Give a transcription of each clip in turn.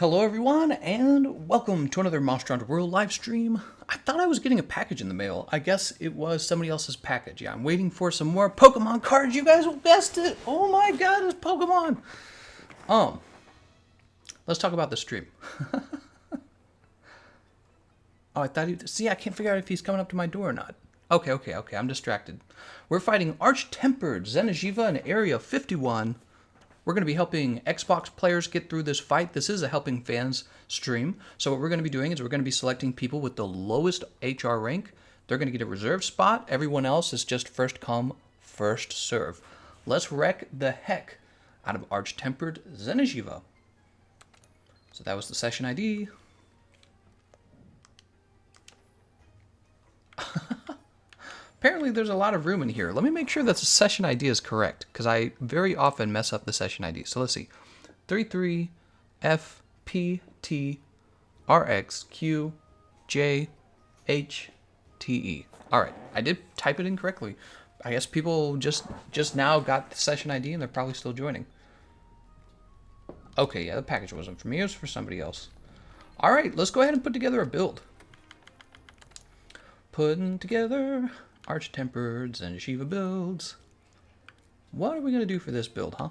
Hello everyone, and welcome to another Monster Hunter World live stream. I thought I was getting a package in the mail. I guess it was somebody else's package. Yeah, I'm waiting for some more Pokemon cards. You guys guessed it. Oh my god, it's Pokemon. Let's talk about the stream. Oh, I thought see, I can't figure out if he's coming up to my door or not. Okay, I'm distracted. We're fighting Arch-Tempered Xeno'jiiva in Area 51. We're going to be helping Xbox players get through this fight. This is a Helping Fans stream. So what we're going to be doing is we're going to be selecting people with the lowest HR rank. They're going to get a reserve spot. Everyone else is just first come, first serve. Let's wreck the heck out of Arch-Tempered Xeno'jiiva. So that was the session ID. Apparently there's a lot of room in here. Let me make sure that the session ID is correct, because I very often mess up the session ID. So let's see. 33FPTRXQJHTE. Alright, I did type it incorrectly. I guess people just now got the session ID and they're probably still joining. Okay, yeah, the package wasn't for me, it was for somebody else. Alright, let's go ahead and put together a build. Putting together Arch-Tempered Xeno'jiiva builds. What are we going to do for this build, huh?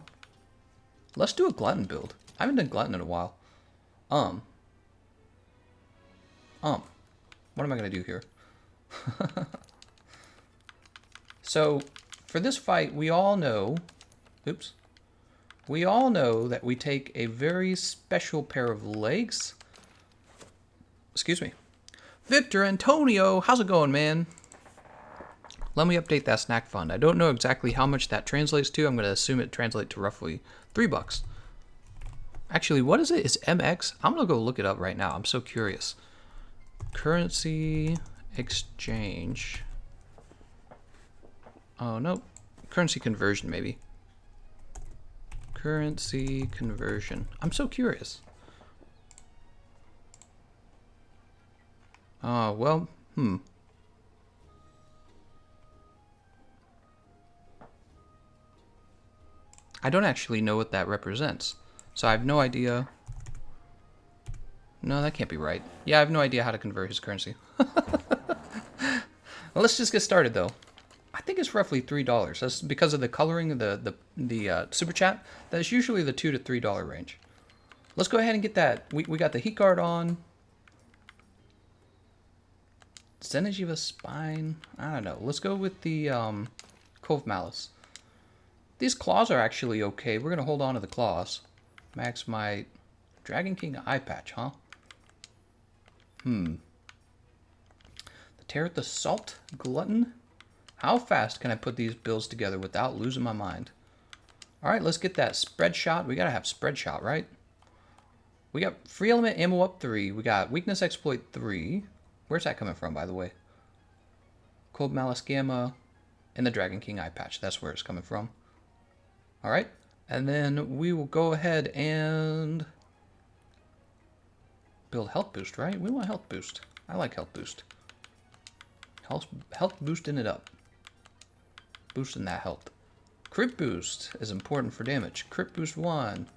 Let's do a glutton build. I haven't done glutton in a while. What am I going to do here? So, for this fight, we all know... Oops. We all know that we take a very special pair of legs. Excuse me. Victor Antonio, how's it going, man? Let me update that snack fund. I don't know exactly how much that translates to. I'm going to assume it translates to roughly $3. Actually, what is it? It's MX? I'm going to go look it up right now. I'm so curious. Currency exchange. Oh, no. Currency conversion, maybe. Currency conversion. I'm so curious. Oh, well, I don't actually know what that represents. So I have no idea. No, that can't be right. Yeah, I have no idea how to convert his currency. Well, let's just get started, though. I think it's roughly $3. That's because of the coloring of the super chat. That's usually the $2 to $3 range. Let's go ahead and get that. We got the heat guard on. Xeno'jiiva spine. I don't know. Let's go with the Cove Malice. These claws are actually okay. We're going to hold on to the claws. Max Might. Dragon King eye patch, huh? The Tear at the Salt Glutton. How fast can I put these builds together without losing my mind? Alright, let's get that spread shot. We got to have spread shot, right? We got free element ammo up 3. We got weakness exploit 3. Where's that coming from, by the way? Cold Malice Gamma and the Dragon King eye patch. That's where it's coming from. Alright, and then we will go ahead and build health boost, right? We want health boost. I like health boost. Health boosting it up. Boosting that health. Crit boost is important for damage. Crit boost 1.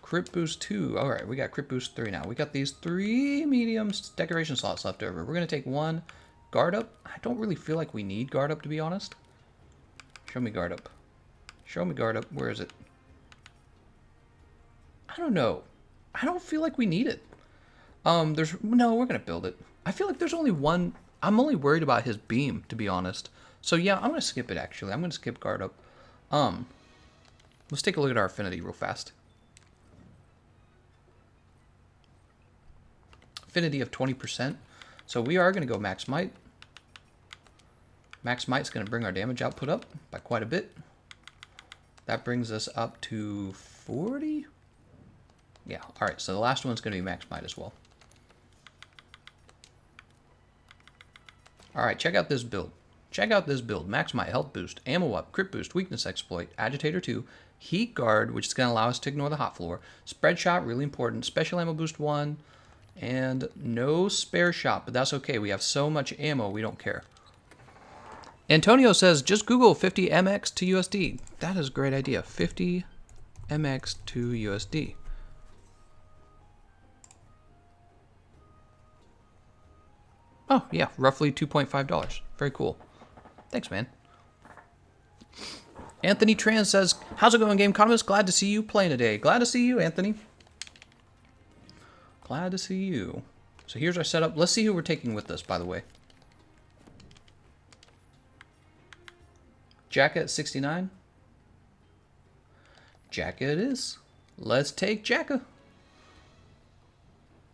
Crit boost 2. Alright, we got crit boost 3 now. We got these 3 medium decoration slots left over. We're going to take 1 guard up. I don't really feel like we need guard up, to be honest. Show me guard up. Show me guard up. Where is it? I don't know. I don't feel like we need it. No, we're going to build it. I feel like there's only one. I'm only worried about his beam, to be honest. So yeah, I'm going to skip it, actually. I'm going to skip guard up. Let's take a look at our affinity real fast. Affinity of 20%. So we are going to go Max Might. Max Might's going to bring our damage output up by quite a bit. That brings us up to 40? Yeah, alright, so the last one's going to be Max Might as well. Alright, check out this build. Check out this build. Max Might, health boost, ammo up, crit boost, weakness exploit, agitator 2, heat guard, which is going to allow us to ignore the hot floor, spread shot, really important, special ammo boost 1, and no spare shot, but that's okay. We have so much ammo, we don't care. Antonio says, just Google 50 MX to USD. That is a great idea. 50 MX to USD. Oh, yeah, roughly $2.5. Very cool. Thanks, man. Anthony Tran says, how's it going, Gameconomist? Glad to see you playing today. Glad to see you, Anthony. Glad to see you. So here's our setup. Let's see who we're taking with us, by the way. Jacka at 69. Jacka it is. Let's take Jacka.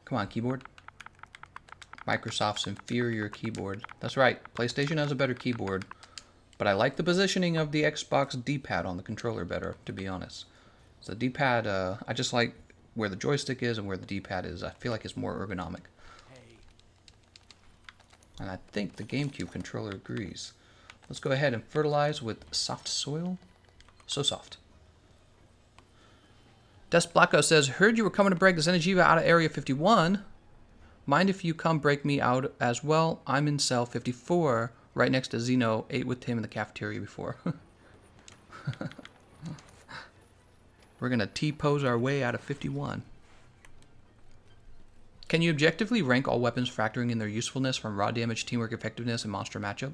Come on, keyboard. Microsoft's inferior keyboard. That's right. PlayStation has a better keyboard. But I like the positioning of the Xbox D-pad on the controller better, to be honest. So the D-pad, I just like where the joystick is and where the D-pad is. I feel like it's more ergonomic. And I think the GameCube controller agrees. Let's go ahead and fertilize with soft soil. So soft. Des Blacko says, heard you were coming to break the Xeno'jiiva out of Area 51. Mind if you come break me out as well? I'm in cell 54, right next to Xeno. Ate with him in the cafeteria before. We're going to T-pose our way out of 51. Can you objectively rank all weapons factoring in their usefulness from raw damage, teamwork, effectiveness, and monster matchup?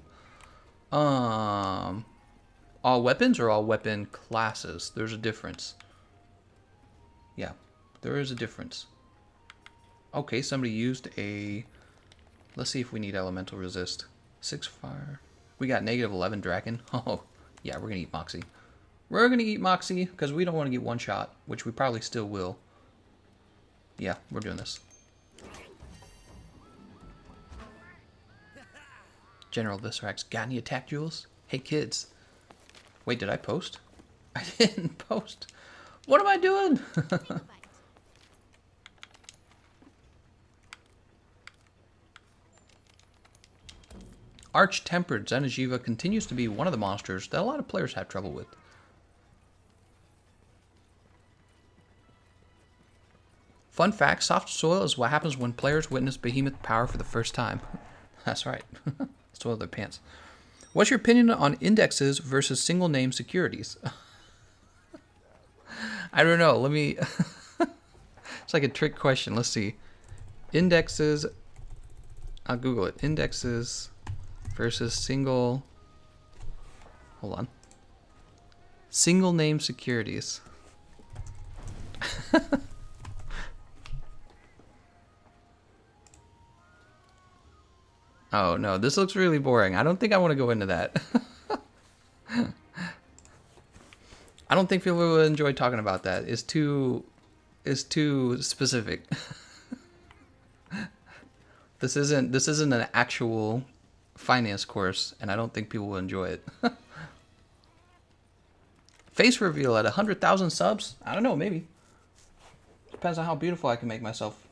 All weapons or all weapon classes? There's a difference. Yeah, there is a difference. Okay, somebody used a... Let's see if we need elemental resist. 6 fire. We got -11 dragon. Oh, yeah, we're going to eat Moxie. We're going to eat Moxie because we don't want to get one shot, which we probably still will. Yeah, we're doing this. General Viscerax, got any attack jewels? Hey, kids. Wait, did I post? I didn't post. What am I doing? Arch-tempered Xeno'jiiva continues to be one of the monsters that a lot of players have trouble with. Fun fact, soft soil is what happens when players witness behemoth power for the first time. That's right. Soil their pants. What's your opinion on indexes versus single name securities? I don't know. Let me... It's like a trick question. Let's see. Indexes... I'll Google it. Indexes versus single... Hold on. Single name securities. Oh, no. This looks really boring. I don't think I want to go into that. I don't think people will enjoy talking about that. It's too specific. This isn't an actual finance course, and I don't think people will enjoy it. Face reveal at 100,000 subs? I don't know, maybe. Depends on how beautiful I can make myself.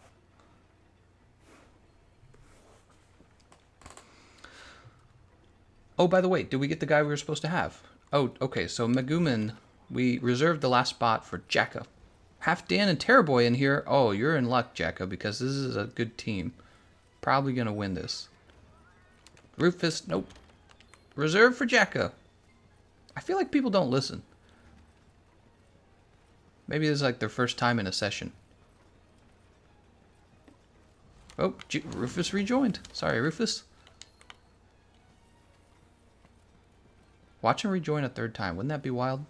Oh, by the way, did we get the guy we were supposed to have? Oh, okay, so Megumin, we reserved the last spot for Jacka. Half Dan and Terrorboy in here. Oh, you're in luck, Jacka, because this is a good team. Probably going to win this. Rufus, nope. Reserved for Jacka. I feel like people don't listen. Maybe this is like their first time in a session. Oh, Rufus rejoined. Sorry, Rufus. Watch him rejoin a third time. Wouldn't that be wild?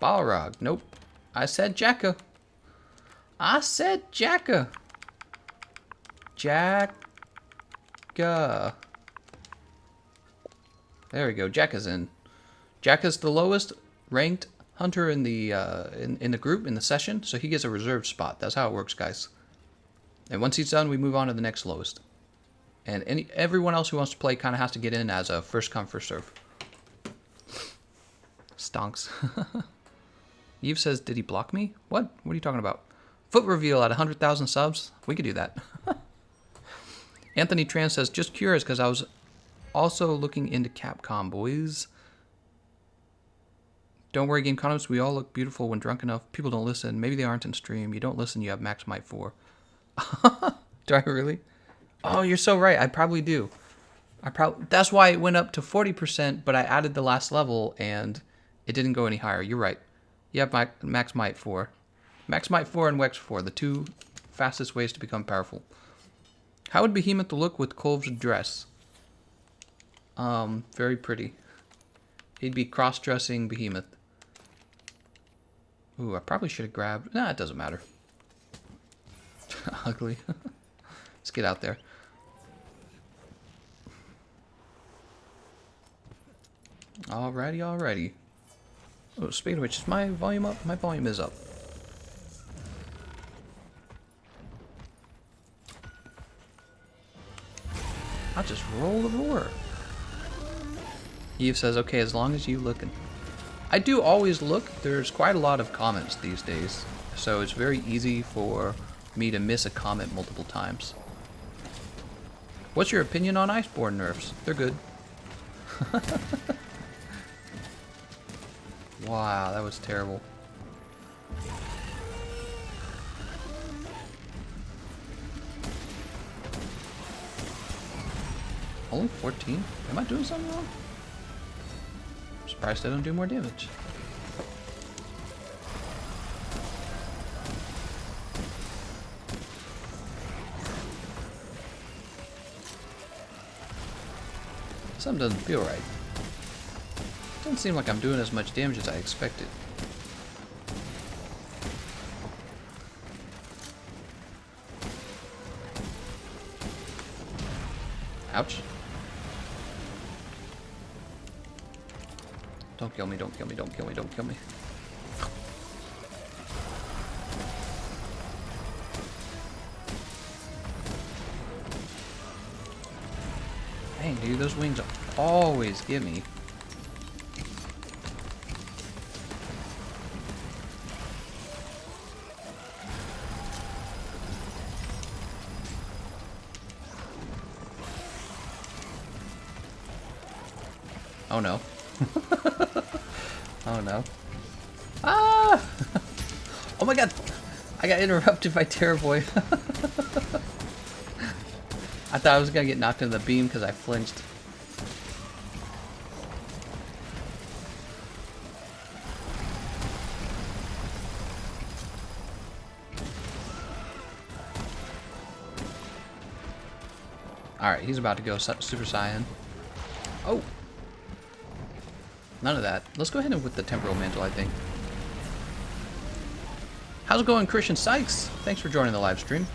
Balrog. Nope. I said Jacka. I said Jacka. Jacka. There we go. Jacka's in. Jacka's the lowest ranked hunter in the group, in the session, so he gets a reserved spot. That's how it works, guys. And once he's done, we move on to the next lowest. And everyone else who wants to play kind of has to get in as a first come, first serve. Stonks. Eve says, did he block me? What? What are you talking about? Foot reveal at 100,000 subs? We could do that. Anthony Tran says, just curious because I was also looking into Capcom, boys. Don't worry, Gameconomist. We all look beautiful when drunk enough. People don't listen. Maybe they aren't in stream. You don't listen, you have max might 4. Do I really? Oh, you're so right. I probably do. That's why it went up to 40%, but I added the last level and it didn't go any higher. You're right. You have max might 4. Max might 4 and Wex 4, the two fastest ways to become powerful. How would Behemoth look with Kolv's dress? Very pretty. He'd be cross-dressing Behemoth. Ooh, I probably should have grabbed... Nah, it doesn't matter. Ugly. Let's get out there. Alrighty, alrighty. Oh, speaking of which, is my volume up? My volume is up. I'll just roll the roar. Eve says, okay, as long as you looking. I do always look. There's quite a lot of comments these days, so it's very easy for me to miss a comment multiple times. What's your opinion on Iceborne nerfs? They're good. Wow, that was terrible. Only 14? Am I doing something wrong? I'm surprised I don't do more damage. Something doesn't feel right. Doesn't seem like I'm doing as much damage as I expected. Ouch. Don't kill me, don't kill me, don't kill me, don't kill me. Dang, dude, those wings always get me. Oh no. Oh no. Ah! Oh my god! I got interrupted by Terrorboy. I thought I was gonna get knocked into the beam because I flinched. Alright, he's about to go Super Saiyan. Oh! None of that. Let's go ahead and with the Temporal Mantle, I think. How's it going, Christian Sykes? Thanks for joining the live stream.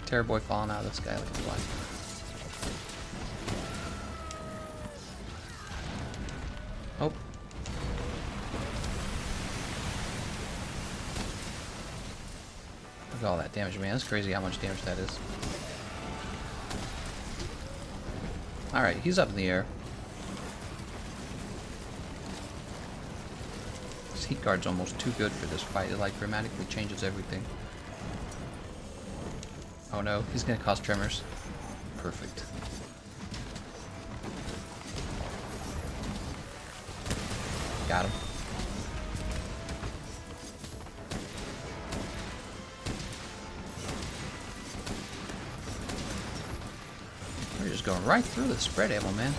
Terrorboy falling out of the sky like a fly. Oh. Look at all that damage, man. That's crazy how much damage that is. Alright, he's up in the air. This heat guard's almost too good for this fight. It like dramatically changes everything. Oh no, he's gonna cause tremors. Perfect. Got him. We're just going right through the spread ammo, man.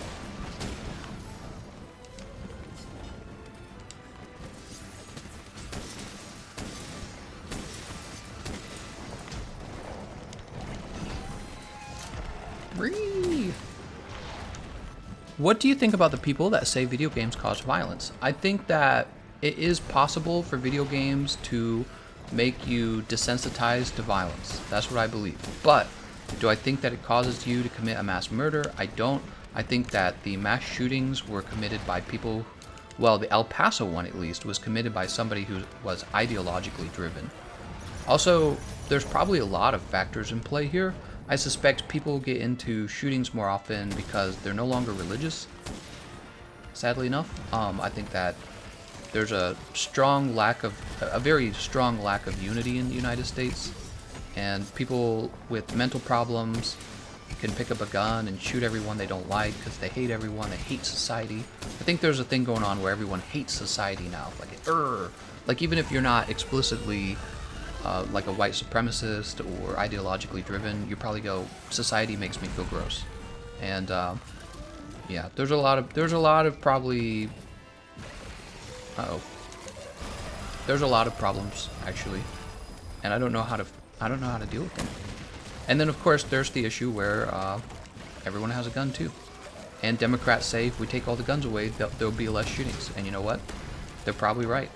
What do you think about the people that say video games cause violence? I think that it is possible for video games to make you desensitized to violence. That's what I believe. But do I think that it causes you to commit a mass murder? I don't. I think that the mass shootings were committed by people, well, the El Paso one at least, was committed by somebody who was ideologically driven. Also, there's probably a lot of factors in play here. I suspect people get into shootings more often because they're no longer religious, sadly enough. I think that there's a very strong lack of unity in the United States, and people with mental problems can pick up a gun and shoot everyone they don't like because they hate everyone, they hate society. I think there's a thing going on where everyone hates society now, like even if you're not explicitly like a white supremacist or ideologically driven, you probably go, society makes me feel gross. And yeah, there's a lot of probably, there's a lot of problems actually, and I don't know how to deal with them. And then of course there's the issue where everyone has a gun too, and Democrats say if we take all the guns away, there'll be less shootings. And you know what? They're probably right.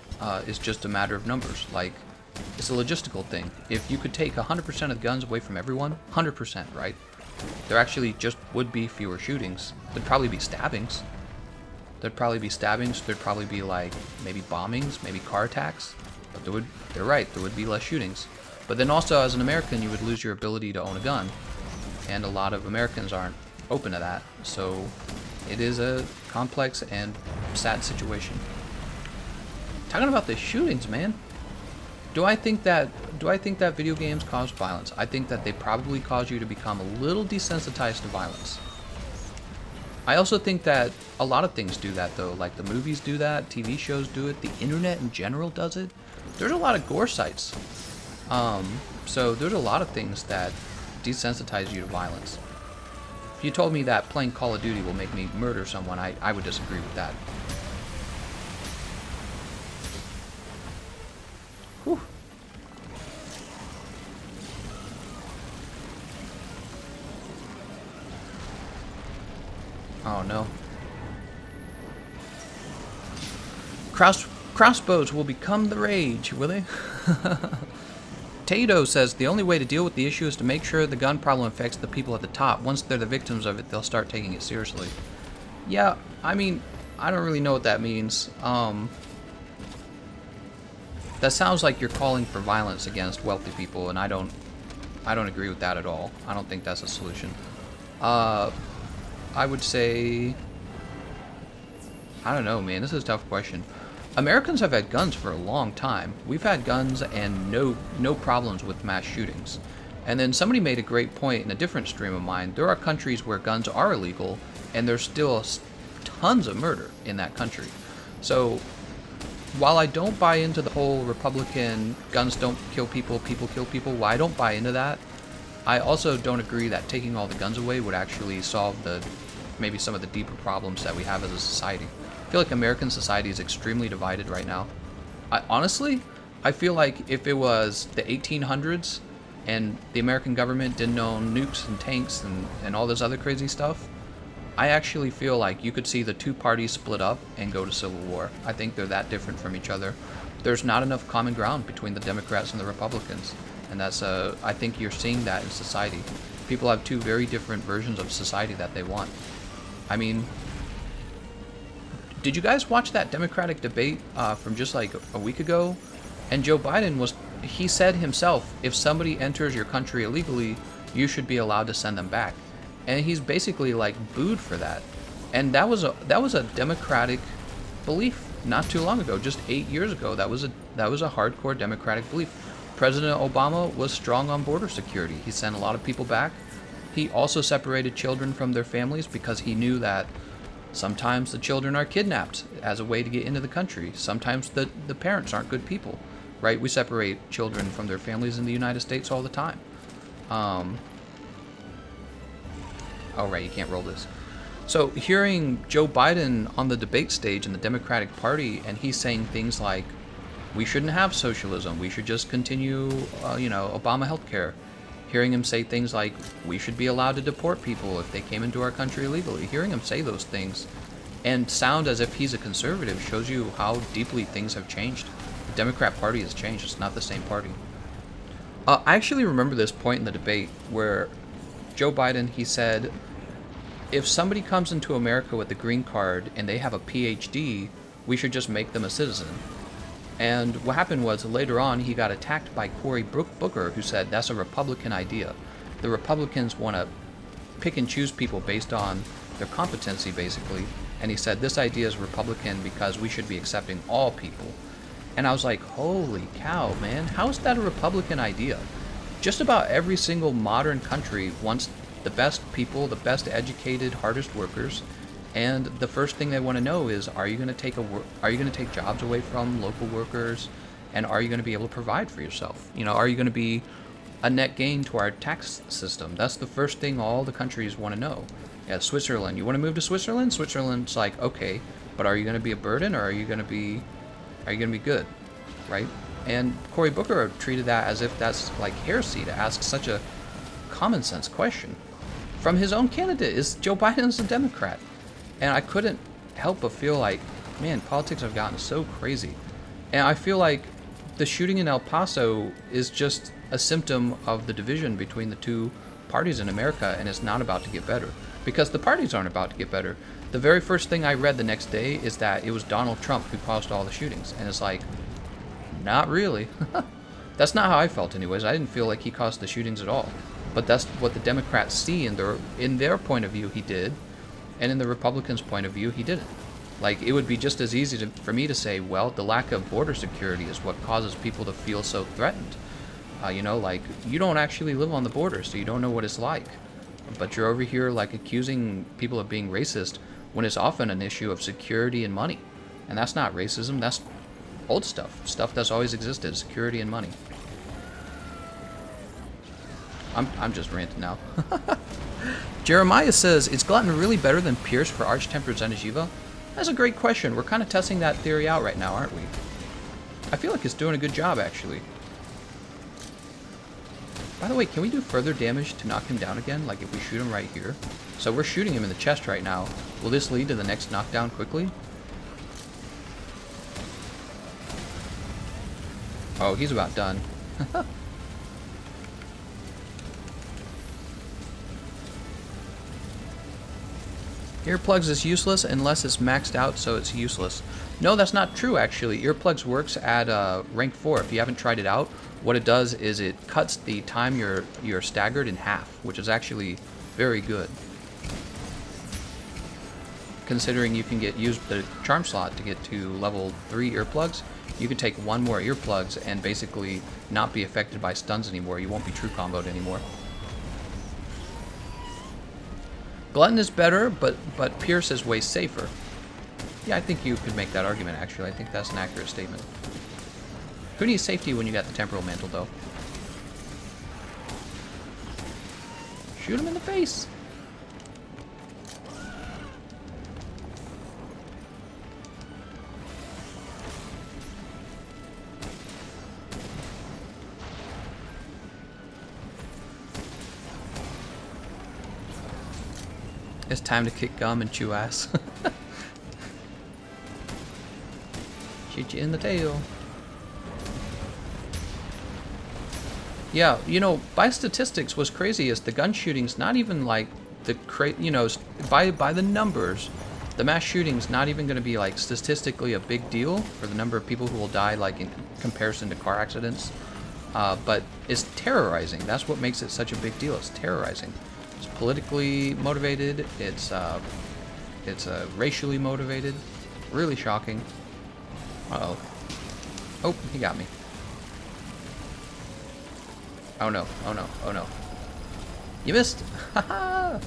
It's just a matter of numbers. Like, it's a logistical thing. If you could take 100% of the guns away from everyone, 100%, right? There actually just would be fewer shootings. There'd probably be stabbings. There'd probably be like maybe bombings, maybe car attacks. But they're right, there would be less shootings. But then also as an American, you would lose your ability to own a gun. And a lot of Americans aren't open to that. So it is a complex and sad situation. Talking about the shootings, man. Do I think that video games cause violence? I think that they probably cause you to become a little desensitized to violence. I also think that a lot of things do that though, like the movies do that, TV shows do it, the internet in general does it. There's a lot of gore sites. So there's a lot of things that desensitize you to violence. If you told me that playing Call of Duty will make me murder someone, I would disagree with that. Whew. Oh no. Crossbows will become the rage, will they? Tato says the only way to deal with the issue is to make sure the gun problem affects the people at the top. Once they're the victims of it, they'll start taking it seriously. Yeah, I mean, I don't really know what that means. That sounds like you're calling for violence against wealthy people, and I don't agree with that at all. I don't think that's a solution. I would say, I don't know, man. This is a tough question. Americans have had guns for a long time. We've had guns and no problems with mass shootings. And then somebody made a great point in a different stream of mine. There are countries where guns are illegal, and there's still tons of murder in that country. So while I don't buy into the whole Republican guns don't kill people, people kill people, well, I don't buy into that. I also don't agree that taking all the guns away would actually solve maybe some of the deeper problems that we have as a society. I feel like American society is extremely divided right now. Honestly, I feel like if it was the 1800s and the American government didn't own nukes and tanks and all this other crazy stuff, I actually feel like you could see the two parties split up and go to civil war. I think they're that different from each other. There's not enough common ground between the Democrats and the Republicans. And that's I think you're seeing that in society. People have two very different versions of society that they want. I mean, did you guys watch that Democratic debate from just like a week ago? And Joe Biden he said himself, if somebody enters your country illegally, you should be allowed to send them back. And he's basically like booed for that. And that was a Democratic belief not too long ago, just 8 years ago. That was a hardcore Democratic belief. President Obama was strong on border security. He sent a lot of people back. He also separated children from their families because he knew that sometimes the children are kidnapped as a way to get into the country. Sometimes the parents aren't good people, right? We separate children from their families in the United States all the time. Oh, right, you can't roll this. So hearing Joe Biden on the debate stage in the Democratic Party, and he's saying things like, we shouldn't have socialism, we should just continue, Obama healthcare. Hearing him say things like, we should be allowed to deport people if they came into our country illegally. Hearing him say those things and sound as if he's a conservative shows you how deeply things have changed. The Democrat Party has changed. It's not the same party. I actually remember this point in the debate where Joe Biden, he said, if somebody comes into America with a green card and they have a PhD, we should just make them a citizen. And what happened was later on he got attacked by Cory Booker, who said that's a Republican idea. The Republicans want to pick and choose people based on their competency, basically. And he said this idea is Republican because we should be accepting all people. And I was like, holy cow, man, how is that a Republican idea? Just about every single modern country wants the best people, the best educated, hardest workers. And the first thing they want to know is, are you going to take jobs away from local workers And are you going to be able to provide for yourself? You know, are you going to be a net gain to our tax system? That's the first thing all the countries want to know. Yeah, Switzerland. You want to move to Switzerland? Switzerland's like, okay, but are you going to be a burden, or are you going to be good, right? And Cory Booker treated that as if that's like heresy to ask such a common sense question from his own candidate. Is Joe Biden's a Democrat? And I couldn't help but feel like, man, politics have gotten so crazy. And I feel like the shooting in El Paso is just a symptom of the division between the two parties in America, and it's not about to get better, because the parties aren't about to get better. The very first thing I read the next day is that it was Donald Trump who caused all the shootings, and it's like, not really. That's not how I felt anyways. I didn't feel like he caused the shootings at all. But that's what the Democrats see in their point of view he did, and in the Republicans' point of view he didn't. Like, it would be just as easy for me to say, well, the lack of border security is what causes people to feel so threatened. You know, like, you don't actually live on the border, so you don't know what it's like. But you're over here, like, accusing people of being racist when it's often an issue of security and money. And that's not racism, that's old stuff. Stuff that's always existed, security and money. I'm just ranting now. Jeremiah says, is Glutton really better than Pierce for Arch-Tempered Xeno'jiiva? That's a great question. We're kind of testing that theory out right now, aren't we? I feel like it's doing a good job, actually. By the way, can we do further damage to knock him down again? Like if we shoot him right here? So we're shooting him in the chest right now. Will this lead to the next knockdown quickly? Oh, he's about done. Earplugs is useless unless it's maxed out, so it's useless. No, that's not true, actually. Earplugs works at rank 4. If you haven't tried it out, what it does is it cuts the time you're staggered in half, which is actually very good. Considering you can use the charm slot to get to level 3 earplugs, you can take one more earplugs and basically not be affected by stuns anymore. You won't be true comboed anymore. Glutton is better, but Pierce is way safer. Yeah, I think you could make that argument, actually. I think that's an accurate statement. Who needs safety when you got the Temporal Mantle, though? Shoot him in the face! It's time to kick gum and chew ass. Shoot you in the tail. Yeah, you know, by statistics, what's crazy is the gun shootings not even like the by the numbers, the mass shooting's not even going to be like statistically a big deal for the number of people who will die, like in comparison to car accidents. But it's terrorizing. That's what makes it such a big deal. It's terrorizing. It's politically motivated. It's racially motivated. Really shocking. Uh-oh. Oh, he got me. Oh no, oh no, oh no. You missed! Haha!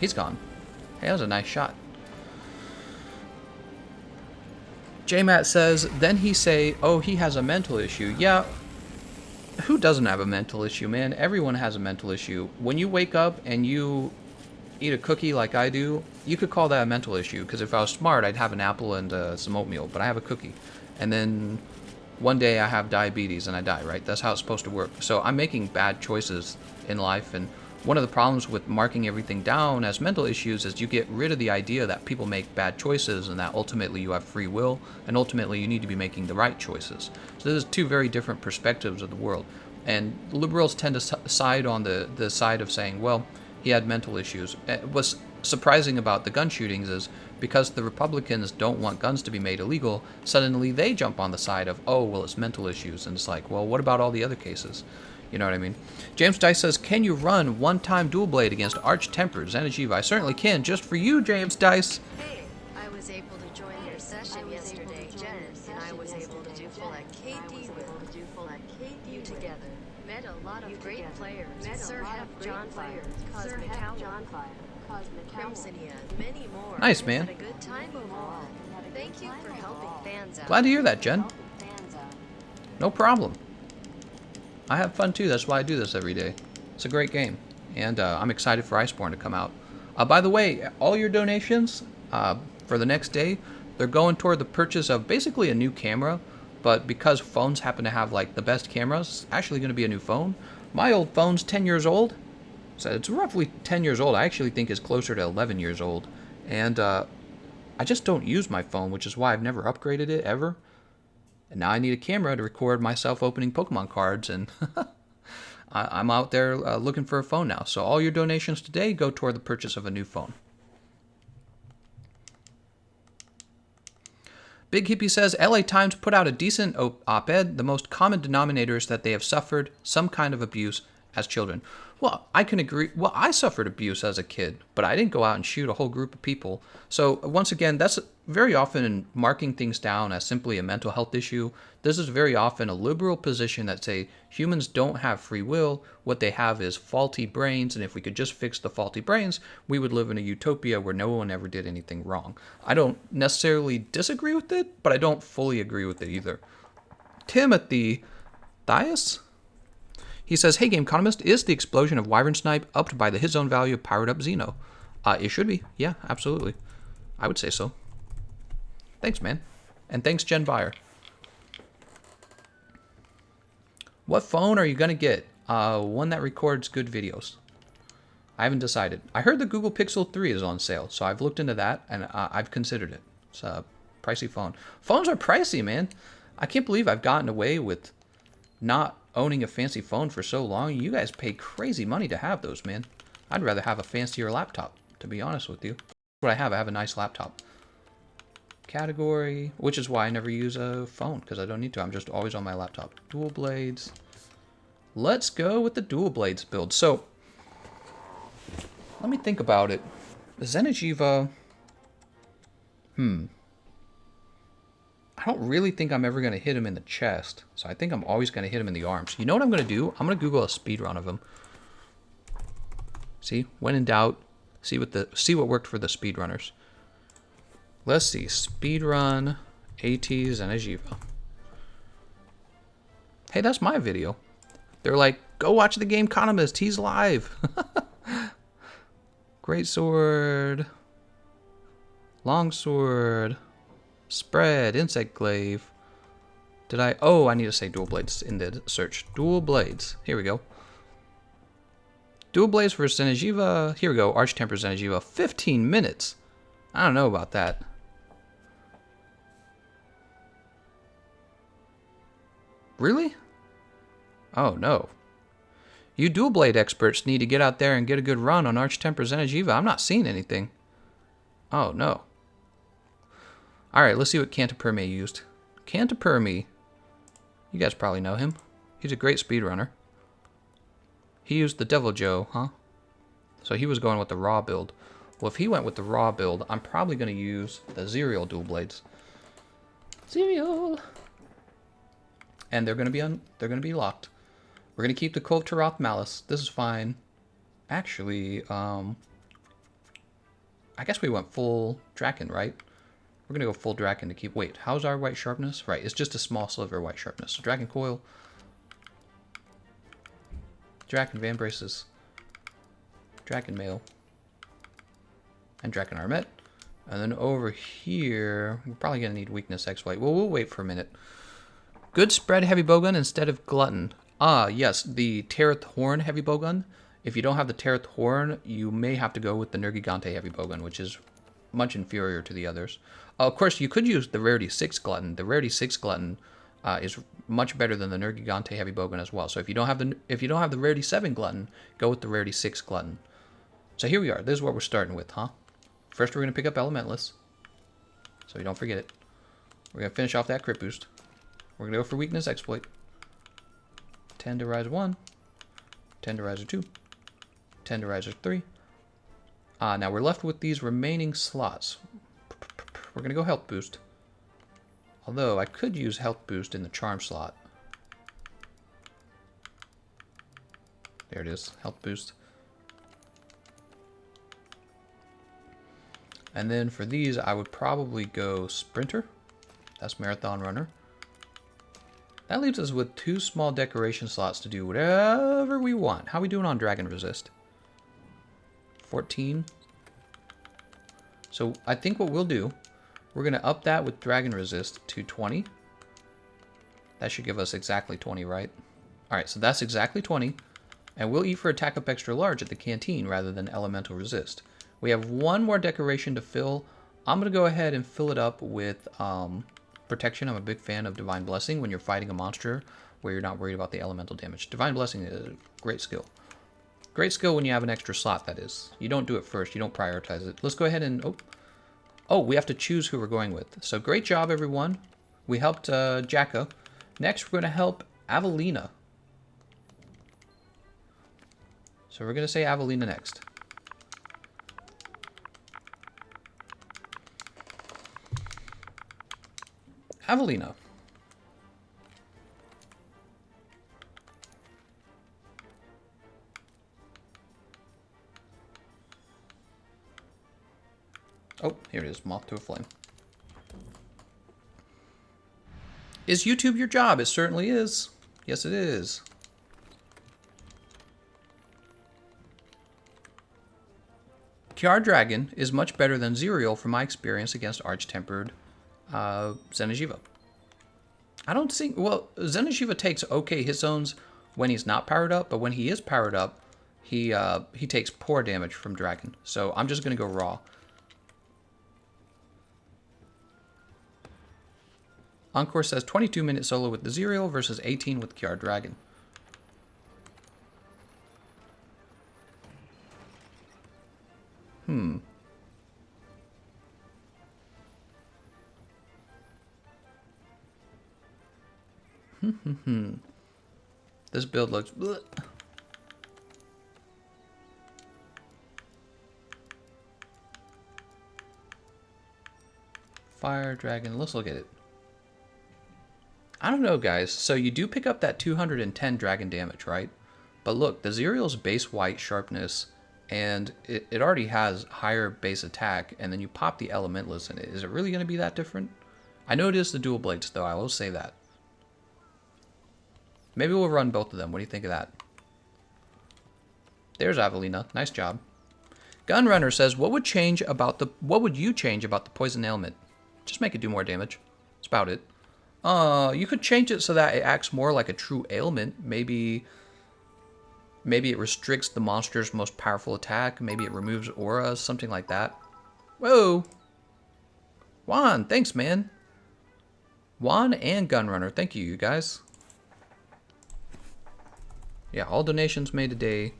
He's gone. Hey, that was a nice shot. J-Matt says, then he say, oh, he has a mental issue. Yeah, who doesn't have a mental issue, man? Everyone has a mental issue. When you wake up and you eat a cookie like I do, you could call that a mental issue, because if I was smart, I'd have an apple and some oatmeal, but I have a cookie. And then one day I have diabetes and I die, right? That's how it's supposed to work. So I'm making bad choices in life, and one of the problems with marking everything down as mental issues is you get rid of the idea that people make bad choices and that ultimately you have free will and ultimately you need to be making the right choices. So there's two very different perspectives of the world. And liberals tend to side on the side of saying, well, he had mental issues. What's surprising about the gun shootings is because the Republicans don't want guns to be made illegal, suddenly they jump on the side of, oh, well, it's mental issues. And it's like, well, what about all the other cases? You know what I mean? James Dice says, can you run one-time dual blade against Arch-Tempered XENOJIIVA? I certainly can, just for you, James Dice. Hey, I was able to join your session yesterday, Jen, and I was able to do full at KD with you together. Metal lot of great players. Sir Hef John Fire, Cosmic Owl, Crimsonia, many more. Nice, man. Had a good time overall. Thank you for helping fans out. Glad to hear that, Jen. No problem. I have fun too. That's why I do this every day. It's a great game. And I'm excited for Iceborne to come out. By the way, all your donations for the next day, they're going toward the purchase of basically a new camera. But because phones happen to have like the best cameras, it's actually going to be a new phone. My old phone's 10 years old. So it's roughly 10 years old. I actually think it's closer to 11 years old. And I just don't use my phone, which is why I've never upgraded it ever. And now I need a camera to record myself opening Pokemon cards, and I'm out there looking for a phone now. So all your donations today go toward the purchase of a new phone. Big Hippie says, LA Times put out a decent op-ed. The most common denominator is that they have suffered some kind of abuse as children. Well, I can agree. Well, I suffered abuse as a kid, but I didn't go out and shoot a whole group of people. So once again, that's very often in marking things down as simply a mental health issue. This is very often a liberal position that say humans don't have free will. What they have is faulty brains, and if we could just fix the faulty brains, we would live in a utopia where no one ever did anything wrong. I don't necessarily disagree with it, but I don't fully agree with it either. Timothy Thias? He says, hey, Gameconomist, is the explosion of Wyvern Snipe upped by the his own value of powered up Xeno? It should be. Yeah, absolutely. I would say so. Thanks, man. And thanks, Jen Byer. What phone are you going to get? One that records good videos. I haven't decided. I heard the Google Pixel 3 is on sale, so I've looked into that, and I've considered it. It's a pricey phone. Phones are pricey, man. I can't believe I've gotten away with not owning a fancy phone for so long. You guys pay crazy money to have those, man. I'd rather have a fancier laptop, to be honest with you. That's what I have. I have a nice laptop. Category, which is why I never use a phone, because I don't need to. I'm just always on my laptop. Dual blades. Let's go with the dual blades build. So, let me think about it. The Xeno'jiiva... I don't really think I'm ever going to hit him in the chest. So I think I'm always going to hit him in the arms. You know what I'm going to do? I'm going to Google a speed run of him. See? When in doubt, see what worked for the speedrunners. Let's see. Speedrun AT Xeno'jiiva. Hey, that's my video. They're like, go watch the Gameconomist. He's live. Great sword. Long sword. Spread, insect glaive. Did I? Oh, I need to say dual blades in the search. Dual blades. Here we go. Dual blades for Xeno'jiiva. Here we go. Arch Temper Xeno'jiiva. 15 minutes. I don't know about that. Really? Oh, no. You dual blade experts need to get out there and get a good run on Arch Temper Xeno'jiiva. I'm not seeing anything. Oh, no. Alright, let's see what Cantaperme used. Cantaperme, you guys probably know him. He's a great speedrunner. He used the Devil Joe, huh? So he was going with the raw build. Well, if he went with the raw build, I'm probably going to use the Zerial dual blades. Zerial! And they're going to be locked. We're going to keep the Kulturoth Malice. This is fine. Actually, I guess we went full Draken, right? We're going to go full Draken to keep... Wait, how's our white sharpness? Right, it's just a small sliver of white sharpness. So Dragon Coil. Draken Van Braces. Draken Mail. And Draken Armet. And then over here, we're probably going to need Weakness Exploit. Well, we'll wait for a minute. Good spread heavy bowgun instead of Glutton. Ah, yes, the Tereth Horn heavy bowgun. If you don't have the Tereth Horn, you may have to go with the Nergigante heavy bowgun, which is much inferior to the others. Of course, you could use the Rarity 6 Glutton. The Rarity 6 Glutton is much better than the Nergigante heavy bowgun as well. So if you don't have the Rarity 7 Glutton, go with the Rarity 6 Glutton. So here we are. This is what we're starting with, huh? First, we're going to pick up Elementless, so you don't forget it. We're going to finish off that crit boost. We're going to go for Weakness Exploit. Tenderizer 1, Tenderizer 2, Tenderizer 3. Now we're left with these remaining slots. We're going to go Health Boost. Although I could use Health Boost in the Charm slot. There it is, health boost. And then for these, I would probably go sprinter. That's marathon runner. That leaves us with 2 small decoration slots to do whatever we want. How are we doing on dragon resist? 14. So I think what we'll do, we're going to up that with dragon resist to 20. That should give us exactly 20, right? All right, so that's exactly 20. And we'll eat for attack up extra large at the canteen rather than elemental resist. We have 1 more decoration to fill. I'm going to go ahead and fill it up with protection. I'm a big fan of Divine Blessing when you're fighting a monster where you're not worried about the elemental damage. Divine Blessing is a great skill. Great skill when you have an extra slot, that is. You don't do it first. You don't prioritize it. Let's go ahead and... Oh, we have to choose who we're going with. So great job, everyone. We helped Jacka. Next, we're going to help Avelina. So we're going to say Avelina next. Avelina. Oh, here it is, Moth to a Flame. Is YouTube your job? It certainly is. Yes, it is. Kiar Dragon is much better than Zerial from my experience against Arch-Tempered Xeno'jiiva. I don't think... Well, Xeno'jiiva takes okay hit zones when he's not powered up, but when he is powered up, he takes poor damage from Dragon. So I'm just going to go raw. Encore says 22-minute solo with the Zerial versus 18 with Kiar Dragon. This build looks... Bleh. Fire Dragon, let's look at it. I don't know, guys. So you do pick up that 210 dragon damage, right? But look, the Zerial's base white sharpness, and it already has higher base attack, and then you pop the Elementalist in it. Is it really going to be that different? I know it is the dual blades, though. I will say that. Maybe we'll run both of them. What do you think of that? There's Avelina. Nice job. Gunrunner says, what would you change about the poison ailment? Just make it do more damage. That's about it. You could change it so that it acts more like a true ailment. Maybe it restricts the monster's most powerful attack. Maybe it removes auras, something like that. Whoa! Juan, thanks, man. Juan and Gunrunner, thank you, you guys. Yeah, all donations made today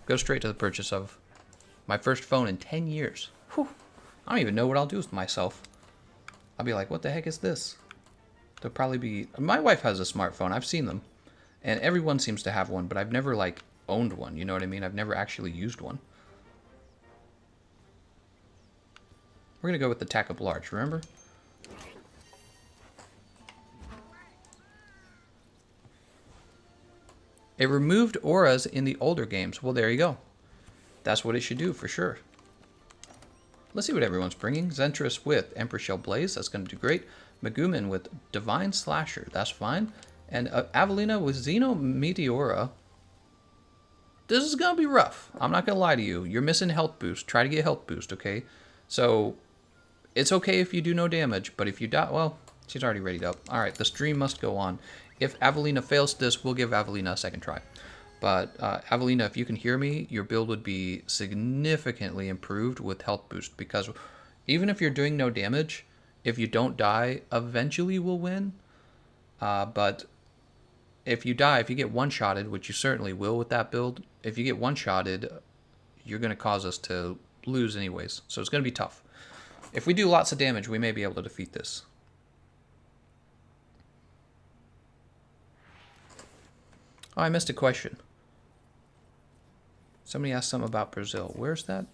go straight to the purchase of my first phone in 10 years. Whew. I don't even know what I'll do with myself. I'll be like, what the heck is this? There'll probably be... My wife has a smartphone. I've seen them. And everyone seems to have one, but I've never, like, owned one. You know what I mean? I've never actually used one. We're going to go with the Attack Up Large, remember? It removed auras in the older games. Well, there you go. That's what it should do, for sure. Let's see what everyone's bringing. Zentris with Emperor Shell Blaze. That's going to do great. Megumin with Divine Slasher. That's fine. And Avelina with Xeno Meteora. This is going to be rough. I'm not going to lie to you. You're missing health boost. Try to get health boost, okay? So, it's okay if you do no damage, but if you die... Well, she's already readied up. Alright, the stream must go on. If Avelina fails this, we'll give Avelina a second try. But, Avelina, if you can hear me, your build would be significantly improved with health boost. Because even if you're doing no damage, if you don't die, eventually we'll win. But if you die, if you get one-shotted, which you certainly will with that build, if you get one-shotted, you're going to cause us to lose anyways. So it's going to be tough. If we do lots of damage, we may be able to defeat this. Oh, I missed a question. Somebody asked something about Brazil. Where's that?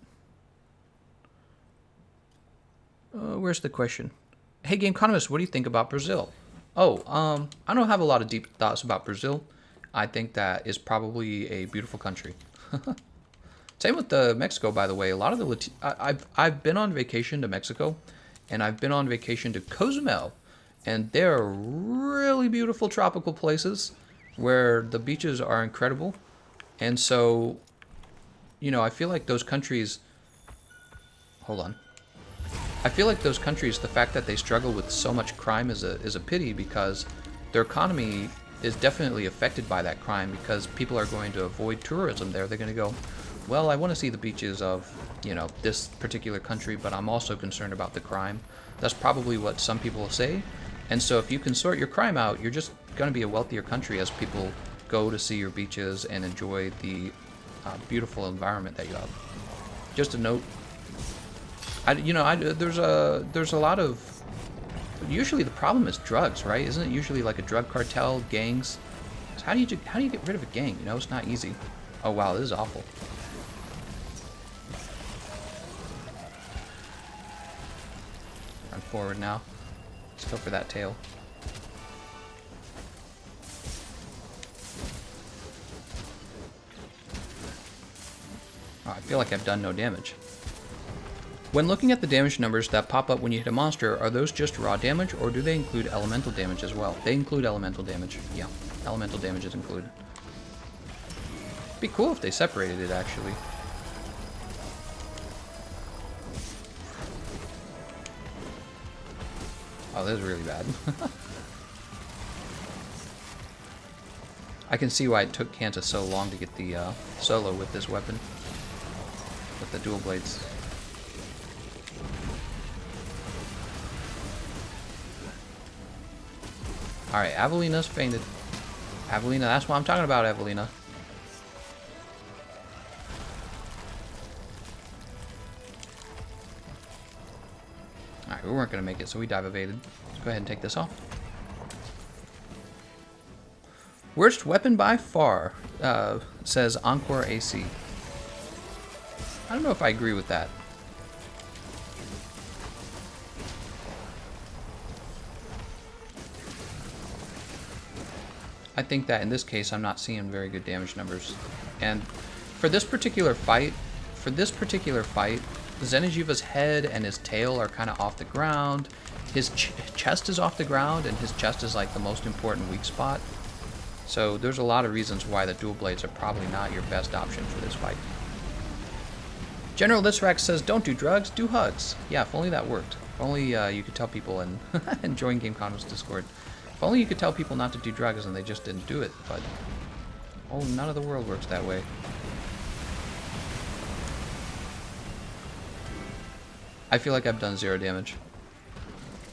Where's the question? Hey, Gameconomist, what do you think about Brazil? Oh, I don't have a lot of deep thoughts about Brazil. I think that is probably a beautiful country. Same with Mexico, by the way. A lot of the I've been on vacation to Mexico, and I've been on vacation to Cozumel, and they're really beautiful tropical places where the beaches are incredible. And so, you know, I feel like those countries. Hold on. I feel like those countries, the fact that they struggle with so much crime is a pity, because their economy is definitely affected by that crime, because people are going to avoid tourism there. They're going to go, well, I want to see the beaches of, you know, this particular country, but I'm also concerned about the crime. That's probably what some people will say. And so if you can sort your crime out, you're just going to be a wealthier country as people go to see your beaches and enjoy the beautiful environment that you have. Just a note. There's a lot of. Usually the problem is drugs, right? Isn't it usually like a drug cartel, gangs? So how do you get rid of a gang? You know, it's not easy. Oh wow, this is awful. Run forward now. Let's go for that tail. Oh, I feel like I've done no damage. When looking at the damage numbers that pop up when you hit a monster, are those just raw damage, or do they include elemental damage as well? They include elemental damage. Yeah, elemental damage is included. It'd be cool if they separated it, actually. Oh, this is really bad. I can see why it took Kanta so long to get the solo with this weapon. With the dual blades. Alright, Avelina's fainted. Avelina, that's what I'm talking about, Avelina. Alright, we weren't going to make it, so we dive evaded. Let's go ahead and take this off. Worst weapon by far, says Encore AC. I don't know if I agree with that. I think that in this case, I'm not seeing very good damage numbers. And for this particular fight, Xeno'jiiva's head and his tail are kind of off the ground. His chest is off the ground, and his chest is like the most important weak spot. So there's a lot of reasons why the dual blades are probably not your best option for this fight. General Lisrax says, don't do drugs, do hugs. Yeah, if only that worked. If only you could tell people and join Gameconomist Discord. If only you could tell people not to do drugs and they just didn't do it, but oh, none of the world works that way. I feel like I've done 0 damage.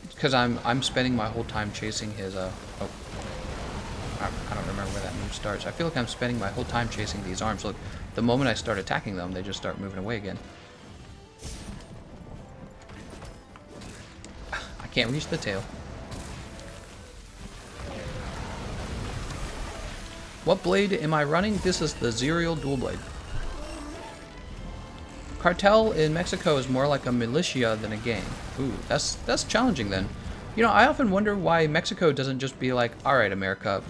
Because I'm spending my whole time chasing his oh, I don't remember where that move starts. I feel like I'm spending my whole time chasing these arms. Look, the moment I start attacking them, they just start moving away again. I can't reach the tail. What blade am I running? This is the Zerial dual blade. Cartel in Mexico is more like a militia than a gang. Ooh, that's challenging then. You know, I often wonder why Mexico doesn't just be like, alright America,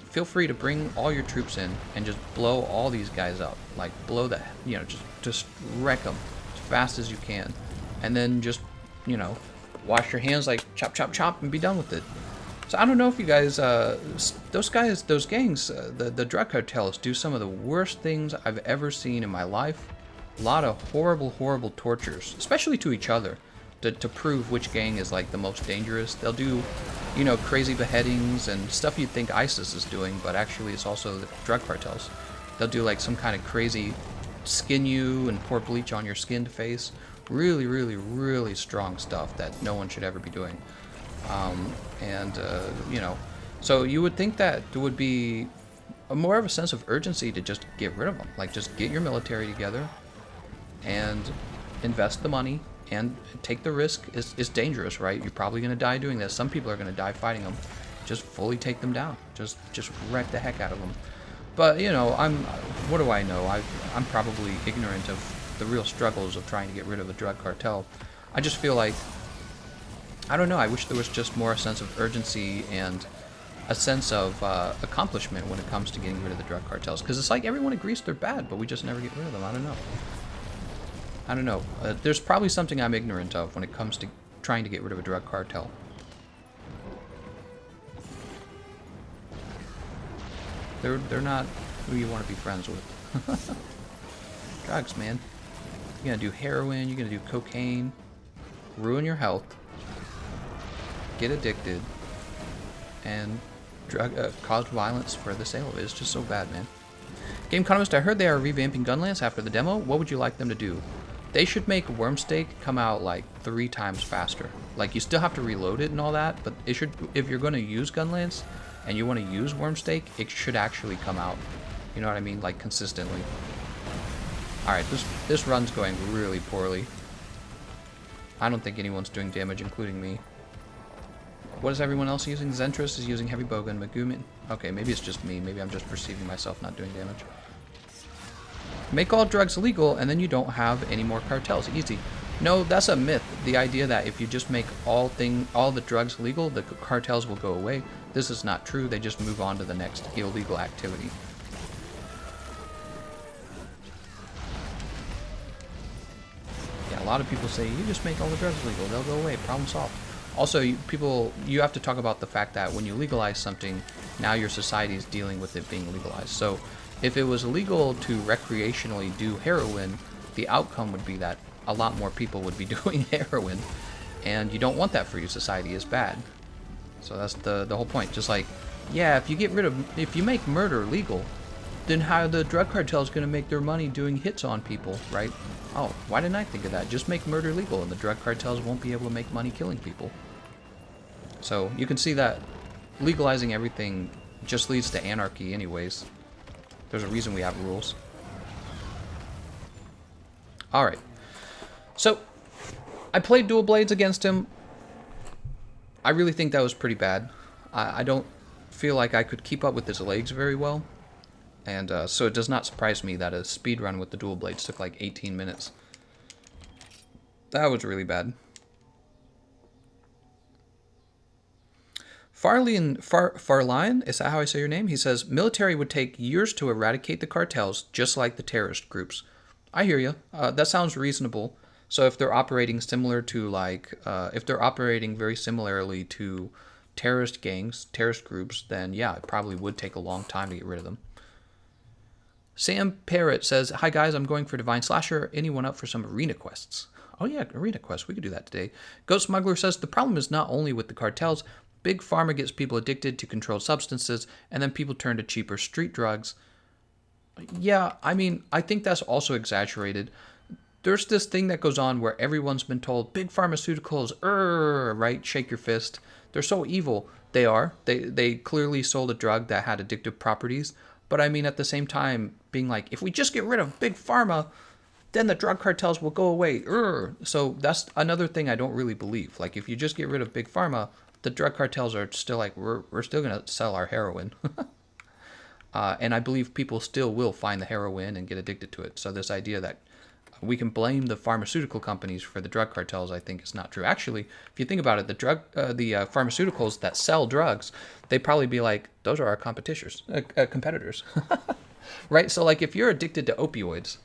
feel free to bring all your troops in and just blow all these guys up. Like, blow the, you know, just wreck them as fast as you can. And then just, you know, wash your hands, like chop, chop, chop, and be done with it. So I don't know if you guys, those gangs, the drug cartels do some of the worst things I've ever seen in my life. A lot of horrible, horrible tortures, especially to each other, to prove which gang is like the most dangerous. They'll do, you know, crazy beheadings and stuff you'd think ISIS is doing, but actually it's also the drug cartels. They'll do like some kind of crazy skin you and pour bleach on your skinned face. Really, really, really strong stuff that no one should ever be doing. You know, so you would think that there would be more of a sense of urgency to just get rid of them. Like, just get your military together and invest the money and take the risk. It's dangerous, right? You're probably going to die doing this. Some people are going to die fighting them. Just fully take them down. Just wreck the heck out of them. But, you know, what do I know? I'm probably ignorant of the real struggles of trying to get rid of a drug cartel. I just feel like, I don't know, I wish there was just more sense of urgency and a sense of accomplishment when it comes to getting rid of the drug cartels. Because it's like everyone agrees they're bad, but we just never get rid of them. I don't know. I don't know. There's probably something I'm ignorant of when it comes to trying to get rid of a drug cartel. They're not who you want to be friends with. Drugs, man. You're gonna do heroin, you're gonna do cocaine, ruin your health, get addicted, and cause violence for the sale of it. It's just so bad, man. Gameconomist, I heard they are revamping Gunlance after the demo. What would you like them to do? They should make Wormstake come out like 3 times faster. Like, you still have to reload it and all that, but it should, if you're going to use Gunlance and you want to use Wormstake, it should actually come out. You know what I mean? Like, consistently. Alright, this run's going really poorly. I don't think anyone's doing damage, including me. What is everyone else using? Zentris is using Heavy Bowgun, Magumin. Okay, maybe it's just me. Maybe I'm just perceiving myself not doing damage. Make all drugs illegal, and then you don't have any more cartels. Easy. No, that's a myth. The idea that if you just make all the drugs legal, the cartels will go away. This is not true. They just move on to the next illegal activity. Yeah, a lot of people say, you just make all the drugs legal, they'll go away, problem solved. Also, you have to talk about the fact that when you legalize something, now your society is dealing with it being legalized. So if it was illegal to recreationally do heroin, the outcome would be that a lot more people would be doing heroin, and you don't want that for your society. It's bad. So that's the whole point. Just like, yeah, if you make murder legal, then how the drug cartel is going to make their money doing hits on people, right? Oh, why didn't I think of that? Just make murder legal, and the drug cartels won't be able to make money killing people. So you can see that legalizing everything just leads to anarchy anyways. There's a reason we have rules. Alright. So, I played Dual Blades against him. I really think that was pretty bad. I don't feel like I could keep up with his legs very well. And so it does not surprise me that a speedrun with the Dual Blades took like 18 minutes. That was really bad. Farline, is that how I say your name? He says, military would take years to eradicate the cartels, just like the terrorist groups. I hear you. That sounds reasonable. So if they're operating similar to if they're operating very similarly to terrorist gangs, terrorist groups, then yeah, it probably would take a long time to get rid of them. Sam Parrott says, hi guys, I'm going for Divine Slasher. Anyone up for some arena quests? Oh yeah, arena quests. We could do that today. Ghost Smuggler says, the problem is not only with the cartels. Big Pharma gets people addicted to controlled substances, and then people turn to cheaper street drugs. Yeah, I mean, I think that's also exaggerated. There's this thing that goes on where everyone's been told, big pharmaceuticals, right? Shake your fist. They're so evil. They are. They clearly sold a drug that had addictive properties. But I mean, at the same time, being like, if we just get rid of big pharma, then the drug cartels will go away. So that's another thing I don't really believe. Like, if you just get rid of big pharma, the drug cartels are still like, we're still going to sell our heroin. And I believe people still will find the heroin and get addicted to it. So this idea that we can blame the pharmaceutical companies for the drug cartels, I think is not true. Actually, if you think about it, the pharmaceuticals that sell drugs, they'd probably be like, those are our competitors. Right? So like if you're addicted to opioids,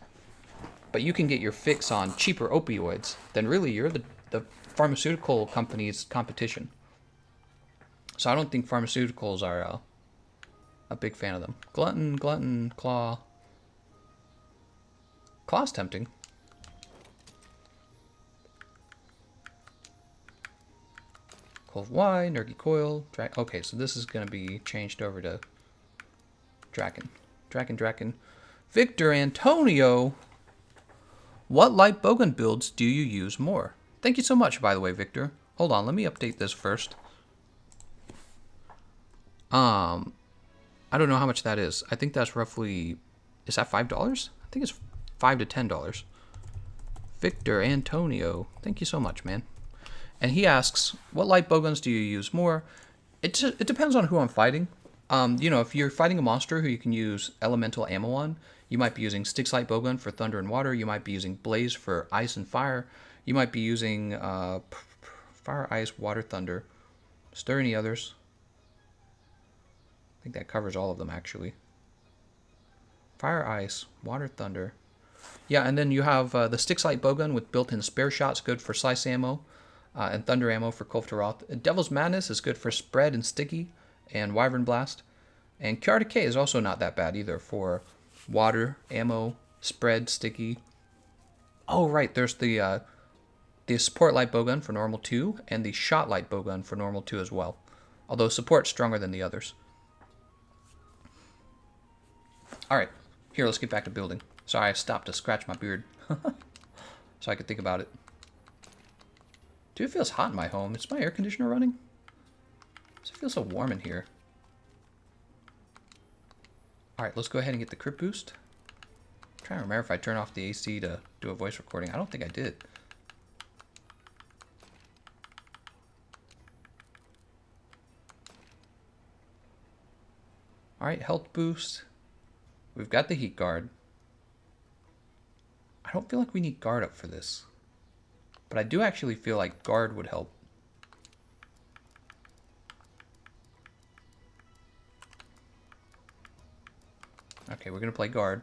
but you can get your fix on cheaper opioids, then really you're the pharmaceutical company's competition. So I don't think pharmaceuticals are a big fan of them. Glutton, Claw. Claw's tempting. Clove Y, Nergy Coil, okay, so this is going to be changed over to Draken. Draken. Victor Antonio, what light bowgun builds do you use more? Thank you so much, by the way, Victor. Hold on, let me update this first. I don't know how much that is. I think that's roughly, is that $5? I think it's $5 to $10. Victor Antonio, thank you so much, man. And he asks, what light bowguns do you use more? It depends on who I'm fighting. If you're fighting a monster who you can use elemental ammo on, you might be using Styx light bowgun for thunder and water. You might be using blaze for ice and fire. You might be using fire, ice, water, thunder. Is there any others? think that covers all of them, actually. Fire, ice, water, thunder. Yeah, and then you have the Styx Light Bowgun with built-in spare shots, good for slice ammo, and thunder ammo for Kulf Taroth. Devil's Madness is good for spread and sticky, and Wyvern Blast. And Kiar Decay is also not that bad either for water, ammo, spread, sticky. Oh, right, there's the Support Light Bowgun for normal 2, and the Shot Light Bowgun for normal 2 as well. Although Support's stronger than the others. Alright, here, let's get back to building. Sorry, I stopped to scratch my beard. So I could think about it. Dude, it feels hot in my home. Is my air conditioner running? Does it feel so warm in here? Alright, let's go ahead and get the crit boost. I'm trying to remember if I turned off the AC to do a voice recording. I don't think I did. Alright, health boost. We've got the heat guard. I don't feel like we need guard up for this. But I do actually feel like guard would help. Okay, we're going to play guard.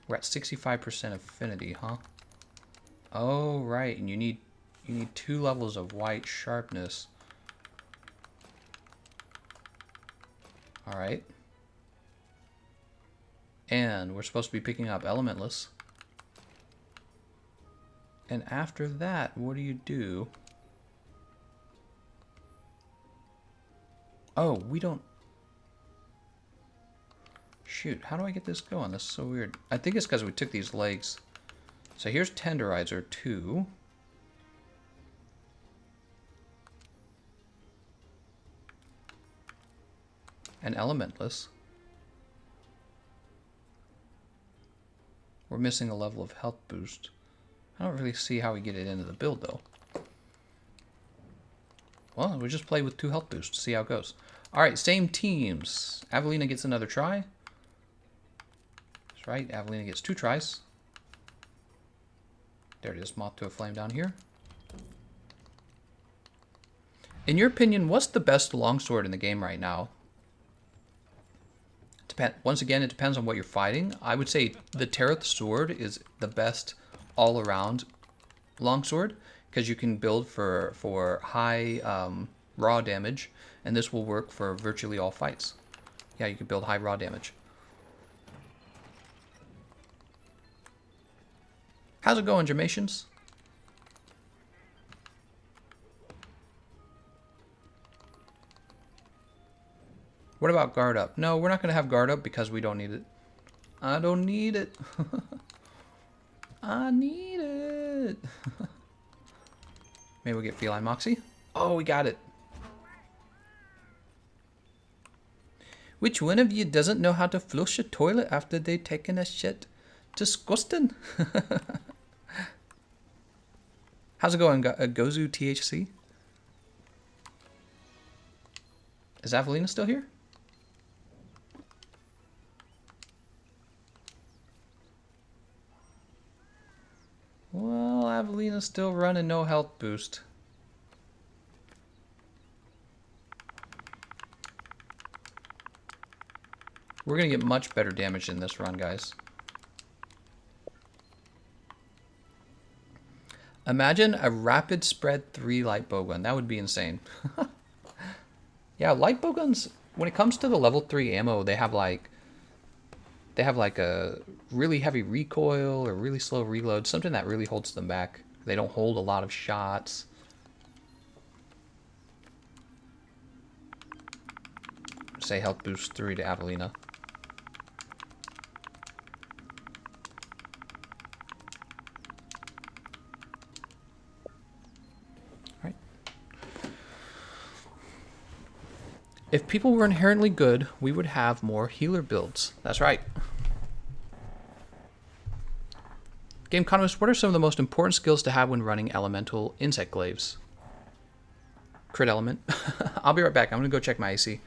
We're at 65% affinity, huh? Oh, right, and you need 2 levels of white sharpness. Alright. And we're supposed to be picking up Elementless. And after that, what do you do? Oh, we don't... Shoot, how do I get this going? This is so weird. I think it's because we took these legs. So here's Tenderizer 2. And Elementless. We're missing a level of health boost. I don't really see how we get it into the build, though. Well, we'll just play with 2 health boosts, see how it goes. Alright, same teams. Avelina gets another try. That's right, Avelina gets 2 tries. There it is, Moth to a Flame down here. In your opinion, what's the best longsword in the game right now? Once again, it depends on what you're fighting. I would say the Tareth Sword is the best all-around longsword because you can build for high raw damage, and this will work for virtually all fights. Yeah, you can build high raw damage. How's it going, Jamations? What about guard up? No, we're not going to have guard up because we don't need it. I don't need it. I need it. Maybe we'll get Feline Moxie. Oh, we got it. Which one of you doesn't know how to flush a toilet after they've taken a shit? Disgusting. How's it going, Gozu THC? Is Avelina still here? Well, Avelina's still running no health boost. We're going to get much better damage in this run, guys. Imagine a rapid spread 3 light bowgun. That would be insane. Yeah, light bowguns, when it comes to the level 3 ammo, they have like a really heavy recoil or really slow reload, something that really holds them back. They don't hold a lot of shots. Say health boost 3 to Avelina. Alright. If people were inherently good, we would have more healer builds. That's right. Gameconomist, what are some of the most important skills to have when running elemental insect glaives? Crit element. I'll be right back. I'm going to go check my AC.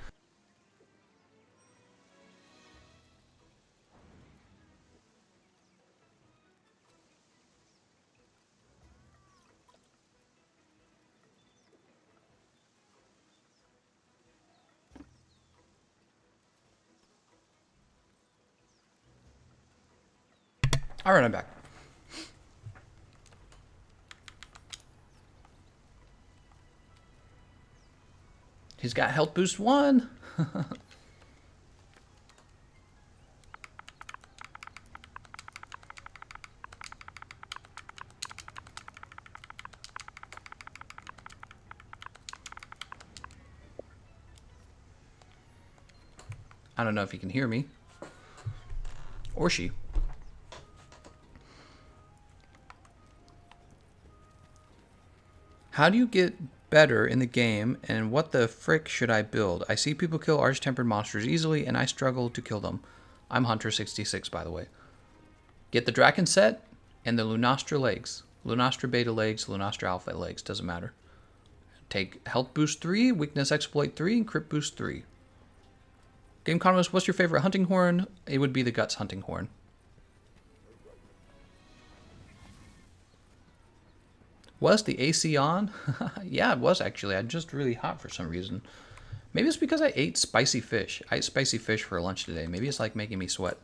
All right, I'm back. He's got health boost 1. I don't know if you can hear me. Or she. How do you get better in the game, and what the frick should I build? I see people kill arch-tempered monsters easily, and I struggle to kill them. I'm Hunter66, by the way. Get the Draken set and the Lunastra legs. Lunastra beta legs, Lunastra alpha legs, doesn't matter. Take health boost 3, weakness exploit 3, and crit boost 3. Gameconomist, what's your favorite hunting horn? It would be the Guts hunting horn. Was the AC on? Yeah, it was actually. I'm just really hot for some reason. Maybe it's because I ate spicy fish. I ate spicy fish for lunch today. Maybe it's like making me sweat.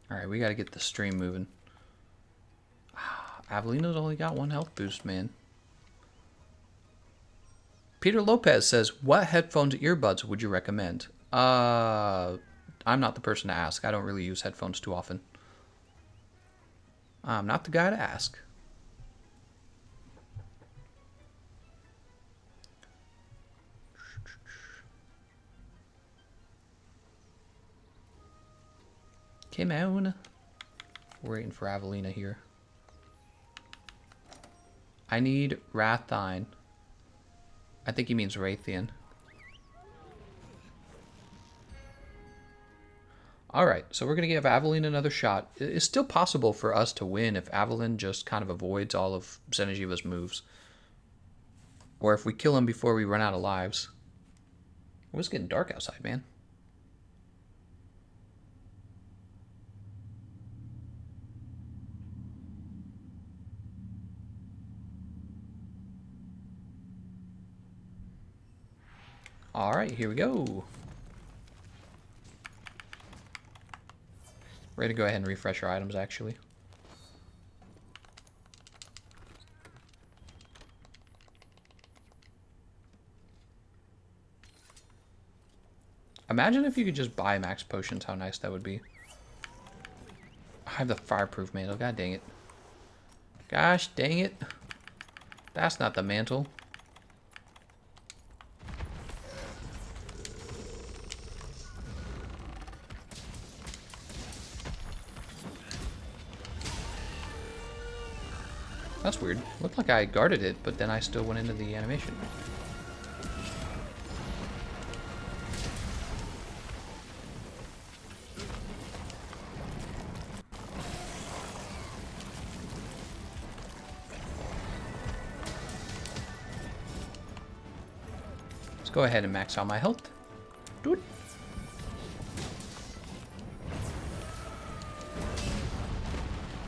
Alright, we gotta get the stream moving. Avelina's only got 1 health boost, man. Peter Lopez says, what headphones earbuds would you recommend? I'm not the person to ask. I don't really use headphones too often. I'm not the guy to ask. Come on. We're waiting for Avelina here. I need Rathine. I think he means Raytheon. Alright, so we're going to give Aveline another shot. It's still possible for us to win if Aveline just kind of avoids all of XENOJIIVA's moves. Or if we kill him before we run out of lives. Oh, it's getting dark outside, man. Alright, here we go. We're going to go ahead and refresh our items, actually. Imagine if you could just buy max potions, how nice that would be. I have the fireproof mantle, god dang it. Gosh dang it. That's not the mantle. That's weird. Looked like I guarded it, but then I still went into the animation. Let's go ahead and max out my health. Dude.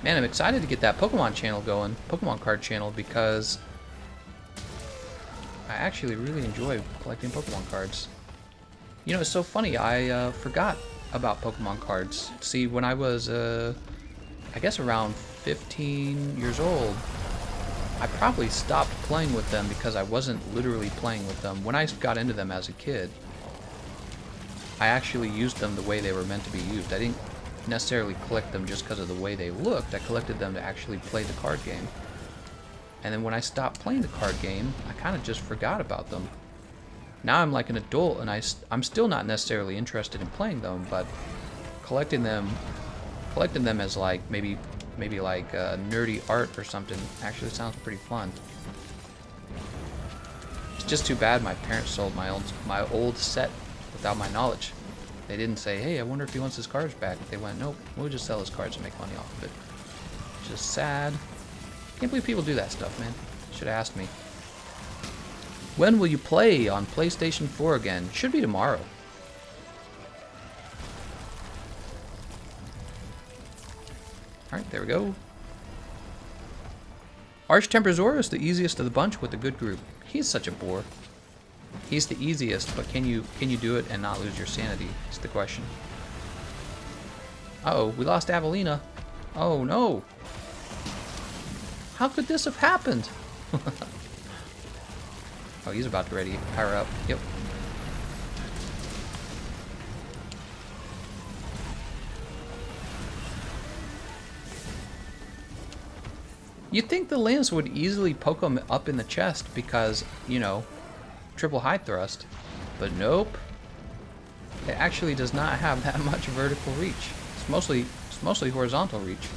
Man, I'm excited to get that Pokemon channel going, Pokemon card channel, because I actually really enjoy collecting Pokemon cards. You know, it's so funny, I forgot about Pokemon cards. See, when I was, I guess around 15 years old, I probably stopped playing with them because I wasn't literally playing with them. When I got into them as a kid, I actually used them the way they were meant to be used. I didn't necessarily collect them just because of the way they looked. I collected them to actually play the card game. And then when I stopped playing the card game, I kind of just forgot about them. Now I'm like an adult, and I'm still not necessarily interested in playing them, but collecting them as like maybe like nerdy art or something actually sounds pretty fun. It's just too bad my parents sold my old set without my knowledge. They didn't say, hey, I wonder if he wants his cards back. They went, nope, we'll just sell his cards and make money off of it. Just sad. Can't believe people do that stuff, man. Should have asked me. When will you play on PlayStation 4 again? Should be tomorrow. Alright, there we go. Arch-Temperzora is the easiest of the bunch with a good group. He's such a bore. He's the easiest, but can you do it and not lose your sanity? Is the question. Uh-oh, we lost Avelina. Oh no. How could this have happened? Oh, he's about to ready. Power up. Yep. You'd think the lance would easily poke him up in the chest because, you know, triple high thrust. But nope. It actually does not have that much vertical reach. It's mostly horizontal reach.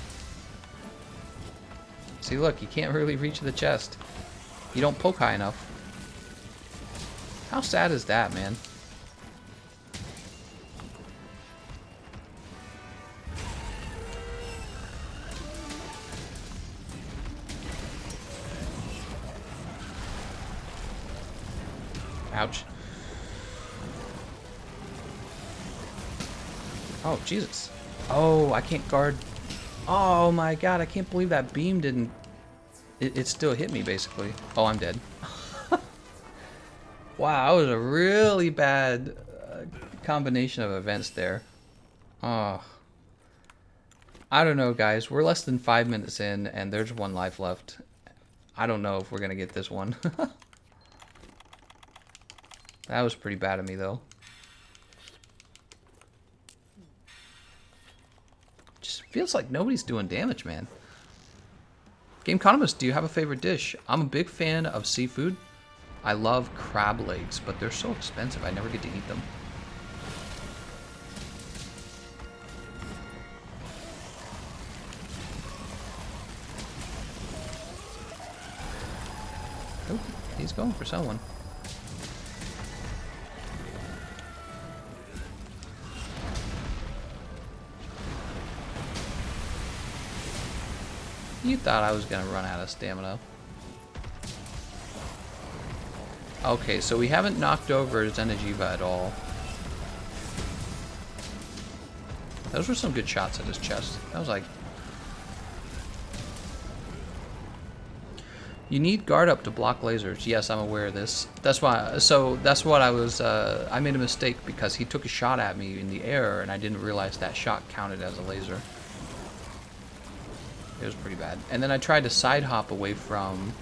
See, look, you can't really reach the chest. You don't poke high enough. How sad is that, man? Ouch. Oh, Jesus. Oh, I can't guard. Oh my god, I can't believe that beam didn't... It still hit me, basically. Oh, I'm dead. Wow, that was a really bad combination of events there. Oh. I don't know, guys. We're less than 5 minutes in, and there's one life left. I don't know if we're going to get this one. That was pretty bad of me, though. Just feels like nobody's doing damage, man. Gameconomist, do you have a favorite dish? I'm a big fan of seafood. I love crab legs, but they're so expensive. I never get to eat them. Oh, he's going for someone. You thought I was gonna run out of stamina. Okay, so we haven't knocked over XENOJIIVA at all. Those were some good shots at his chest. That was like... You need guard up to block lasers. Yes, I'm aware of this. That's why, so that's what I was, I made a mistake because he took a shot at me in the air and I didn't realize that shot counted as a laser. It was pretty bad. And then I tried to side hop away from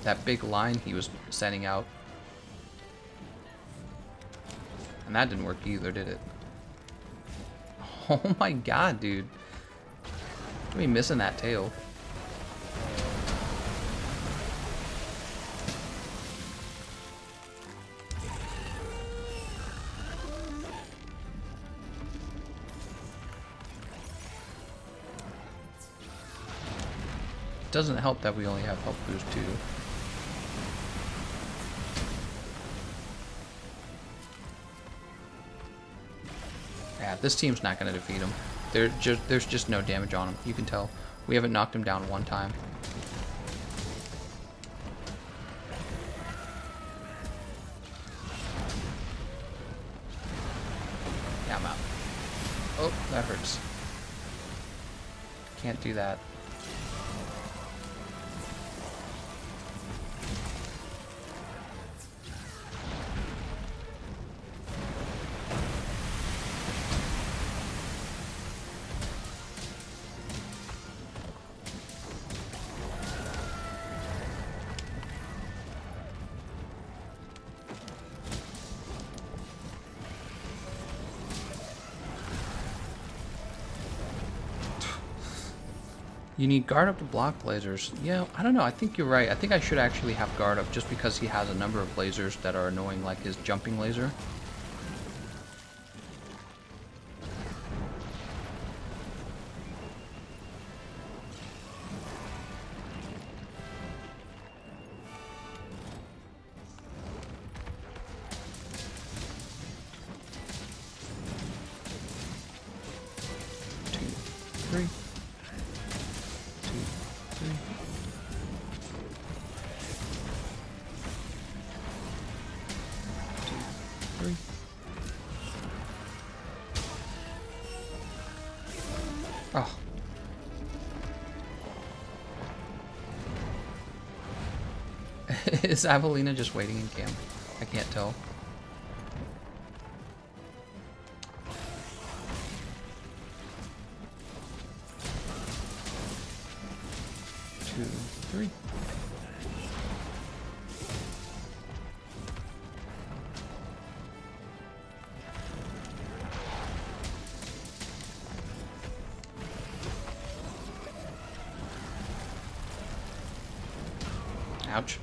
that big line he was sending out. And that didn't work either, did it? Oh my god, dude. Look at me missing that tail. Doesn't help that we only have health boost too. Yeah, this team's not going to defeat him. There's just no damage on him. You can tell. We haven't knocked him down one time. Yeah, I'm out. Oh, that hurts. Can't do that. You need guard up to block lasers. Yeah, I don't know. I think you're right. I think I should actually have guard up just because he has a number of lasers that are annoying, like his jumping laser. Two, three. Oh. Is Avelina just waiting in camp? I can't tell. Two, three. Ouch.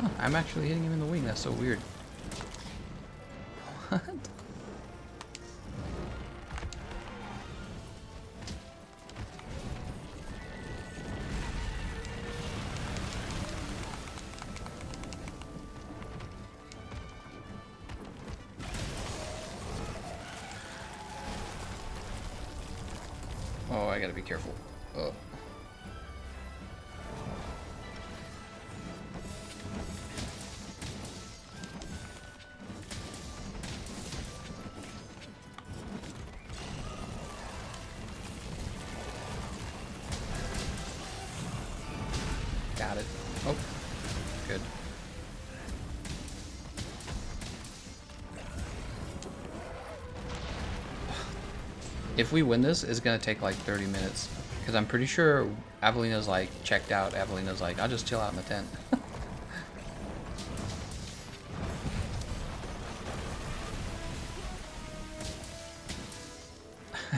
Huh, I'm actually hitting him in the wing. That's so weird. What? Oh, I gotta be careful. Oh. Got it. Oh, good. If we win this, it's gonna take like 30 minutes. Because I'm pretty sure Avelina's like checked out. Avelina's like, I'll just chill out in the tent.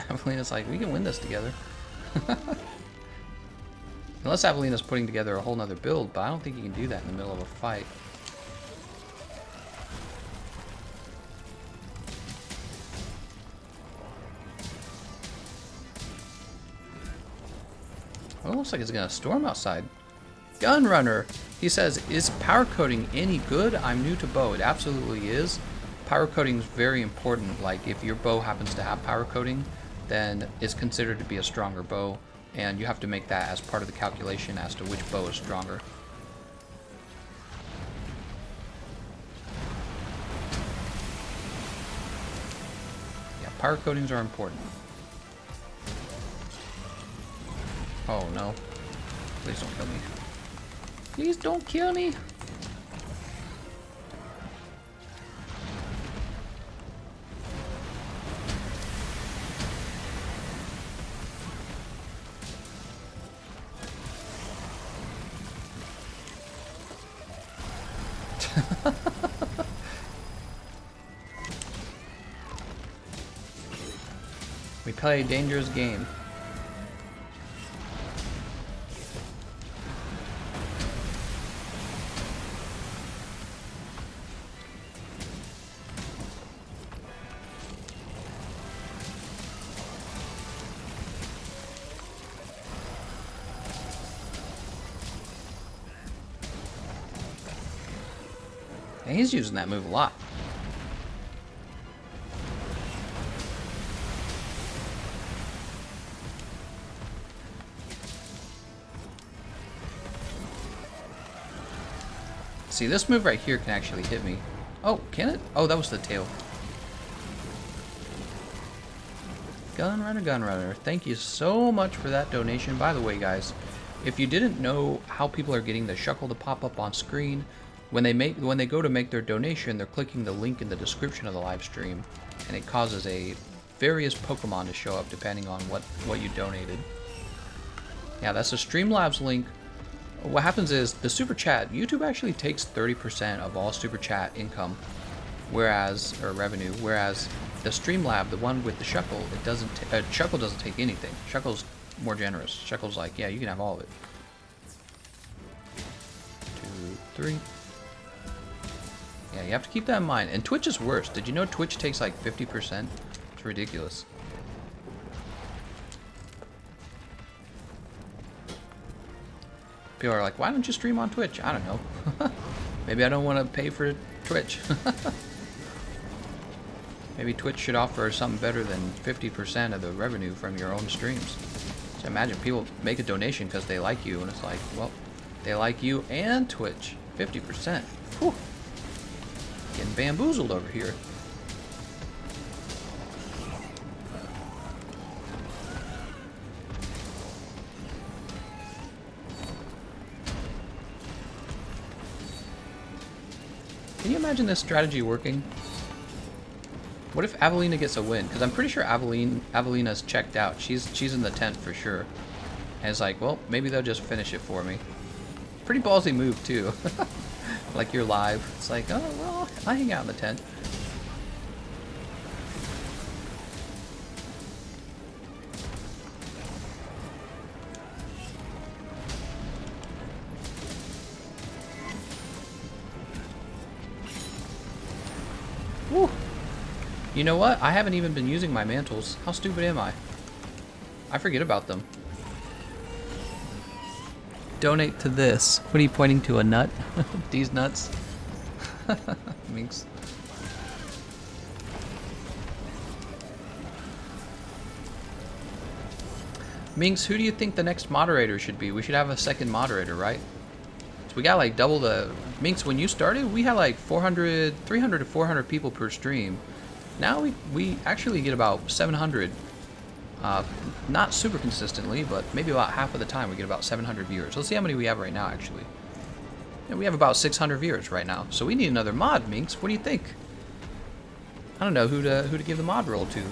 Avelina's like, we can win this together. Unless Avelina's putting together a whole nother build, but I don't think you can do that in the middle of a fight. Well, it looks like it's gonna storm outside. Gunrunner! He says, is power coating any good? I'm new to bow. It absolutely is. Power coating is very important. Like, if your bow happens to have power coating, then it's considered to be a stronger bow, and you have to make that as part of the calculation as to which bow is stronger. Yeah, power coatings are important. Oh no. Please don't kill me. Please don't kill me! We play a dangerous game. And he's using that move a lot. See, this move right here can actually hit me. Oh, can it? Oh, that was the tail. Gunrunner, Gunrunner. Thank you so much for that donation. By the way, guys, if you didn't know how people are getting the shuckle to pop up on screen, when they go to make their donation, they're clicking the link in the description of the live stream, and it causes a various Pokemon to show up depending on what you donated. Yeah, that's the Streamlabs link. What happens is the super chat, YouTube actually takes 30% of all super chat income, or revenue, whereas the Streamlab, the one with the Shuckle, it doesn't. Shuckle doesn't take anything. Shuckle's more generous. Shuckle's like, yeah, you can have all of it. 2, 3. Yeah, you have to keep that in mind. And Twitch is worse. Did you know Twitch takes like 50%? It's ridiculous. People are like, why don't you stream on Twitch? I don't know. Maybe I don't want to pay for Twitch. Maybe Twitch should offer something better than 50% of the revenue from your own streams. So imagine people make a donation because they like you, and it's like, well, they like you and Twitch. 50%. Whew. Getting bamboozled over here. imagine this strategy working? What if Avelina gets a win? Because I'm pretty sure Avelina's checked out. She's in the tent for sure. And it's like, well, maybe they'll just finish it for me. Pretty ballsy move too. Like you're live. It's like, oh well, I hang out in the tent. Woo. You know what? I haven't even been using my mantles. How stupid am I? I forget about them. Donate to this. What are you pointing to? A nut? These nuts? Minx. Minx, who do you think the next moderator should be? We should have a second moderator, right? So we got like double the... Minx, when you started, we had like 300 to 400 people per stream. Now we actually get about 700. Not super consistently, but maybe about half of the time we get about 700 viewers. Let's see how many we have right now, actually. Yeah, we have about 600 viewers right now. So we need another mod, Minx. What do you think? I don't know who to give the mod role to.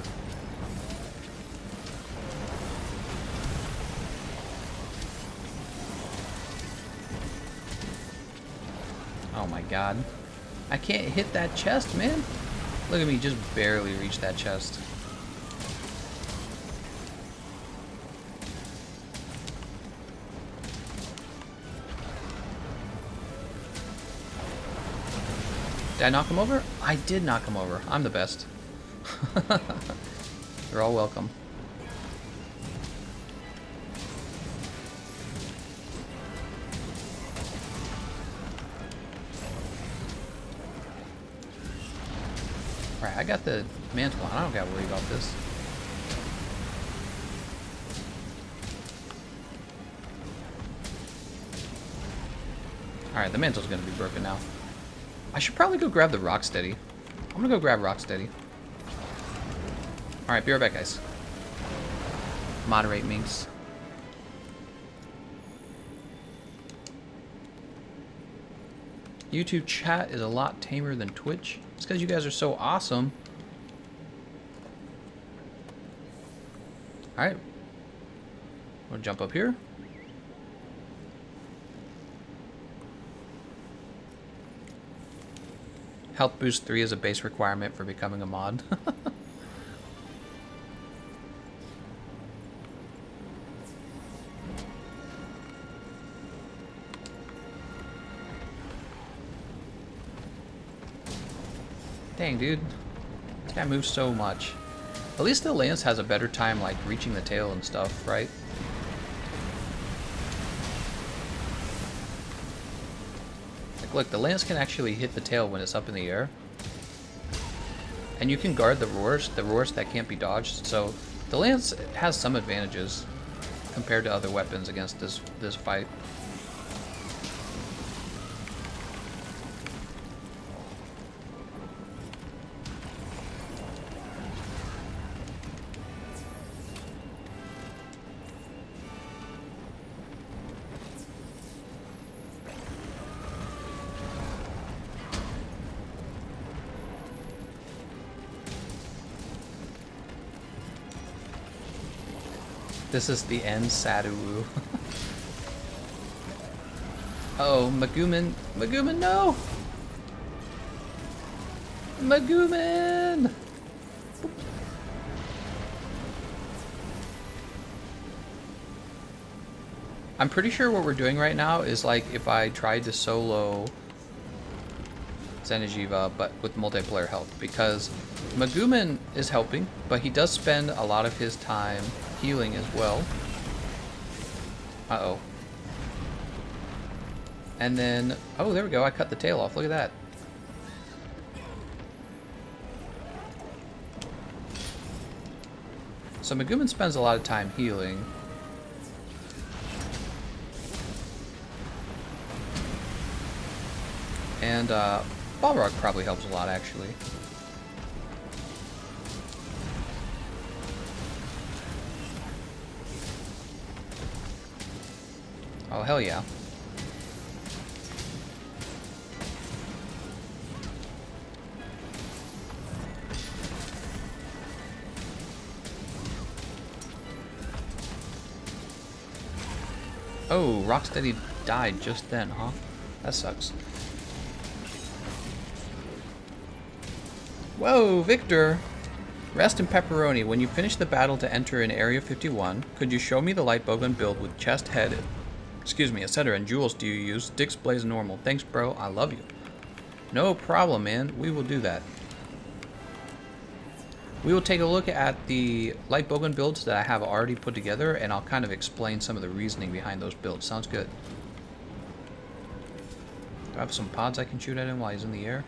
Oh my god. I can't hit that chest, man. Look at me, just barely reach that chest. Did I knock him over? I did knock him over. I'm the best. You're all welcome. Alright, I got the mantle on. I don't gotta worry about this. Alright, the mantle's gonna be broken now. I should probably go grab the Rocksteady. I'm gonna go grab Rocksteady. Alright, be right back, guys. Moderate Minx. YouTube chat is a lot tamer than Twitch. It's because you guys are so awesome. Alright. We'll jump up here. Health boost 3 is a base requirement for becoming a mod. Dang, dude. This guy moves so much. At least the Lance has a better time, like, reaching the tail and stuff, right? Like, look, the Lance can actually hit the tail when it's up in the air. And you can guard the roars that can't be dodged. So, the Lance has some advantages compared to other weapons against this fight. This is the end, Saduwu. Oh, Maguman. Maguman, no! Maguman! I'm pretty sure what we're doing right now is like if I tried to solo Xeno'jiiva, but with multiplayer help, because Maguman is helping, but he does spend a lot of his time healing as well. Uh-oh. And then, oh, there we go, I cut the tail off, look at that. So Maguman spends a lot of time healing. And, Balrog probably helps a lot, actually. Oh, hell yeah. Oh, Rocksteady died just then, huh? That sucks. Whoa, Victor! Rest in pepperoni. When you finish the battle to enter in Area 51, could you show me the light bowgun build with chest, head, etc. and jewels do you use? Sticks blaze normal. Thanks, bro. I love you. No problem, man. We will do that. We will take a look at the light bowgun builds that I have already put together, and I'll kind of explain some of the reasoning behind those builds. Sounds good. Do I have some pods I can shoot at him while he's in the air?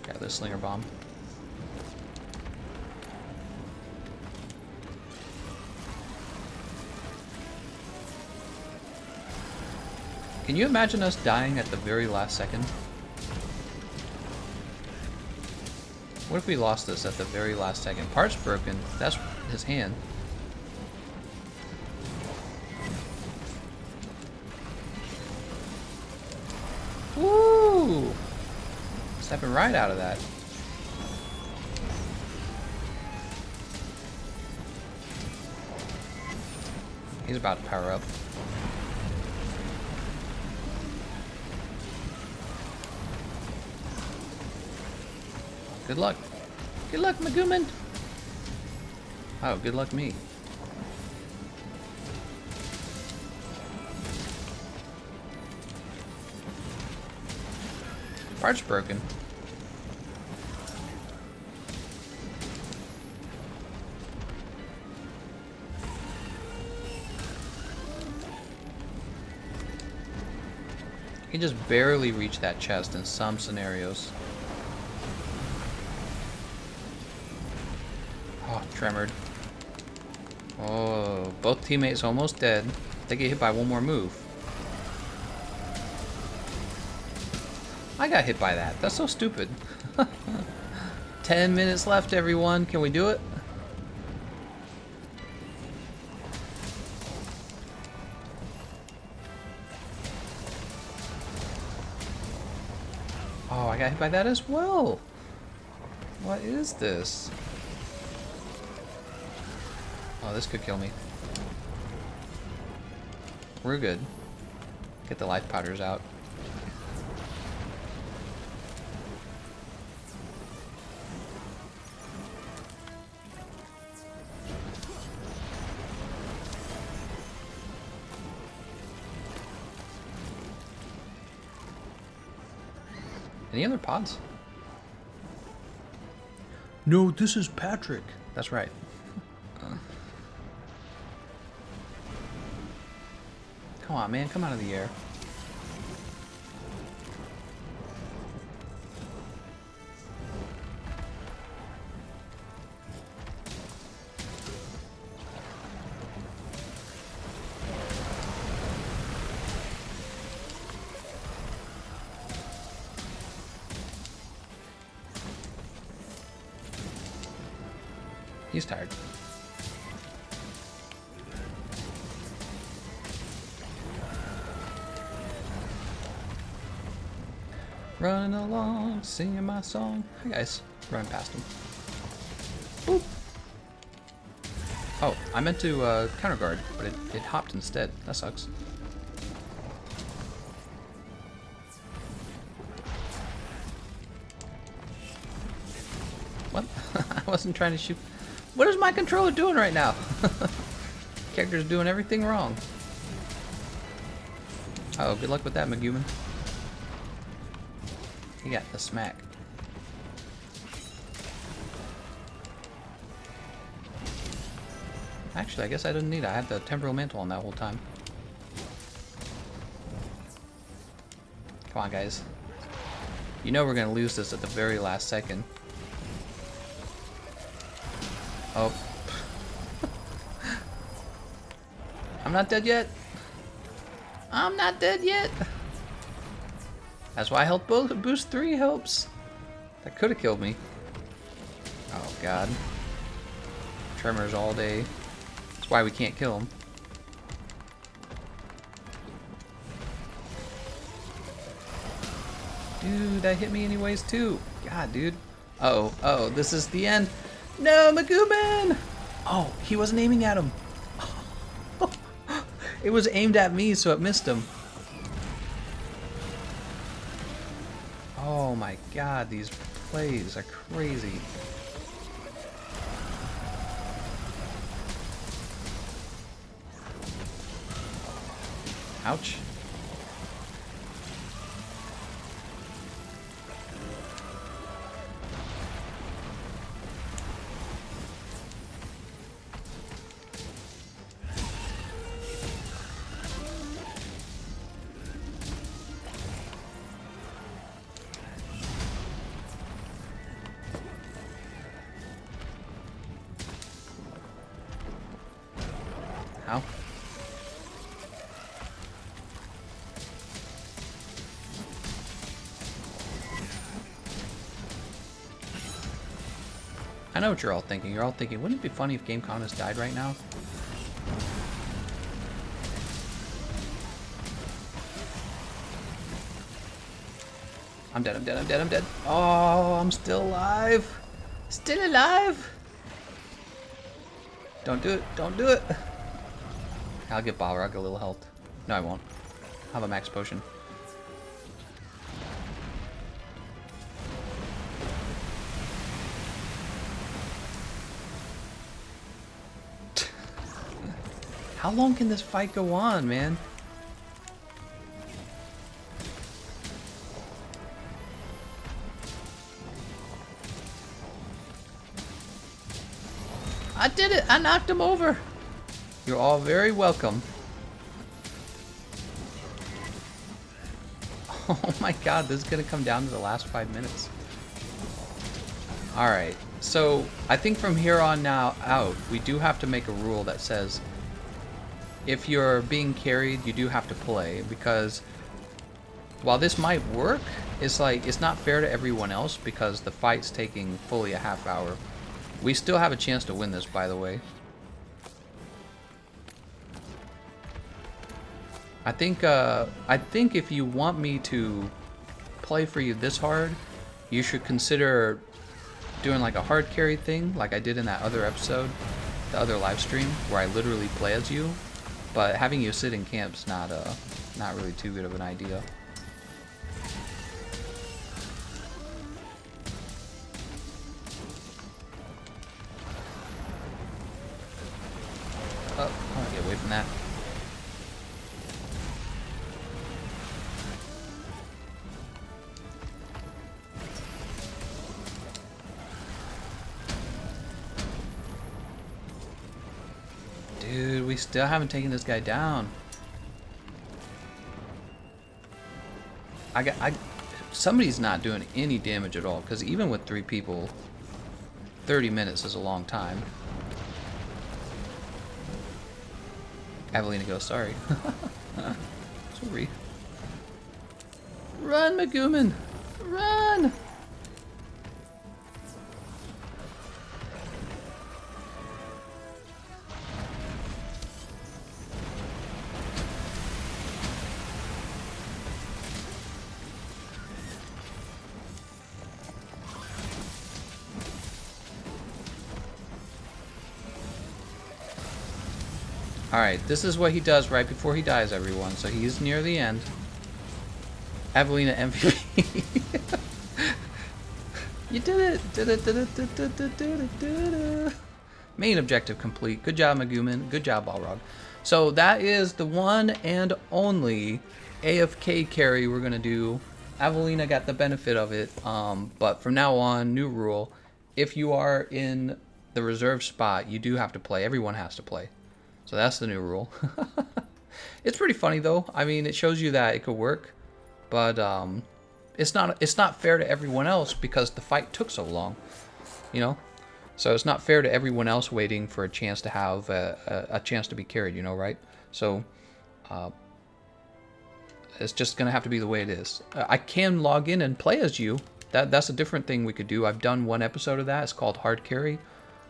Got this slinger bomb. Can you imagine us dying at the very last second? What if we lost this at the very last second? Part's broken. That's his hand. Woo! Stepping right out of that. He's about to power up. Good luck. Good luck, Maguman. Oh, good luck me. Part's broken. You can just barely reach that chest in some scenarios. Oh, tremored. Oh, both teammates almost dead. They get hit by one more move. I got hit by that. That's so stupid. 10 minutes left, everyone. Can we do it? Oh, I got hit by that as well. What is this? Oh, this could kill me. We're good. Get the life powders out. Any other pods? No, this is Patrick. That's right. Come on, man. Come out of the air. He's tired. Running along, singing my song. Hi guys, running past him. Boop. Oh, I meant to counter guard, but it hopped instead. That sucks. What? I wasn't trying to shoot. What is my controller doing right now? Character's doing everything wrong. Oh, good luck with that, Maguman. He got the smack. Actually, I guess I didn't need it. I had the temporal mantle on that whole time. Come on, guys. You know we're gonna lose this at the very last second. Oh. I'm not dead yet. I'm not dead yet. That's why health boost 3 helps. That could have killed me. Oh god. Tremors all day. That's why we can't kill him. Dude, that hit me anyways too. God, dude. Uh-oh, uh-oh, this is the end. No, Maguman! Oh, he wasn't aiming at him. It was aimed at me, so it missed him. Oh my god, these plays are crazy. Ouch. How? I know what you're all thinking. You're all thinking, wouldn't it be funny if Gameconomist died right now? I'm dead, I'm dead, I'm dead, I'm dead. Oh, I'm still alive. Still alive. Don't do it, don't do it. I'll get Balrog, I'll get a little health. No, I won't. I'll have a max potion. How long can this fight go on, man? I did it! I knocked him over! You're all very welcome. Oh my god, this is gonna come down to the last 5 minutes. Alright, so I think from here on now out, we do have to make a rule that says if you're being carried, you do have to play, because while this might work, it's like, it's not fair to everyone else because the fight's taking fully a half hour. We still have a chance to win this, by the way. I think if you want me to play for you this hard, you should consider doing like a hard carry thing, like I did in that other episode, the other live stream, where I literally play as you. But having you sit in camp's not really too good of an idea. Oh, I want to get away from that. Dude, we still haven't taken this guy down. Somebody's not doing any damage at all, because even with 3 people, 30 minutes is a long time. Evelina goes, sorry. Sorry. Run, Maguman! Run! Alright, this is what he does right before he dies, everyone. So he's near the end. Evelina MVP. You did it! Main objective complete. Good job, Maguman. Good job, Balrog. So that is the one and only AFK carry we're going to do. Evelina got the benefit of it. But from now on, new rule. If you are in the reserve spot, you do have to play. Everyone has to play. So that's the new rule. It's pretty funny though. I mean, it shows you that it could work, but it's not fair to everyone else because the fight took so long, you know. So it's not fair to everyone else waiting for a chance to have a chance to be carried, you know, right? So it's just gonna have to be the way it is. I can log in and play as you. That's a different thing we could do. I've done one episode of that. It's called Hard Carry.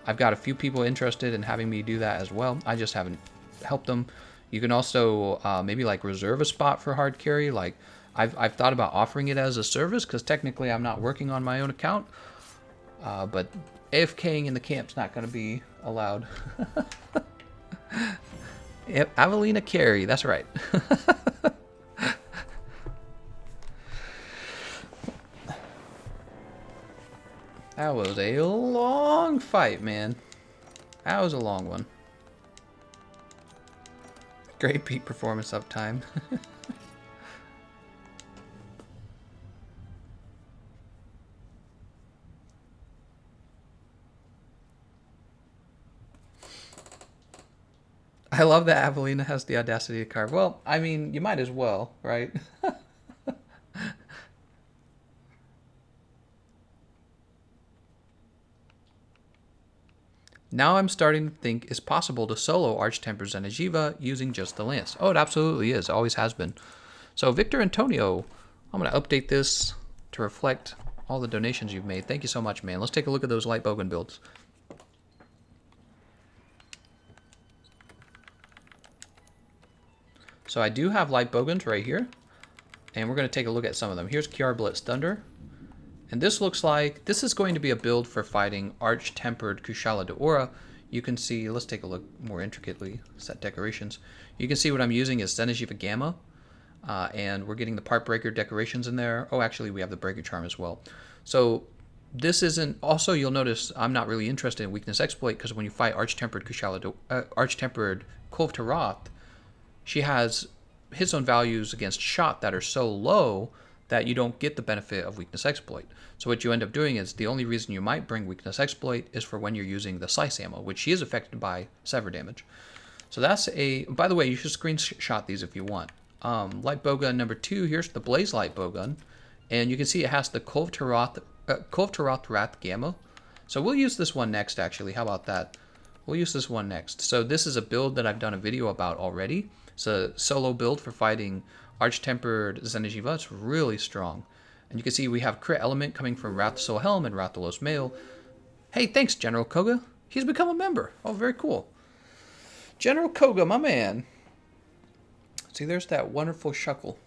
I've got a few people interested in having me do that as well. I just haven't helped them. You can also maybe like reserve a spot for hard carry. Like I've thought about offering it as a service because technically I'm not working on my own account. But AFKing in the camp's not going to be allowed. Yep, Avelina Carey, that's right. That was a long fight, man. That was a long one. Great peak performance uptime. I love that Avelina has the audacity to carve. Well, I mean, you might as well, right? Now I'm starting to think it's possible to solo Arch-Tempered Xeno'jiiva using just the lance. Oh, it absolutely is. Always has been. So Victor Antonio, I'm going to update this to reflect all the donations you've made. Thank you so much, man. Let's take a look at those light bowgun builds. So I do have light bowguns right here, and we're going to take a look at some of them. Here's Kiar Blitz Thunder, and this looks like this is going to be a build for fighting Arch-Tempered Kushala Daora. You can see, let's take a look more intricately, set decorations. You can see what I'm using is Xeno'jiiva Gamma, and we're getting the Part Breaker decorations in there. Oh, actually, we have the Breaker Charm as well. So this isn't, also you'll notice I'm not really interested in Weakness Exploit, because when you fight Arch-Tempered Arch-Tempered Kulve Taroth, she has hit zone values against shot that are so low that you don't get the benefit of Weakness Exploit. So what you end up doing is the only reason you might bring Weakness Exploit is for when you're using the Slice ammo, which she is affected by Sever damage. So that's a, by the way, you should screenshot these if you want. Light Bowgun number 2, here's the Blaze Light Bowgun. And you can see it has the Kulve Taroth Wrath Gamma. So we'll use this one next, actually. How about that? We'll use this one next. So this is a build that I've done a video about already. It's a solo build for fighting Arch-Tempered Xeno'jiiva. It's really strong. And you can see we have crit element coming from Wrath Soul Helm and Rathalos Mail. Hey, thanks, General Koga. He's become a member. Oh, very cool. General Koga, my man. See, there's that wonderful shuckle.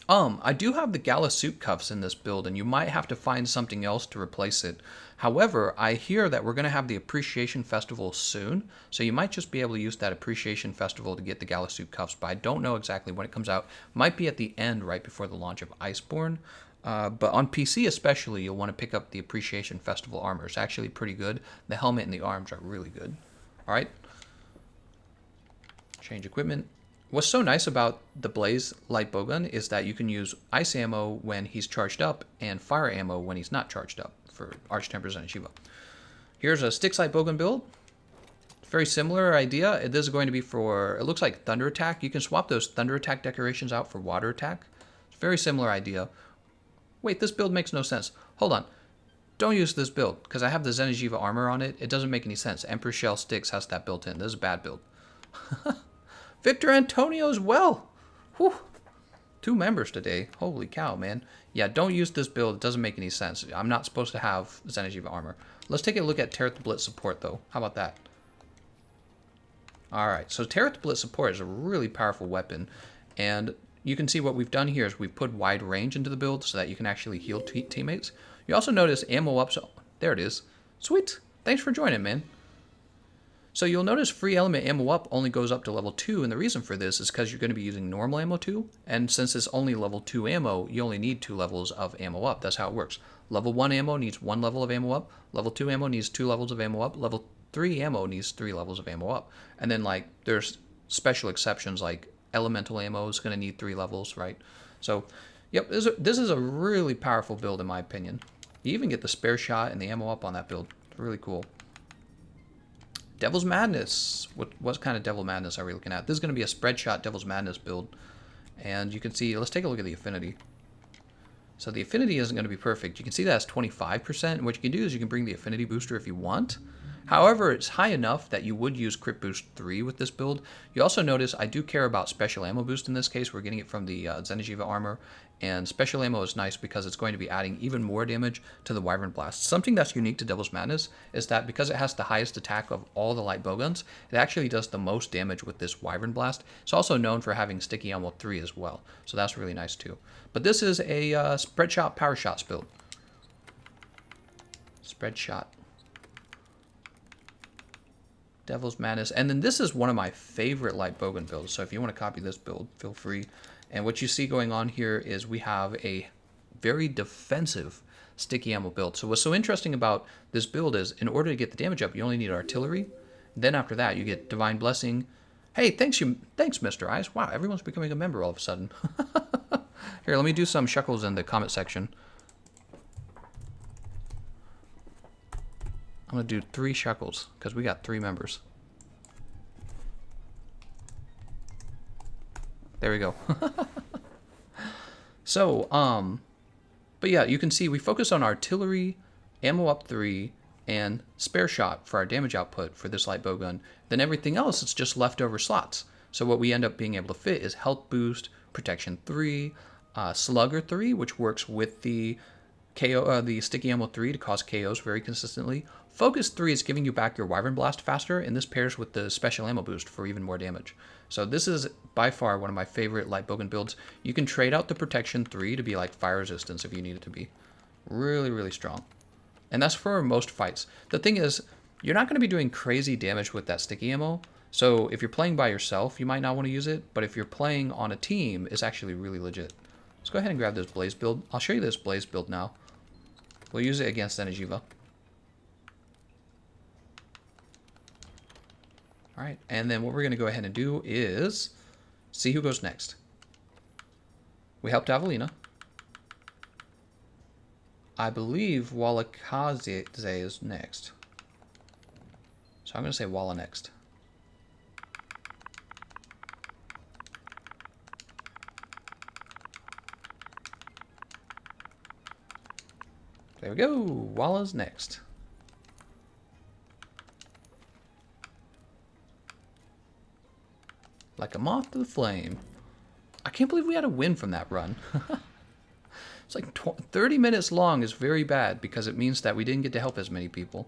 I do have the Gala suit cuffs in this build, and you might have to find something else to replace it. However, I hear that we're going to have the Appreciation Festival soon, so you might just be able to use that Appreciation Festival to get the Gala suit cuffs, but I don't know exactly when it comes out. Might be at the end, right before the launch of Iceborne. But on PC especially, you'll want to pick up the Appreciation Festival armor. It's actually pretty good. The helmet and the arms are really good. All right. Change equipment. What's so nice about the Blaze Light Bowgun is that you can use ice ammo when he's charged up and fire ammo when he's not charged up for Arch-Tempered Xeno'jiiva. Here's a Styx Light Bowgun build. Very similar idea. This is going to be for, it looks like Thunder Attack. You can swap those Thunder Attack decorations out for Water Attack. It's a very similar idea. Wait, this build makes no sense. Hold on. Don't use this build, because I have the Xeno'jiiva armor on it. It doesn't make any sense. Emperor Shell Styx has that built in. This is a bad build. Victor Antonio as well. Whew. 2 members today. Holy cow, man. Yeah, don't use this build. It doesn't make any sense. I'm not supposed to have Xeno'jiiva armor. Let's take a look at Terrath Blitz support, though. How about that? Alright, so Terrath Blitz support is a really powerful weapon. And you can see what we've done here is we've put wide range into the build so that you can actually heal teammates. You also notice ammo ups. There it is. Sweet. Thanks for joining, man. So you'll notice free element ammo up only goes up to level 2, and the reason for this is because you're going to be using normal ammo 2, and since it's only level 2 ammo, you only need 2 levels of ammo up. That's how it works. Level 1 ammo needs 1 level of ammo up, level 2 ammo needs 2 levels of ammo up, level 3 ammo needs 3 levels of ammo up. And then like there's special exceptions like elemental ammo is going to need 3 levels, right? So yep, this is a really powerful build in my opinion. You even get the spare shot and the ammo up on that build. It's really cool. Devil's Madness. What kind of Devil Madness are we looking at? This is going to be a spread shot Devil's Madness build. And you can see, let's take a look at the affinity. So the affinity isn't going to be perfect. You can see that's 25%. And what you can do is you can bring the affinity booster if you want. However, it's high enough that you would use Crit Boost 3 with this build. You also notice I do care about Special Ammo Boost in this case. We're getting it from the Xeno'jiiva armor. And Special Ammo is nice because it's going to be adding even more damage to the Wyvern Blast. Something that's unique to Devil's Madness is that because it has the highest attack of all the light bowguns, it actually does the most damage with this Wyvern Blast. It's also known for having Sticky Ammo 3 as well. So that's really nice too. But this is a Spread Shot Power Shots build. Spread Shot. Devil's Madness. And then this is one of my favorite light bowgun builds. So if you want to copy this build, feel free. And what you see going on here is we have a very defensive sticky ammo build. So what's so interesting about this build is in order to get the damage up, you only need artillery. Then after that, you get Divine Blessing. Hey, thanks, Mr. Ice. Wow, everyone's becoming a member all of a sudden. Here, let me do some shuckles in the comment section. I'm going to do 3 shuckles because we got 3 members. There we go. So, but yeah, you can see we focus on artillery, ammo up 3, and spare shot for our damage output for this light bowgun. Then everything else is just leftover slots. So what we end up being able to fit is health boost, protection 3, slugger 3, which works with the KO, the sticky ammo 3 to cause KOs very consistently. Focus 3 is giving you back your Wyvern Blast faster, and this pairs with the special ammo boost for even more damage. So this is by far one of my favorite light bowgun builds. You can trade out the protection 3 to be like fire resistance if you need it to be. Really, really strong. And that's for most fights. The thing is, you're not going to be doing crazy damage with that sticky ammo. So if you're playing by yourself, you might not want to use it. But if you're playing on a team, it's actually really legit. Let's go ahead and grab this Blaze build. I'll show you this Blaze build now. We'll use it against XENOJIIVA. Alright, and then what we're going to go ahead and do is see who goes next. We helped Avelina. I believe Walakaze is next. So I'm going to say Walla next. There we go. Walla's next. Like a moth to the flame. I can't believe we had a win from that run. It's like 30 minutes long is very bad because it means that we didn't get to help as many people.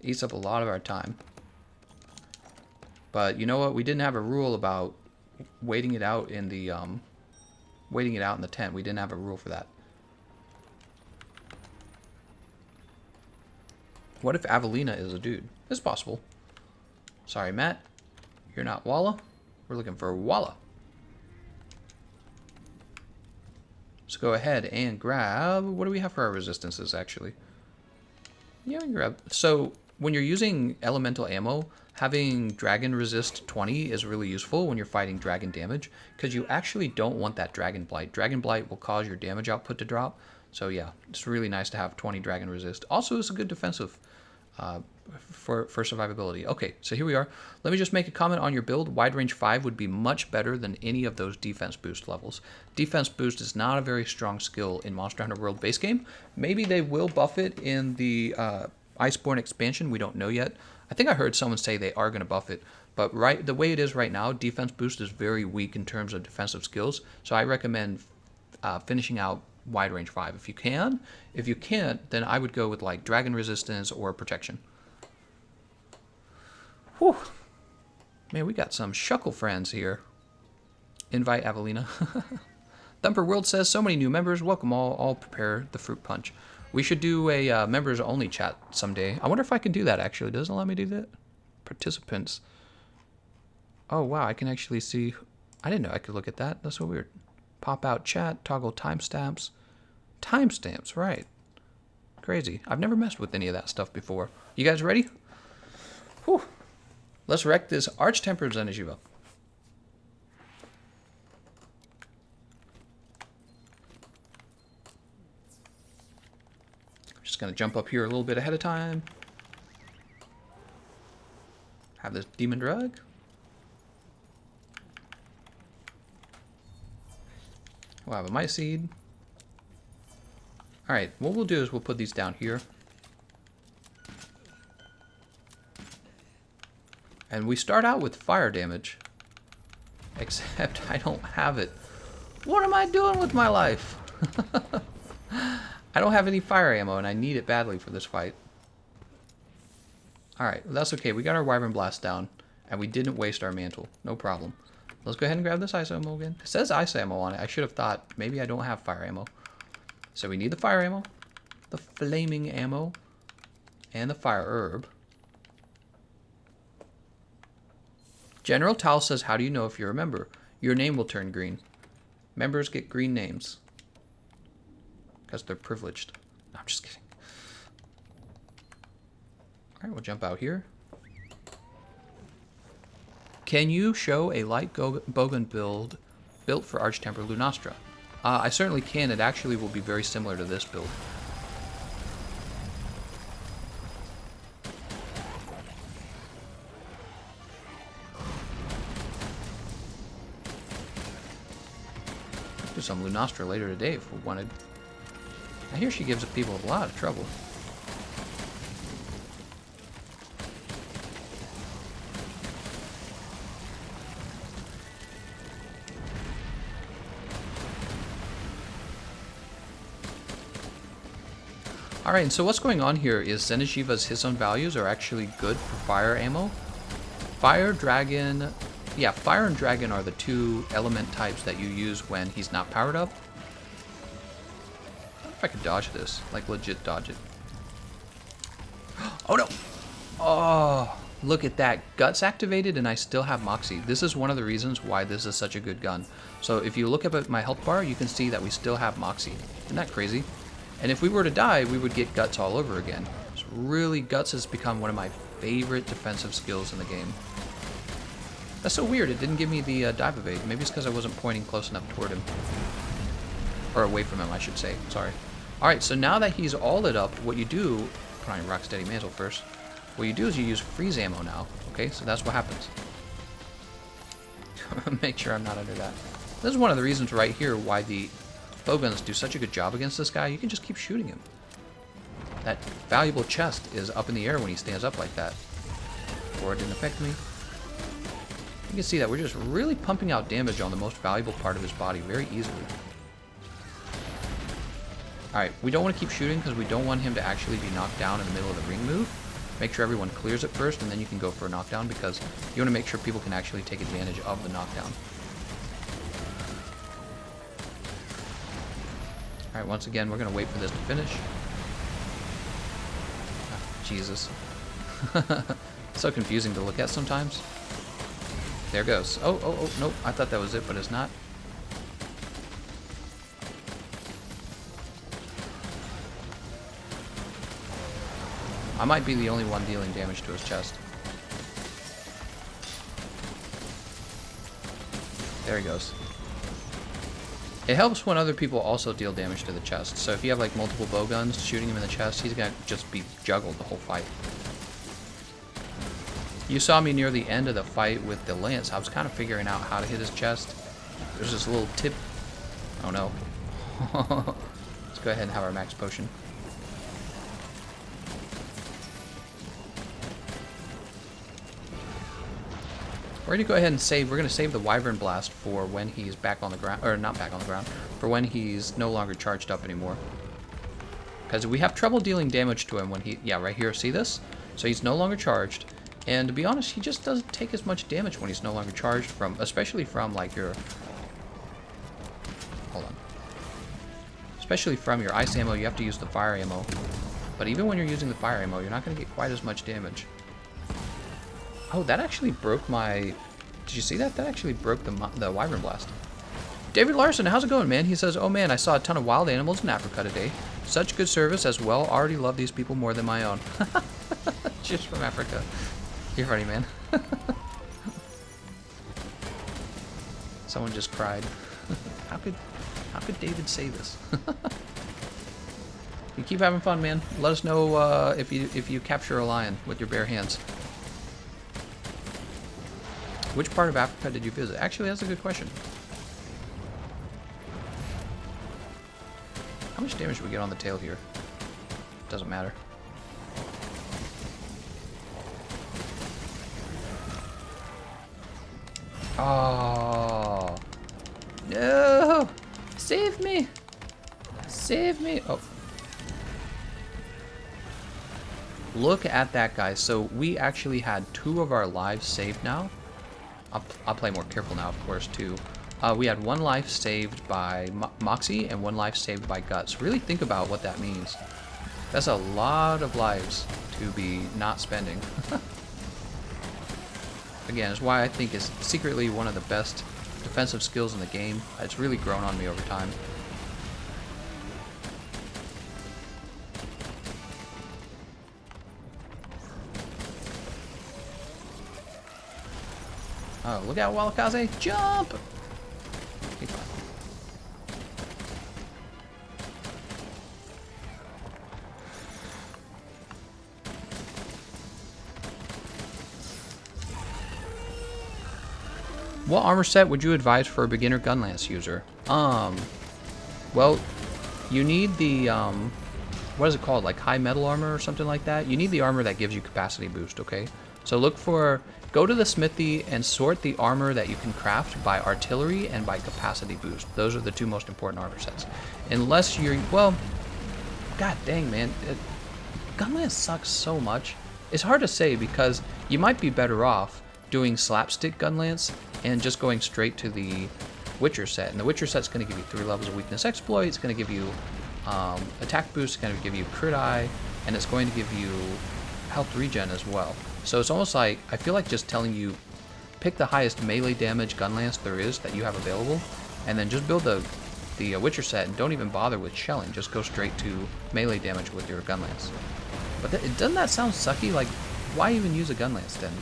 It eats up a lot of our time. But you know what? We didn't have a rule about waiting it out in the tent. We didn't have a rule for that. What if Avelina is a dude? It's possible. Sorry, Matt. You're not Walla. We're looking for Walla. Let's go ahead and grab... What do we have for our resistances, actually? Yeah, we can grab... So, when you're using elemental ammo, having Dragon Resist 20 is really useful when you're fighting dragon damage, because you actually don't want that Dragon Blight. Dragon Blight will cause your damage output to drop. So yeah, it's really nice to have 20 Dragon Resist. Also, it's a good defensive for survivability. Okay, so here we are. Let me just make a comment on your build. Wide range 5 would be much better than any of those defense boost levels. Defense boost is not a very strong skill in Monster Hunter World base game. Maybe they will buff it in the Iceborne expansion. We don't know yet. I think I heard someone say they are going to buff it. But the way it is right now, defense boost is very weak in terms of defensive skills. So I recommend finishing out wide range 5 if you can. If you can't, then I would go with like dragon resistance or protection. Whew. Man, we got some shuckle friends here. Invite Avelina. Thumper World says, so many new members. Welcome all prepare the fruit punch. We should do a members only chat someday. I wonder if I can do that actually. Does it allow me to do that? Participants. Oh wow, I can actually see. I didn't know I could look at that. That's so weird. Pop out chat, toggle timestamps. Timestamps, right. Crazy. I've never messed with any of that stuff before. You guys ready? Whew. Let's wreck this Arch-Tempered XENOJIIVA. Just going to jump up here a little bit ahead of time. Have this demon drug. We'll have a mice seed. Alright, what we'll do is we'll put these down here. And we start out with fire damage. Except I don't have it. What am I doing with my life? I don't have any fire ammo and I need it badly for this fight. Alright, well, that's okay. We got our Wyvern Blast down. And we didn't waste our mantle. No problem. Let's go ahead and grab this ice ammo again. It says ice ammo on it. I should have thought maybe I don't have fire ammo. So we need the fire ammo, the flaming ammo, and the fire herb. General Tal says, how do you know if you're a member? Your name will turn green. Members get green names. Because they're privileged. No, I'm just kidding. Alright, we'll jump out here. Can you show a light Bogan build built for Archtemplar Lunastra? I certainly can. It actually will be very similar to this build. Do some Lunastra later today if we wanted. I hear she gives people a lot of trouble. Alright, and so what's going on here is Xeno'jiiva's his own values are actually good for fire ammo. Fire, dragon... Yeah, fire and dragon are the two element types that you use when he's not powered up. I wonder if I could dodge this. Like, legit dodge it. Oh no! Oh, look at that. Guts activated and I still have Moxie. This is one of the reasons why this is such a good gun. So if you look up at my health bar, you can see that we still have Moxie. Isn't that crazy? And if we were to die, we would get Guts all over again. So really, Guts has become one of my favorite defensive skills in the game. That's so weird, it didn't give me the dive evade. Maybe it's because I wasn't pointing close enough toward him. Or away from him, I should say. Sorry. Alright, so now that he's all lit up, what you do... Put on your Rocksteady Mantle first. What you do is you use freeze ammo now. Okay, so that's what happens. Make sure I'm not under that. This is one of the reasons right here why the bowguns do such a good job against this guy. You can just keep shooting him. That valuable chest is up in the air when he stands up like that. Or it didn't affect me. You can see that we're just really pumping out damage on the most valuable part of his body very easily. Alright, we don't want to keep shooting because we don't want him to actually be knocked down in the middle of the ring move. Make sure everyone clears it first and then you can go for a knockdown because you want to make sure people can actually take advantage of the knockdown. Alright, once again, we're going to wait for this to finish. Oh, Jesus. So confusing to look at sometimes. There goes. Oh, oh, oh, nope. I thought that was it, but it's not. I might be the only one dealing damage to his chest. There he goes. It helps when other people also deal damage to the chest. So if you have like multiple bowguns shooting him in the chest, he's gonna just be juggled the whole fight. You saw me near the end of the fight with the lance. I was kind of figuring out how to hit his chest. There's this little tip. Oh no. Let's go ahead and have our max potion. We're going to go ahead and save. We're going to save the Wyvern Blast for when he's back on the ground. Or not back on the ground. For when he's no longer charged up anymore. Because we have trouble dealing damage to him when he... Yeah, right here. See this? So he's no longer charged. And to be honest, he just doesn't take as much damage when he's no longer charged from... Especially from, like, your... Hold on. Especially from your ice ammo, you have to use the fire ammo. But even when you're using the fire ammo, you're not going to get quite as much damage. Oh, that actually broke my... Did you see that? That actually broke the Wyvern Blast. David Larson, how's it going, man? He says, oh man, I saw a ton of wild animals in Africa today. Such good service as well. Already love these people more than my own. Just from Africa. You're funny, man. Someone just cried. How could David say this? You keep having fun, man. Let us know if you capture a lion with your bare hands. Which part of Africa did you visit? Actually, that's a good question. How much damage do we get on the tail here? Doesn't matter. Oh. No! Save me! Save me! Oh. Look at that, guys. So we actually had 2 of our lives saved now. I'll play more careful now, of course, too. We had 1 life saved by Moxie and 1 life saved by Guts. Really think about what that means. That's a lot of lives to be not spending. again, is why I think is secretly one of the best defensive skills in the game. It's really grown on me over time. Oh, look out, Walakaze! Jump! Okay, fine. What armor set would you advise for a beginner Gunlance user? Well, you need the, what is it called? Like high metal armor or something like that? You need the armor that gives you capacity boost, okay? So look for, go to the smithy and sort the armor that you can craft by artillery and by capacity boost. Those are the two most important armor sets. Unless you're, well, god dang, man. Gunlance sucks so much. It's hard to say because you might be better off doing slapstick Gunlance and just going straight to the Witcher set. And the Witcher set's going to give you 3 levels of weakness exploit. It's going to give you attack boost. It's going to give you crit eye, and it's going to give you health regen as well. So it's almost like, I feel like just telling you, pick the highest melee damage Gunlance there is that you have available, and then just build the Witcher set and don't even bother with shelling. Just go straight to melee damage with your Gunlance. But doesn't that sound sucky? Like, why even use a Gunlance then?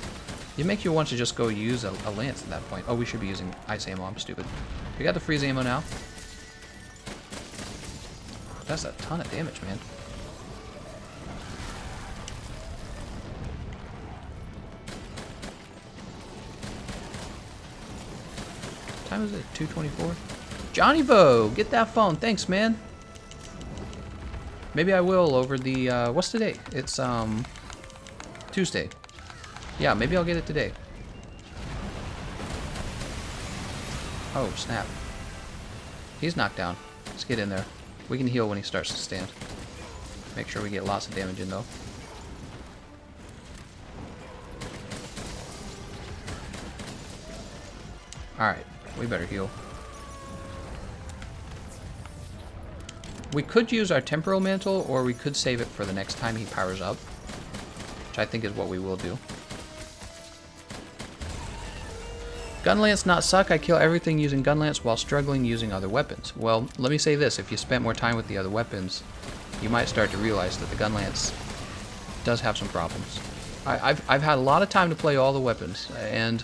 You make you want to just go use a lance at that point. Oh, we should be using ice ammo. I'm stupid. We got the freeze ammo now. That's a ton of damage, man. What time is it? 2:24? Johnnyvo, get that phone. Thanks, man. Maybe I will over the, what's today? It's, Tuesday. Yeah, maybe I'll get it today. Oh, snap. He's knocked down. Let's get in there. We can heal when he starts to stand. Make sure we get lots of damage in, though. Alright, we better heal. We could use our Temporal Mantle, or we could save it for the next time he powers up. Which I think is what we will do. Gunlance not suck. I kill everything using Gunlance while struggling using other weapons. Well, let me say this. If you spent more time with the other weapons, you might start to realize that the Gunlance does have some problems. I've had a lot of time to play all the weapons, and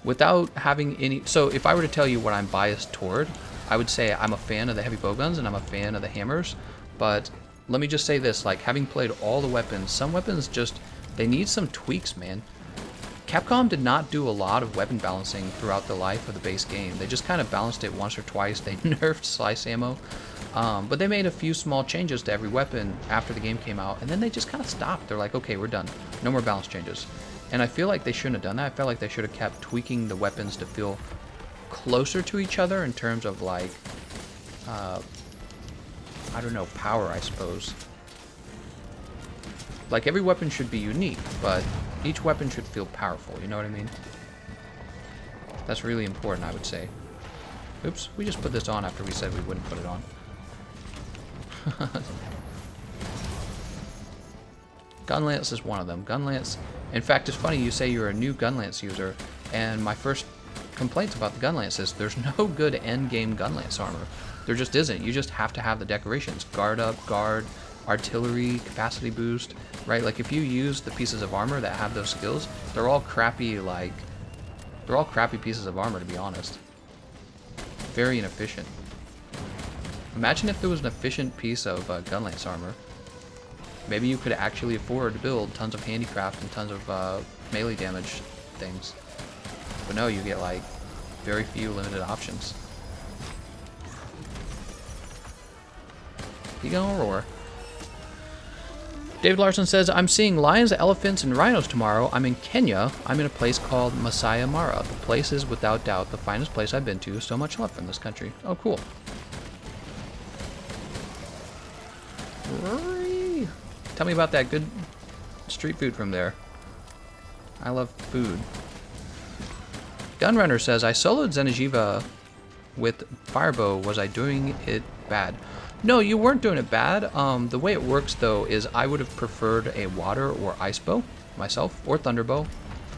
without having any... So if I were to tell you what I'm biased toward, I would say I'm a fan of the heavy bowguns and I'm a fan of the hammers, but let me just say this, like, having played all the weapons, some weapons just, they need some tweaks, man. Capcom did not do a lot of weapon balancing throughout the life of the base game. They just kind of balanced it once or twice. They nerfed slice ammo, but they made a few small changes to every weapon after the game came out, and then they just kind of stopped. They're like, okay, we're done. No more balance changes. And I feel like they shouldn't have done that. I felt like they should have kept tweaking the weapons to feel closer to each other in terms of, like, I don't know, power, I suppose. Like, every weapon should be unique, but each weapon should feel powerful, you know what I mean? That's really important, I would say. Oops, we just put this on after we said we wouldn't put it on. Gunlance is one of them. Gunlance, in fact, it's funny you say you're a new Gunlance user, and my first complaints about the Gunlance is there's no good endgame Gunlance armor. There just isn't. You just have to have the decorations. Guard up, guard, artillery, capacity boost, right? Like, if you use the pieces of armor that have those skills, they're all crappy, like, they're all crappy pieces of armor, to be honest. Very inefficient. Imagine if there was an efficient piece of Gunlance armor. Maybe you could actually afford to build tons of handicraft and tons of melee damage things. But no, you get, like, very few limited options. You gonna roar. David Larson says, I'm seeing lions, elephants, and rhinos tomorrow. I'm in Kenya. I'm in a place called Masai Mara. The place is, without doubt, the finest place I've been to. So much love from this country. Oh, cool. Rory. Tell me about that good street food from there. I love food. Gunrunner says, I soloed Xeno'jiiva with Firebow. Was I doing it bad? No, you weren't doing it bad. The way it works, though, is I would have preferred a water or ice bow myself, or thunderbow.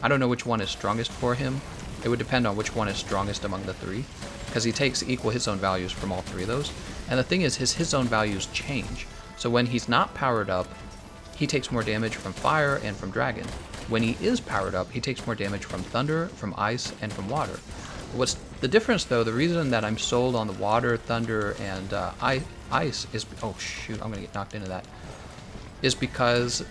I don't know which one is strongest for him. It would depend on which one is strongest among the three, because he takes equal hit zone values from all three of those. And the thing is, his hit zone values change. So when he's not powered up, he takes more damage from fire and from dragon. When he is powered up, he takes more damage from thunder, from ice, and from water. What's the difference, though? The reason that I'm sold on the water, thunder, and ice is... Oh, shoot, I'm going to get knocked into that. Is because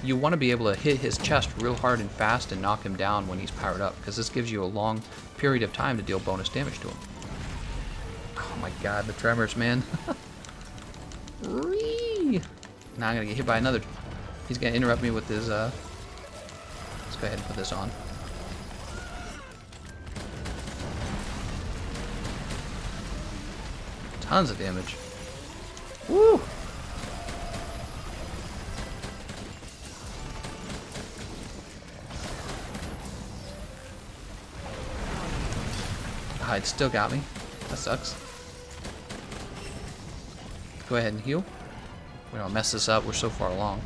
you want to be able to hit his chest real hard and fast and knock him down when he's powered up, because this gives you a long period of time to deal bonus damage to him. Oh my god, the tremors, man. Now I'm going to get hit by another... He's going to interrupt me with his... Let's go ahead and put this on. Tons of damage. Woo! Ah, it still got me. That sucks. Go ahead and heal. We don't mess this up. We're so far along.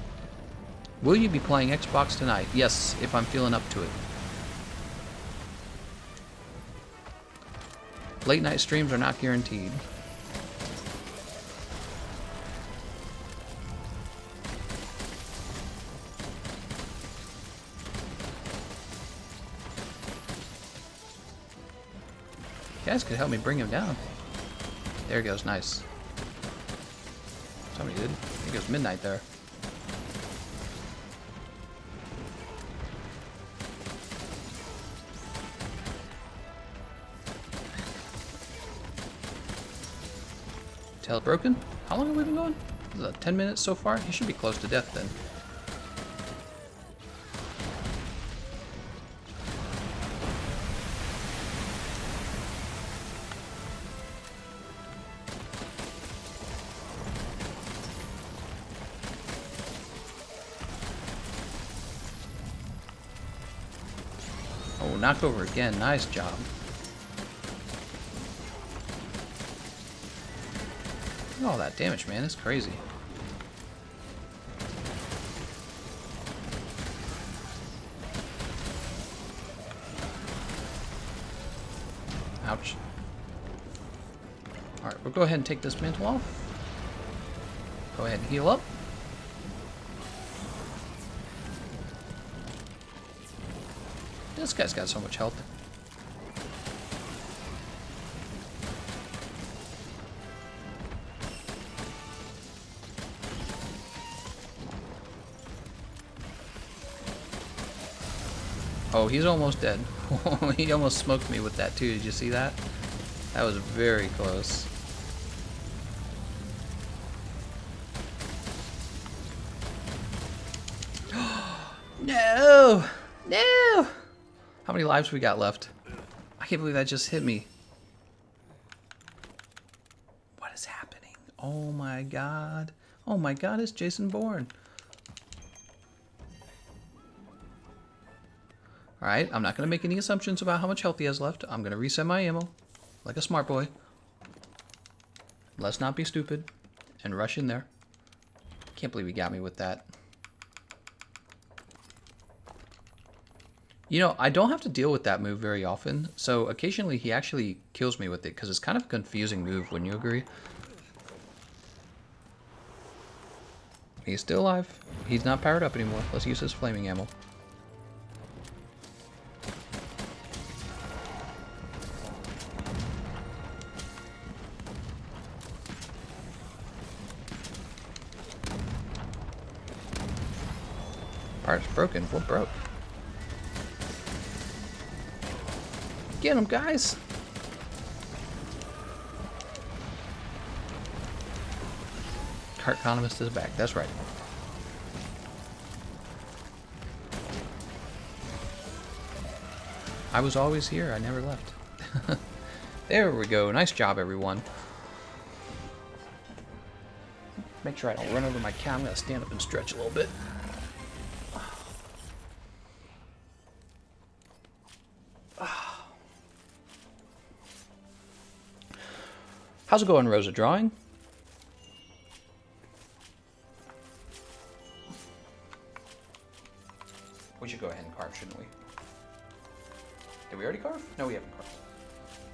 Will you be playing Xbox tonight? Yes, if I'm feeling up to it. Late night streams are not guaranteed. You guys could help me bring him down. There he goes, nice. Somebody did. I think it was midnight there. Tail broken? How long have we been going? Is that 10 minutes so far? He should be close to death then. Oh, knocked over again. Nice job. Look at all that damage, man. It's crazy. Ouch. Alright, we'll go ahead and take this mantle off. Go ahead and heal up. This guy's got so much health. Oh, he's almost dead. He almost smoked me with that too. Did you see that? That was very close. No! No! How many lives we got left? I can't believe that just hit me. What is happening? Oh my god. Oh my god, it's Jason Bourne. Alright, I'm not going to make any assumptions about how much health he has left. I'm going to reset my ammo, like a smart boy. Let's not be stupid and rush in there. Can't believe he got me with that. You know, I don't have to deal with that move very often, so occasionally he actually kills me with it, because it's kind of a confusing move, wouldn't you agree? He's still alive. He's not powered up anymore. Let's use his flaming ammo. Part's broken. What broke? Get him, guys! Economist is back. That's right. I was always here. I never left. There we go. Nice job, everyone. Make sure I don't run over my cow. I'm going to stand up and stretch a little bit. How's it going, Rosa? Drawing? We should go ahead and carve, shouldn't we? Did we already carve? No, we haven't carved.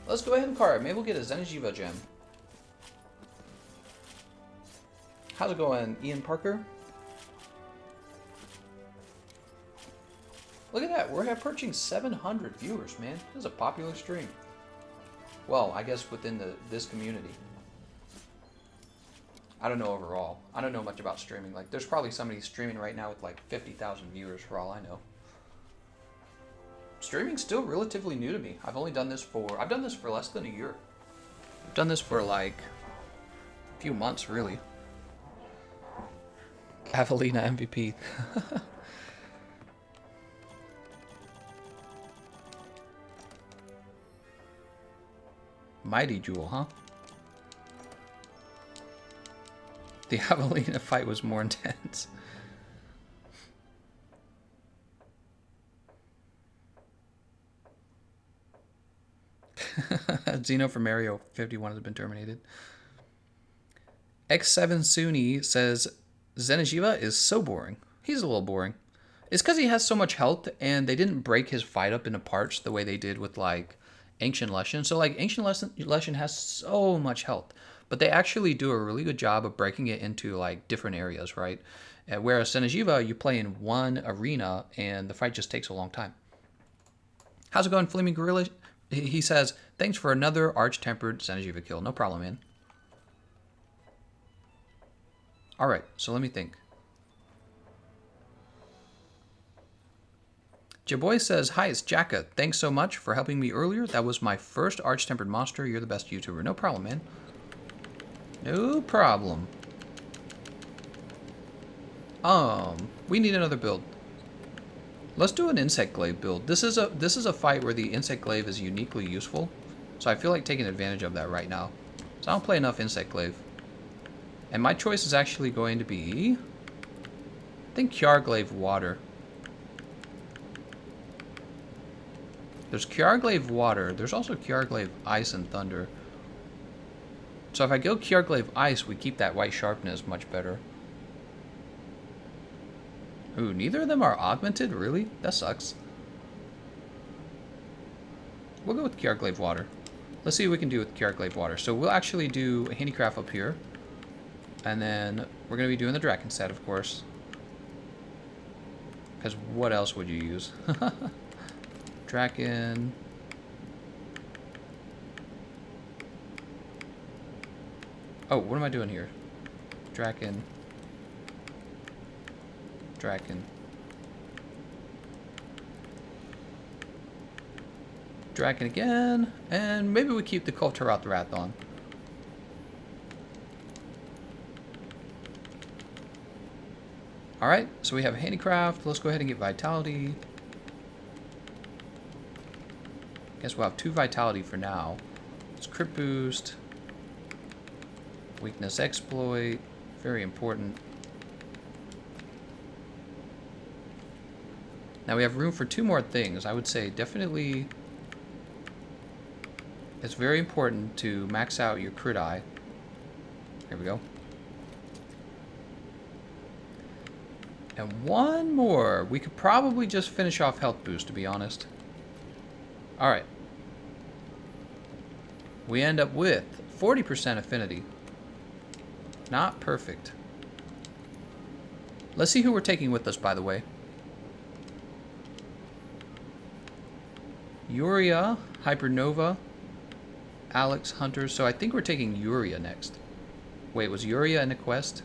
Let's go ahead and carve. Maybe we'll get a Xeno'jiiva gem. How's it going, Ian Parker? Look at that. We're approaching 700 viewers, man. This is a popular stream. Well, I guess within this community. I don't know overall. I don't know much about streaming. Like, there's probably somebody streaming right now with like 50,000 viewers for all I know. Streaming's still relatively new to me. I've done this for less than a year. I've done this for like a few months, really. Avelina MVP. Mighty Jewel, huh? The Avelina fight was more intense. Xeno from Mario 51 has been terminated. X7 Suni says XENOJIIVA is so boring. He's a little boring. It's because he has so much health and they didn't break his fight up into parts the way they did with like Ancient Lesson. So like Ancient Lesson has so much health, but they actually do a really good job of breaking it into like different areas, right? Whereas XENOJIIVA, you play in one arena and the fight just takes a long time. How's it going, Flaming Gorilla? He says, thanks for another arch-tempered XENOJIIVA kill. No problem, man. Alright, so let me think. Jaboy says, hi, it's Jacka. Thanks so much for helping me earlier. That was my first arch-tempered monster. You're the best YouTuber. No problem, man. No problem. We need another build. Let's do an insect glaive build. This is a fight where the insect glaive is uniquely useful. So I feel like taking advantage of that right now. So I don't play enough insect glaive. And my choice is actually going to be, I think, Kjarglaive Water. There's Kjarglaive Water. There's also Kjarglaive Ice and Thunder. So if I go Kjarglaive Ice, we keep that white sharpness much better. Ooh, neither of them are augmented? Really? That sucks. We'll go with Kjarglaive Water. Let's see what we can do with Kjarglaive Water. So we'll actually do a handicraft up here. And then we're going to be doing the Draken set, of course. Because what else would you use? Draken. Oh, what am I doing here? Draken. Draken. Draken again. And maybe we keep the Kulturat Rathon. Alright, so we have handicraft. Let's go ahead and get vitality. Guess we'll have 2 vitality for now. It's crit boost. Weakness exploit. Very important. Now we have room for 2 more things. I would say definitely it's very important to max out your crit eye. Here we go. And 1 more. We could probably just finish off health boost, to be honest. Alright. We end up with 40% affinity. Not perfect. Let's see who we're taking with us, by the way. Yuria, Hypernova, Alex, Hunter. So I think we're taking Yuria next. Wait, was Yuria in a quest?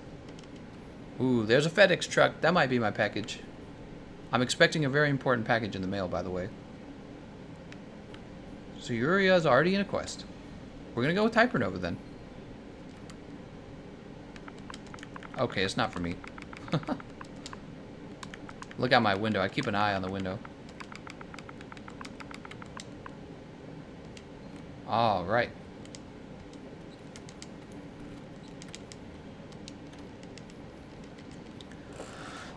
Ooh, there's a FedEx truck. That might be my package. I'm expecting a very important package in the mail, by the way. So Yuria is already in a quest. We're going to go with Hypernova then. Okay, it's not for me. Look out my window. I keep an eye on the window. All right.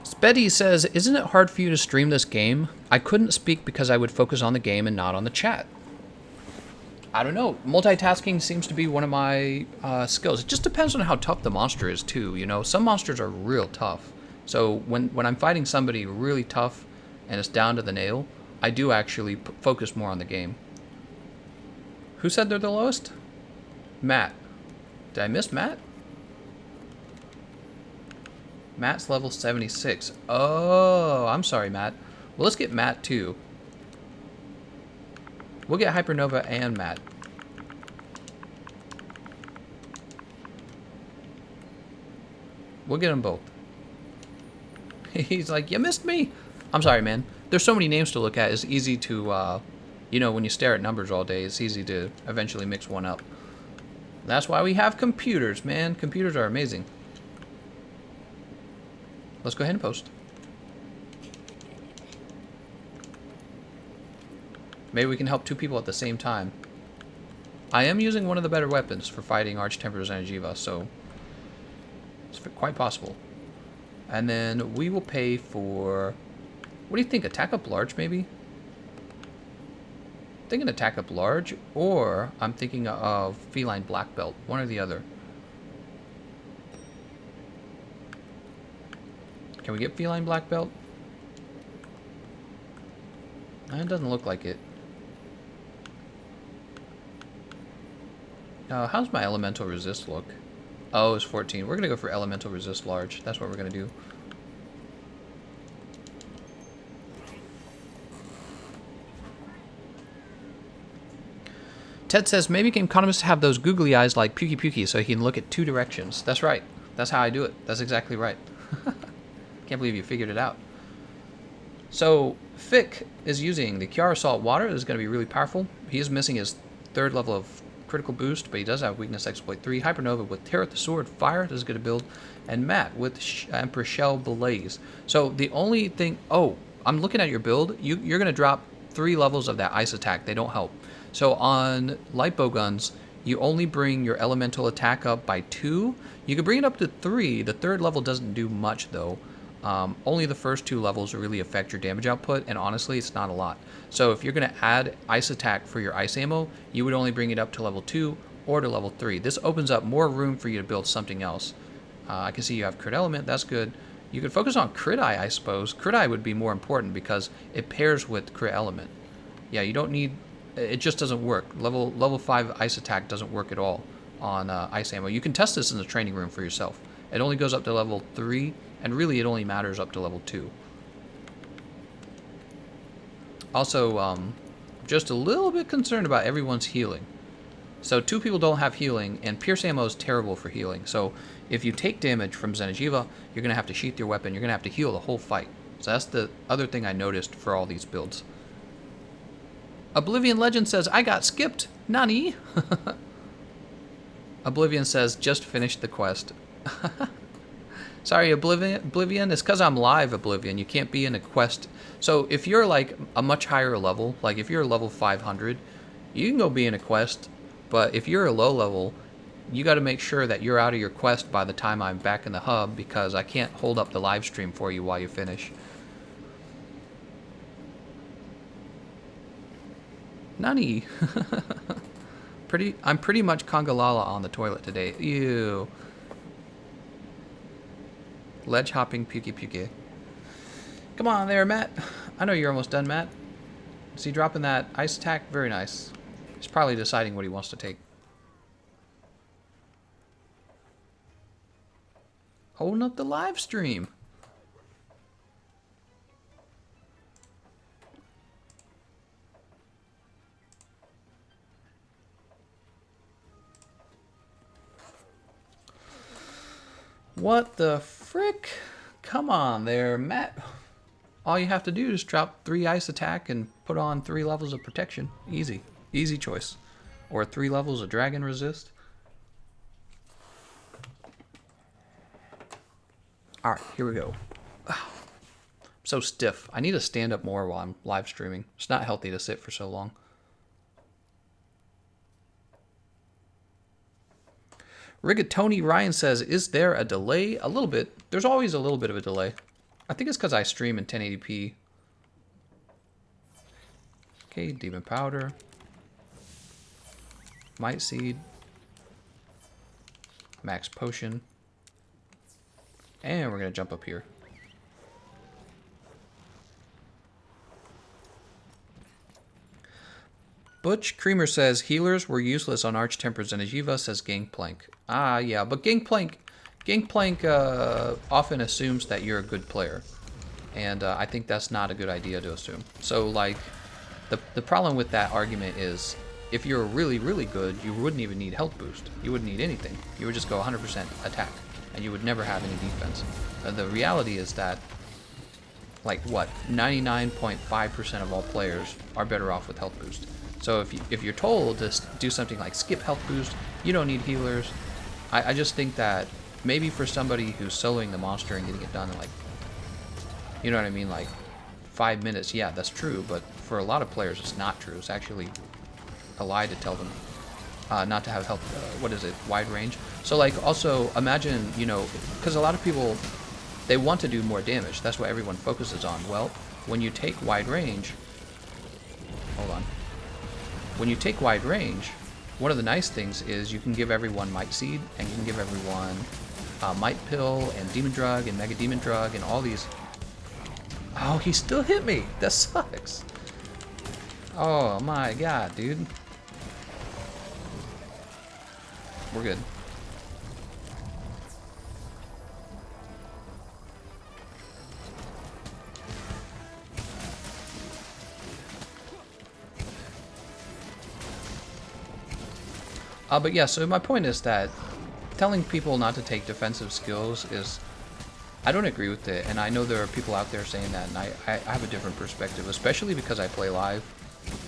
Spetty says, isn't it hard for you to stream this game? I couldn't speak because I would focus on the game and not on the chat. I don't know. Multitasking seems to be one of my skills. It just depends on how tough the monster is, too. You know, some monsters are real tough. So when I'm fighting somebody really tough and it's down to the nail, I do actually focus more on the game. Who said they're the lowest? Matt. Did I miss Matt? Matt's level 76. Oh, I'm sorry, Matt. Well, let's get Matt too. We'll get Hypernova and Matt. We'll get them both. He's like, you missed me. I'm sorry, man. There's so many names to look at. It's easy to, you know, when you stare at numbers all day, it's easy to eventually mix one up. That's why we have computers, man. Computers are amazing. Let's go ahead and post. Maybe we can help two people at the same time. I am using one of the better weapons for fighting Arch-Tempered Xeno'jiiva, so it's quite possible. And then we will pay for... What do you think? Attack up large, maybe? I'm thinking attack up large, or I'm thinking of feline black belt. One or the other. Can we get feline black belt? It doesn't look like it. How's my elemental resist look? Oh, it's 14. We're going to go for elemental resist large. That's what we're going to do. Ted says, maybe Gameconomist have those googly eyes like Pukey Pukey so he can look at two directions. That's right. That's how I do it. That's exactly right. Can't believe you figured it out. So, Fick is using the Kiara Salt Water. This is going to be really powerful. He is missing his 3rd level of critical boost, but he does have weakness exploit 3. Hypernova with Tear at the Sword, Fire. This is going to build. And Matt with Emperor Shell Blaze. So, the only thing... Oh, I'm looking at your build. You're going to drop 3 levels of that ice attack. They don't help. So, on light bow guns, you only bring your elemental attack up by 2. You can bring it up to 3. The 3rd level doesn't do much, though. Only the first 2 levels really affect your damage output, and honestly, it's not a lot. So if you're going to add ice attack for your ice ammo, you would only bring it up to level 2 or to level 3. This opens up more room for you to build something else. I can see you have crit element, that's good. You could focus on crit eye, I suppose. Crit eye would be more important because it pairs with crit element. Yeah, you don't need... It just doesn't work. Level 5 ice attack doesn't work at all on ice ammo. You can test this in the training room for yourself. It only goes up to level 3, and really it only matters up to level 2. Also, just a little bit concerned about everyone's healing. So 2 people don't have healing, and Pierce ammo is terrible for healing. So if you take damage from Xeno'jiiva, you're going to have to sheath your weapon. You're going to have to heal the whole fight. So that's the other thing I noticed for all these builds. Oblivion Legend says, I got skipped. Nani? Oblivion says, just finished the quest. Sorry, Oblivion. It's because I'm live, Oblivion. You can't be in a quest. So if you're like a much higher level, like if you're level 500, you can go be in a quest. But if you're a low level, you got to make sure that you're out of your quest by the time I'm back in the hub, because I can't hold up the live stream for you while you finish. Nani? I'm pretty much Congalala on the toilet today. Ew. Ledge hopping Pukey Pukey. Come on there, Matt. I know you're almost done, Matt. Is he dropping that ice attack? Very nice. He's probably deciding what he wants to take. Holding up the live stream. What the frick? Come on there, Matt. All you have to do is drop 3 ice attack and put on 3 levels of protection. Easy. Easy choice. Or 3 levels of dragon resist. Alright, here we go. I'm so stiff. I need to stand up more while I'm live streaming. It's not healthy to sit for so long. Rigatoni Ryan says, is there a delay? A little bit. There's always a little bit of a delay. I think it's because I stream in 1080p. Okay, Demon Powder. Might Seed. Max Potion. And we're going to jump up here. Butch Creamer says healers were useless on Arch-Tempered Xeno'jiiva, says Gangplank. Ah, yeah, but Gangplank often assumes that you're a good player. And I think that's not a good idea to assume. So, like, the problem with that argument is if you're really, really good, you wouldn't even need health boost. You wouldn't need anything. You would just go 100% attack, and you would never have any defense. The reality is that, like, what, 99.5% of all players are better off with health boost. So if you're told to do something like skip health boost, you don't need healers. I just think that maybe for somebody who's soloing the monster and getting it done in, like, you know what I mean, like 5 minutes, yeah, that's true, but for a lot of players it's not true. It's actually a lie to tell them not to have health, what is it, wide range. So, like, also imagine, you know, because a lot of people, they want to do more damage. That's what everyone focuses on. Well, when you take wide range, hold on. When you take wide range, one of the nice things is you can give everyone Might Seed, and you can give everyone Might Pill, and Demon Drug, and Mega Demon Drug, and all these. Oh, he still hit me! That sucks! Oh my god, dude. We're good. But yeah, so my point is that telling people not to take defensive skills is, I don't agree with it, and I know there are people out there saying that, and I have a different perspective, especially because I play live.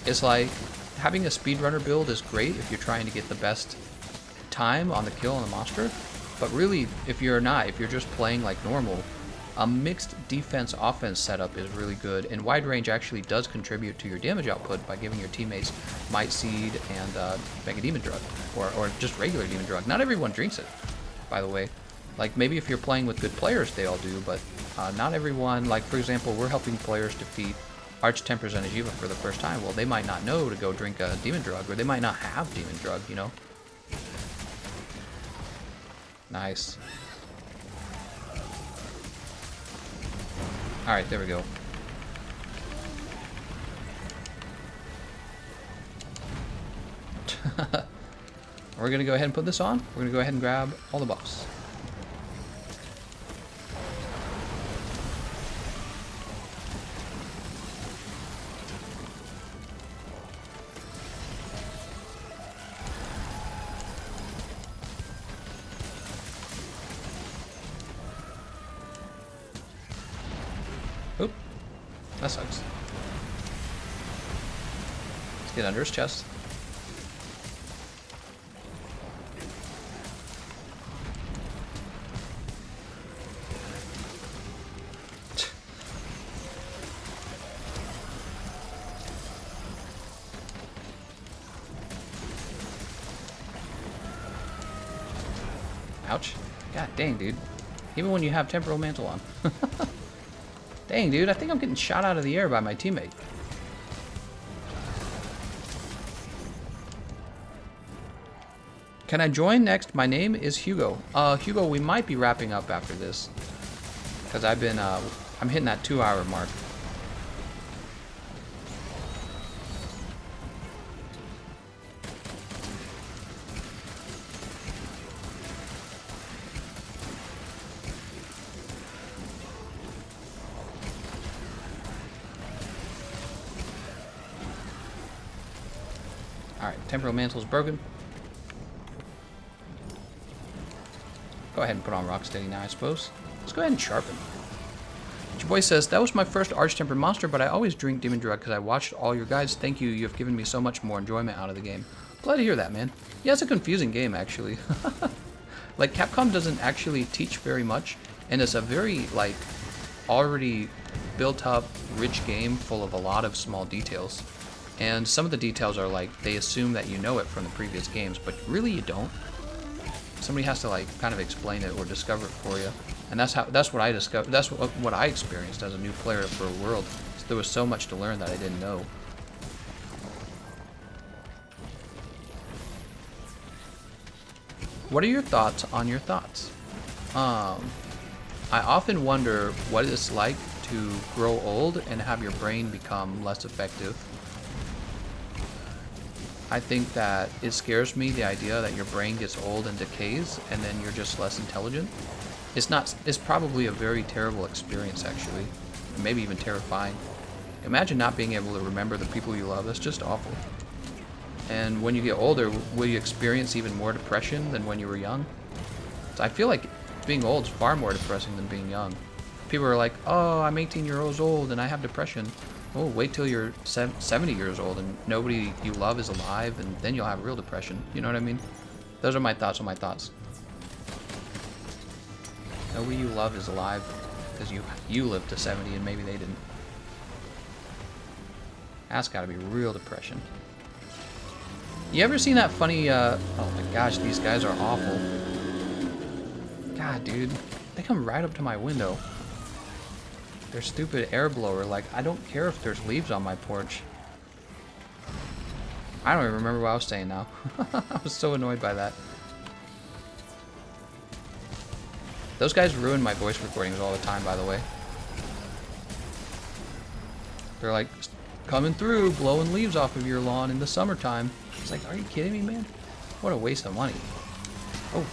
It's like, having a speedrunner build is great if you're trying to get the best time on the kill on the monster, but really, if you're just playing like normal, a mixed defense offense setup is really good, and wide range actually does contribute to your damage output by giving your teammates Might Seed and Mega Demon Drug, or just regular Demon Drug. Not everyone drinks it, by the way. Like, maybe if you're playing with good players, they all do, but not everyone. Like, for example, we're helping players defeat Arch-Tempered Xeno'jiiva for the first time. Well, they might not know to go drink a Demon Drug, or they might not have Demon Drug, you know? Nice. Alright, there we go. We're going to go ahead and put this on. We're going to go ahead and grab all the buffs. Oop. That sucks. Let's get under his chest. Ouch. God dang, dude. Even when you have Temporal Mantle on. Dang, dude, I think I'm getting shot out of the air by my teammate. Can I join next? My name is Hugo. Hugo, we might be wrapping up after this. Because I've been, I'm hitting that 2-hour mark. Alright, Temporal Mantle's broken. Go ahead and put on Rocksteady now, I suppose. Let's go ahead and sharpen. Your boy says, that was my first Arch-Tempered monster, but I always drink Demon Drug because I watched all your guides. Thank you, you have given me so much more enjoyment out of the game. Glad to hear that, man. Yeah, it's a confusing game, actually. Like, Capcom doesn't actually teach very much, and it's a very, like, already built up, rich game full of a lot of small details. And some of the details are like, they assume that you know it from the previous games, but really you don't. Somebody has to, like, kind of explain it or discover it for you. And that's what I discovered. That's what I experienced as a new player for a world. So there was so much to learn that I didn't know. What are your thoughts on your thoughts? I often wonder what it's like to grow old and have your brain become less effective. I think that it scares me, the idea that your brain gets old and decays and then you're just less intelligent. It's probably a very terrible experience, actually. Maybe even terrifying. Imagine not being able to remember the people you love. That's just awful. And when you get older, will you experience even more depression than when you were young? So I feel like being old is far more depressing than being young. People are like, oh, I'm 18 years old and I have depression. Oh, wait till you're 70 years old and nobody you love is alive, and then you'll have real depression. You know what I mean? Those are my thoughts on my thoughts. Nobody you love is alive because you lived to 70 and maybe they didn't. That's gotta be real depression. You ever seen that funny, oh my gosh, these guys are awful. God, dude. They come right up to my window. Their stupid air blower, like, I don't care if there's leaves on my porch. I don't even remember what I was saying now. I was so annoyed by that. Those guys ruin my voice recordings all the time, by the way. They're like, coming through, blowing leaves off of your lawn in the summertime. It's like, are you kidding me, man? What a waste of money. Oh.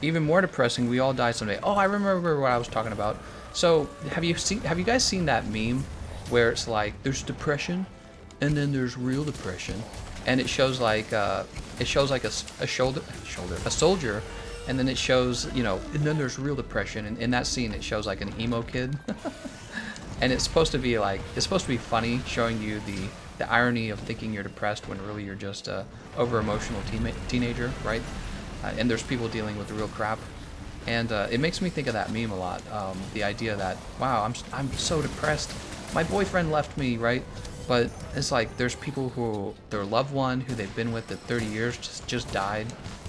Even more depressing, we all die someday. Oh, I remember what I was talking about. So, have you guys seen that meme where it's like, there's depression, and then there's real depression, and it shows like a soldier, and then it shows, you know, and then there's real depression, and in that scene it shows like an emo kid, and it's supposed to be like, it's supposed to be funny, showing you the irony of thinking you're depressed when really you're just a over emotional teenager, right? And there's people dealing with the real crap. And it makes me think of that meme a lot. The idea that, wow, I'm so depressed. My boyfriend left me, right? But it's like there's people who, their loved one who they've been with for 30 years just died.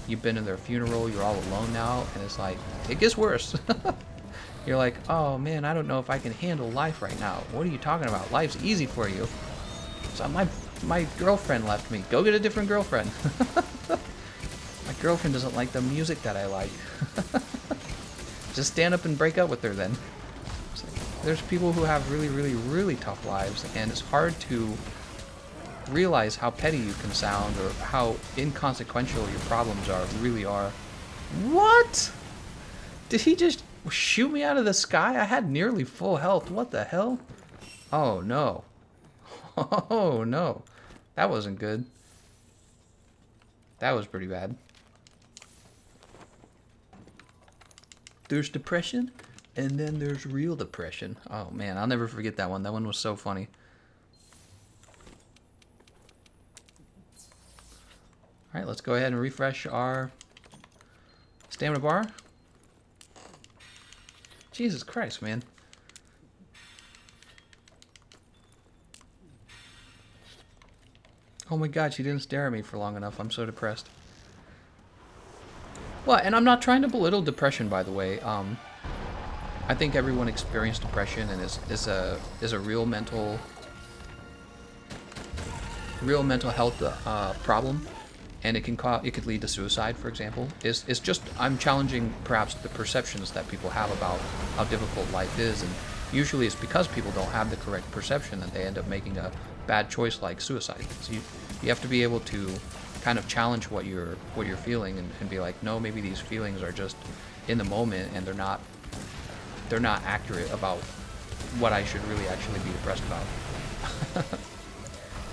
You've been to their funeral, you're all alone now, and it's like, it gets worse. You're like, oh man, I don't know if I can handle life right now. What are you talking about? Life's easy for you. So my girlfriend left me. Go get a different girlfriend. My girlfriend doesn't like the music that I like. Just stand up and break up with her then. There's people who have really, really, really tough lives, and it's hard to realize how petty you can sound or how inconsequential your problems really are. What? Did he just shoot me out of the sky? I had nearly full health. What the hell? Oh no. Oh no. That wasn't good. That was pretty bad. There's depression, and then there's real depression. Oh man, I'll never forget that one. That one was so funny. Alright, let's go ahead and refresh our stamina bar. Jesus Christ, man. Oh my god, she didn't stare at me for long enough. I'm so depressed. Well, and I'm not trying to belittle depression, by the way. I think everyone experienced depression and is a real mental health problem, and it could lead to suicide, for example. It's just, I'm challenging perhaps the perceptions that people have about how difficult life is, and usually it's because people don't have the correct perception that they end up making a bad choice like suicide. So you have to be able to kind of challenge what you're feeling and be like, no, maybe these feelings are just in the moment and they're not accurate about what I should really actually be depressed about.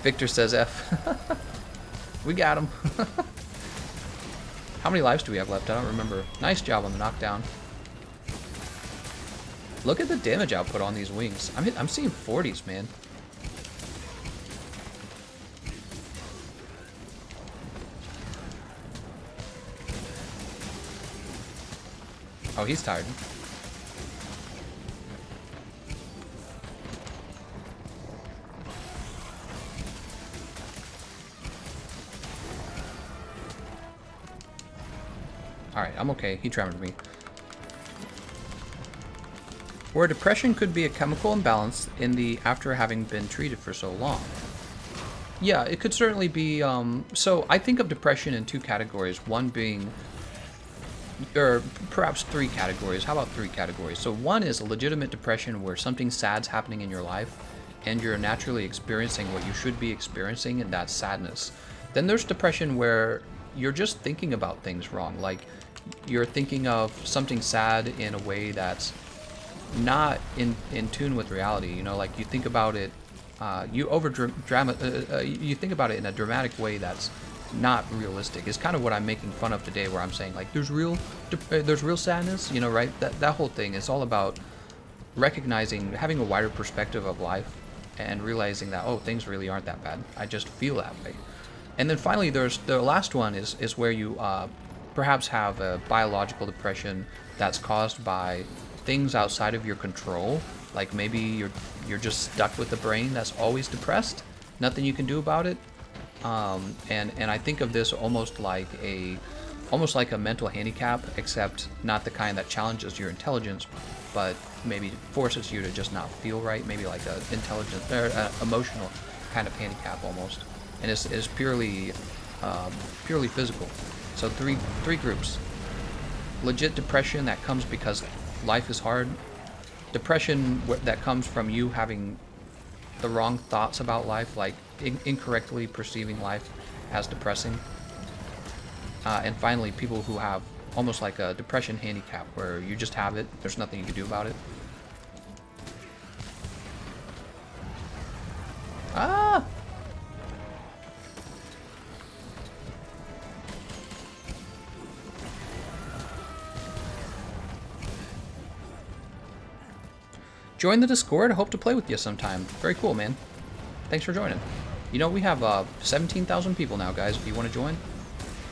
Victor says F. We got him. How many lives do we have left? I don't remember. Nice job on the knockdown. Look at the damage output on these wings. I'm seeing 40s, man. Oh, he's tired. Alright, I'm okay. He trembled me. Where depression could be a chemical imbalance after having been treated for so long. Yeah, it could certainly be. So I think of depression in two categories. One being, or perhaps three categories. How about three categories? So one is a legitimate depression where something sad's happening in your life, and you're naturally experiencing what you should be experiencing, and that's sadness. Then there's depression where you're just thinking about things wrong. Like you're thinking of something sad in a way that's not in tune with reality. You know, like you think about it, you think about it in a dramatic way that's not realistic. It's kind of what I'm making fun of today, where I'm saying like there's real sadness. You know, right? That whole thing is all about recognizing, having a wider perspective of life, and realizing that, oh, things really aren't that bad. I just feel that way. And then finally, there's the last one is where you perhaps have a biological depression that's caused by things outside of your control. Like maybe you're just stuck with a brain that's always depressed, nothing you can do about it. And I think of this almost like a mental handicap, except not the kind that challenges your intelligence, but maybe forces you to just not feel right. Maybe like a intelligent or emotional kind of handicap almost. And it's purely physical. So three groups: legit depression that comes because life is hard, depression that comes from you having the wrong thoughts about life, like incorrectly perceiving life as depressing, and finally people who have almost like a depression handicap, where you just have it, there's nothing you can do about it. Ah! Join the Discord. I hope to play with you sometime. Very cool, man. Thanks for joining. You know, we have 17,000 people now, guys, if you want to join.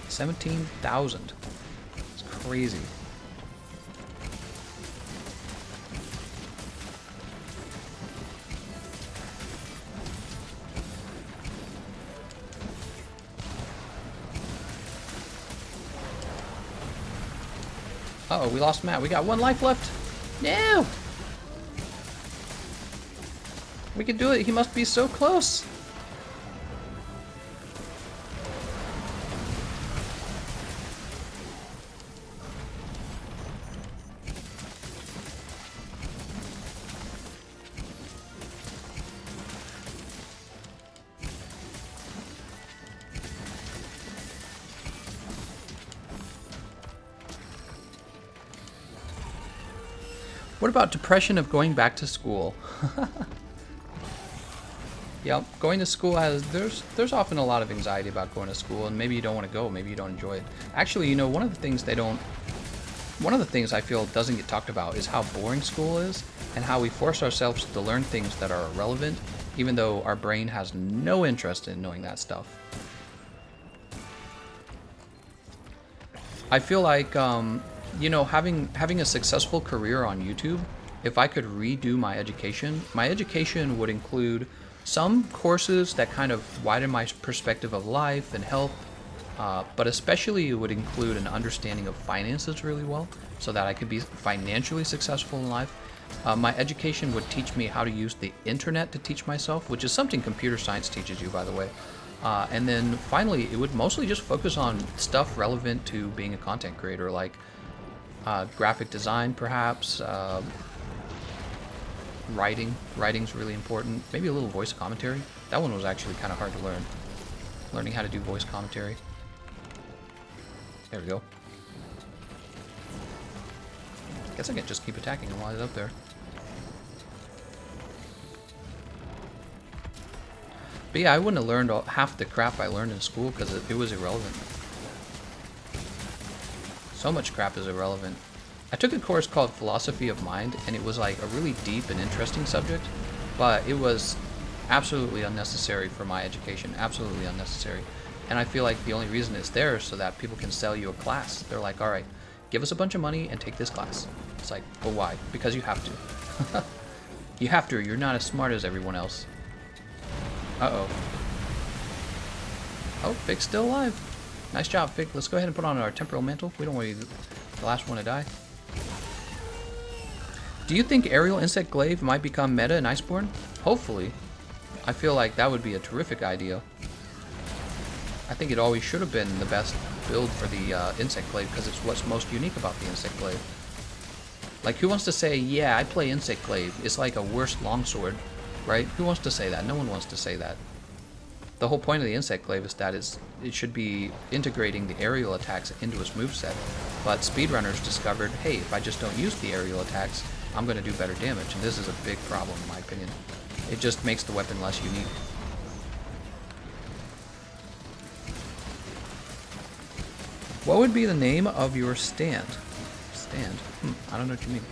17,000. It's crazy. Uh-oh, we lost Matt. We got 1 life left. No! We can do it. He must be so close. What about depression of going back to school? Yep, going to school there's often a lot of anxiety about going to school, and maybe you don't want to go, maybe you don't enjoy it. Actually, you know, one of the things I feel doesn't get talked about is how boring school is, and how we force ourselves to learn things that are irrelevant, even though our brain has no interest in knowing that stuff. I feel like, you know, having a successful career on YouTube, if I could redo my education would include some courses that kind of widen my perspective of life and health, but especially it would include an understanding of finances really well, so that I could be financially successful in life. My education would teach me how to use the internet to teach myself, which is something computer science teaches you, by the way. And then finally, it would mostly just focus on stuff relevant to being a content creator, like graphic design, perhaps. Writing's really important. Maybe a little voice commentary. That one was actually kind of hard to learn. Learning how to do voice commentary. There we go. Guess I can just keep attacking him while he's up there. But yeah, I wouldn't have learned half the crap I learned in school because it was irrelevant. So much crap is irrelevant. I took a course called Philosophy of Mind, and it was like a really deep and interesting subject, but it was absolutely unnecessary for my education, absolutely unnecessary. And I feel like the only reason it's there is so that people can sell you a class. They're like, all right, give us a bunch of money and take this class. It's like, but why? Because you have to. You have to, you're not as smart as everyone else. Uh-oh. Oh, Fig's still alive. Nice job, Fig. Let's go ahead and put on our temporal mantle. We don't want to be the last one to die. Do you think aerial insect glaive might become meta in Iceborne? Hopefully. I feel like that would be a terrific idea. I think it always should have been the best build for the insect glaive, because it's what's most unique about the insect glaive. Like, who wants to say, yeah, I play insect glaive? It's like a worse longsword. right? Who wants to say that? No one wants to say that. The whole point of the insect glaive is that it should be integrating the aerial attacks into its moveset. But speedrunners discovered, hey, if I just don't use the aerial attacks, I'm going to do better damage. And this is a big problem, in my opinion. It just makes the weapon less unique. What would be the name of your stand? Stand? I don't know what you mean.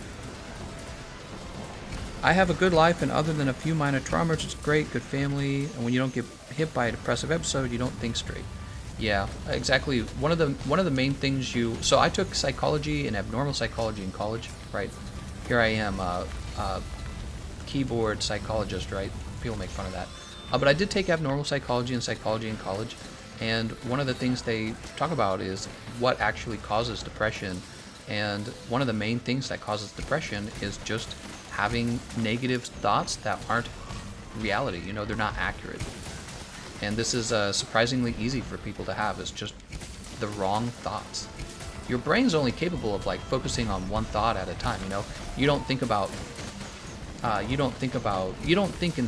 I have a good life, and other than a few minor traumas, it's great, good family, and when you don't get hit by a depressive episode, you don't think straight. Yeah, exactly. One of the main things so I took psychology and abnormal psychology in college, right? Here I am, keyboard psychologist, right? People make fun of that. But I did take abnormal psychology and psychology in college, and one of the things they talk about is what actually causes depression, and one of the main things that causes depression is just having negative thoughts that aren't reality. You know, they're not accurate. And this is surprisingly easy for people to have. It's just the wrong thoughts. Your brain's only capable of like focusing on one thought at a time. You know, you don't think in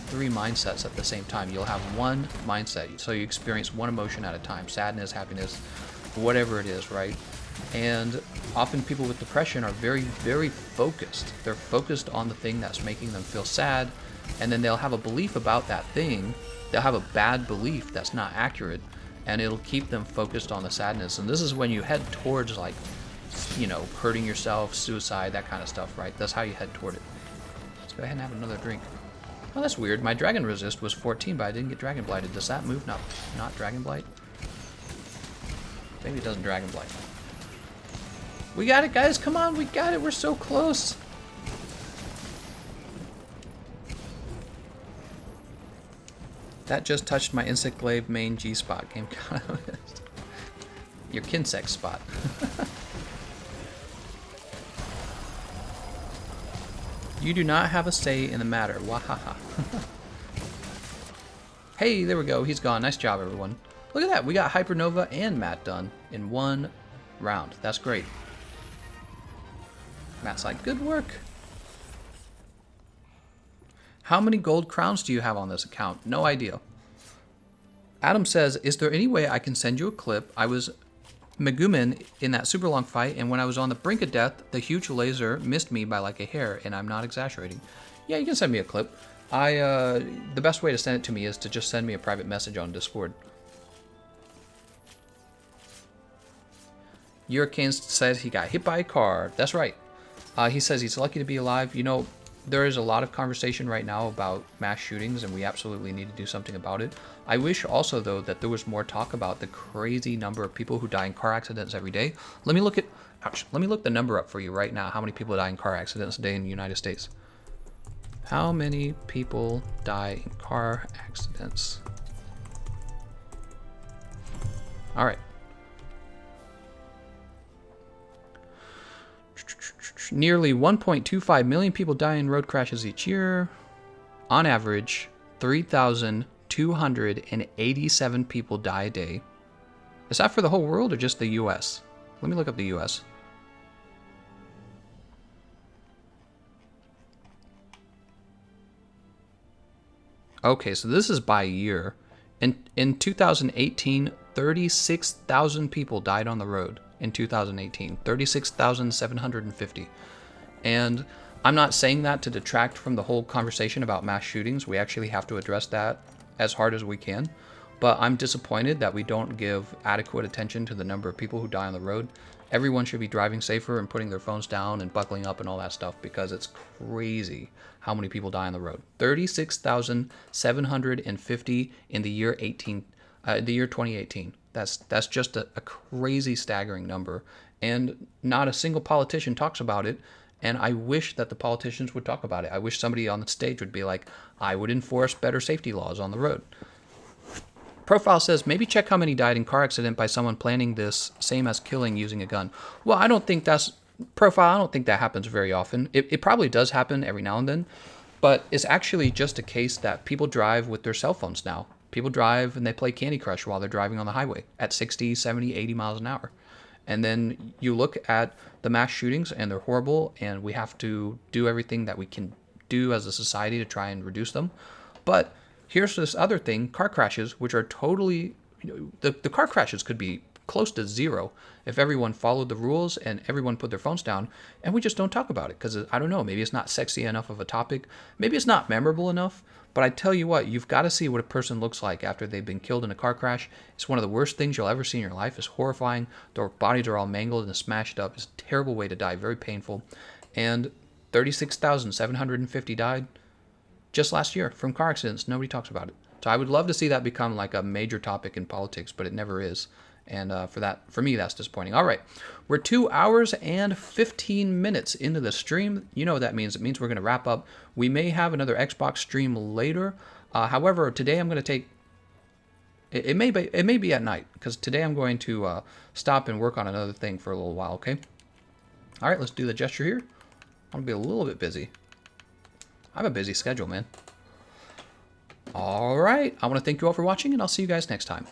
three mindsets at the same time. You'll have one mindset, so you experience one emotion at a time: sadness, happiness, whatever it is, right? And often people with depression are very, very focused. They're focused on the thing that's making them feel sad, and then they'll have a belief about that thing. They'll have a bad belief that's not accurate, and it'll keep them focused on the sadness. And this is when you head towards, like, you know, hurting yourself, suicide, that kind of stuff, right? That's how you head toward it. Let's go ahead and have another drink. Oh, that's weird. My dragon resist was 14, but I didn't get dragon blighted. Does that move not dragon blight? Maybe it doesn't dragon blight. We got it, guys. Come on, we got it. We're so close. That just touched my insect glaive main G spot. Gameconomist. Your kinsect spot. You do not have a say in the matter. Wahaha. Hey, there we go. He's gone. Nice job, everyone. Look at that. We got Hypernova and Matt done in one round. That's great. Matt's like, good work. How many gold crowns do you have on this account? No idea. Adam says, is there any way I can send you a clip? I was Megumin in that super long fight, and when I was on the brink of death, the huge laser missed me by like a hair, and I'm not exaggerating. Yeah, you can send me a clip. The best way to send it to me is to just send me a private message on Discord. Hurricane says he got hit by a car. That's right. He says he's lucky to be alive. You know, there is a lot of conversation right now about mass shootings, and we absolutely need to do something about it. I wish also, though, that there was more talk about the crazy number of people who die in car accidents every day. Let me look the number up for you right now. How many people die in car accidents a day in the United States? How many people die in car accidents? All right. Nearly 1.25 million people die in road crashes each year. On average, 3,287 people die a day. Is that for the whole world or just the US? Let me look up the US. Okay, so this is by year. In 2018, 36,000 people died on the road. In 2018, 36,750. And I'm not saying that to detract from the whole conversation about mass shootings. We actually have to address that as hard as we can. But I'm disappointed that we don't give adequate attention to the number of people who die on the road. Everyone should be driving safer and putting their phones down and buckling up and all that stuff, because it's crazy how many people die on the road. 36,750 in the year 2018. That's just a crazy, staggering number, and not a single politician talks about it. And I wish that the politicians would talk about it. I wish somebody on the stage would be like, I would enforce better safety laws on the road. Profile says, maybe check how many died in car accident by someone planning this, same as killing using a gun. Well, I don't think that's... Profile, I don't think that happens very often. It probably does happen every now and then, but it's actually just a case that people drive with their cell phones now. People drive and they play Candy Crush while they're driving on the highway at 60, 70, 80 miles an hour. And then you look at the mass shootings and they're horrible, and we have to do everything that we can do as a society to try and reduce them. But here's this other thing, car crashes, which are totally, the car crashes could be close to zero if everyone followed the rules and everyone put their phones down, and we just don't talk about it because, I don't know, maybe it's not sexy enough of a topic, maybe it's not memorable enough. But I tell you what, you've got to see what a person looks like after they've been killed in a car crash. It's one of the worst things you'll ever see in your life. It's horrifying. Their bodies are all mangled and smashed up. It's a terrible way to die, very painful. And 36,750 died just last year from car accidents. Nobody talks about it. So I would love to see that become like a major topic in politics, but it never is. And for me, that's disappointing. All right, we're 2 hours and 15 minutes into the stream. You know what that means. It means we're going to wrap up. We may have another Xbox stream later. However, today I'm going to take... It may be at night, because today I'm going to stop and work on another thing for a little while, okay? All right, let's do the gesture here. I'm going to be a little bit busy. I have a busy schedule, man. All right, I want to thank you all for watching, and I'll see you guys next time.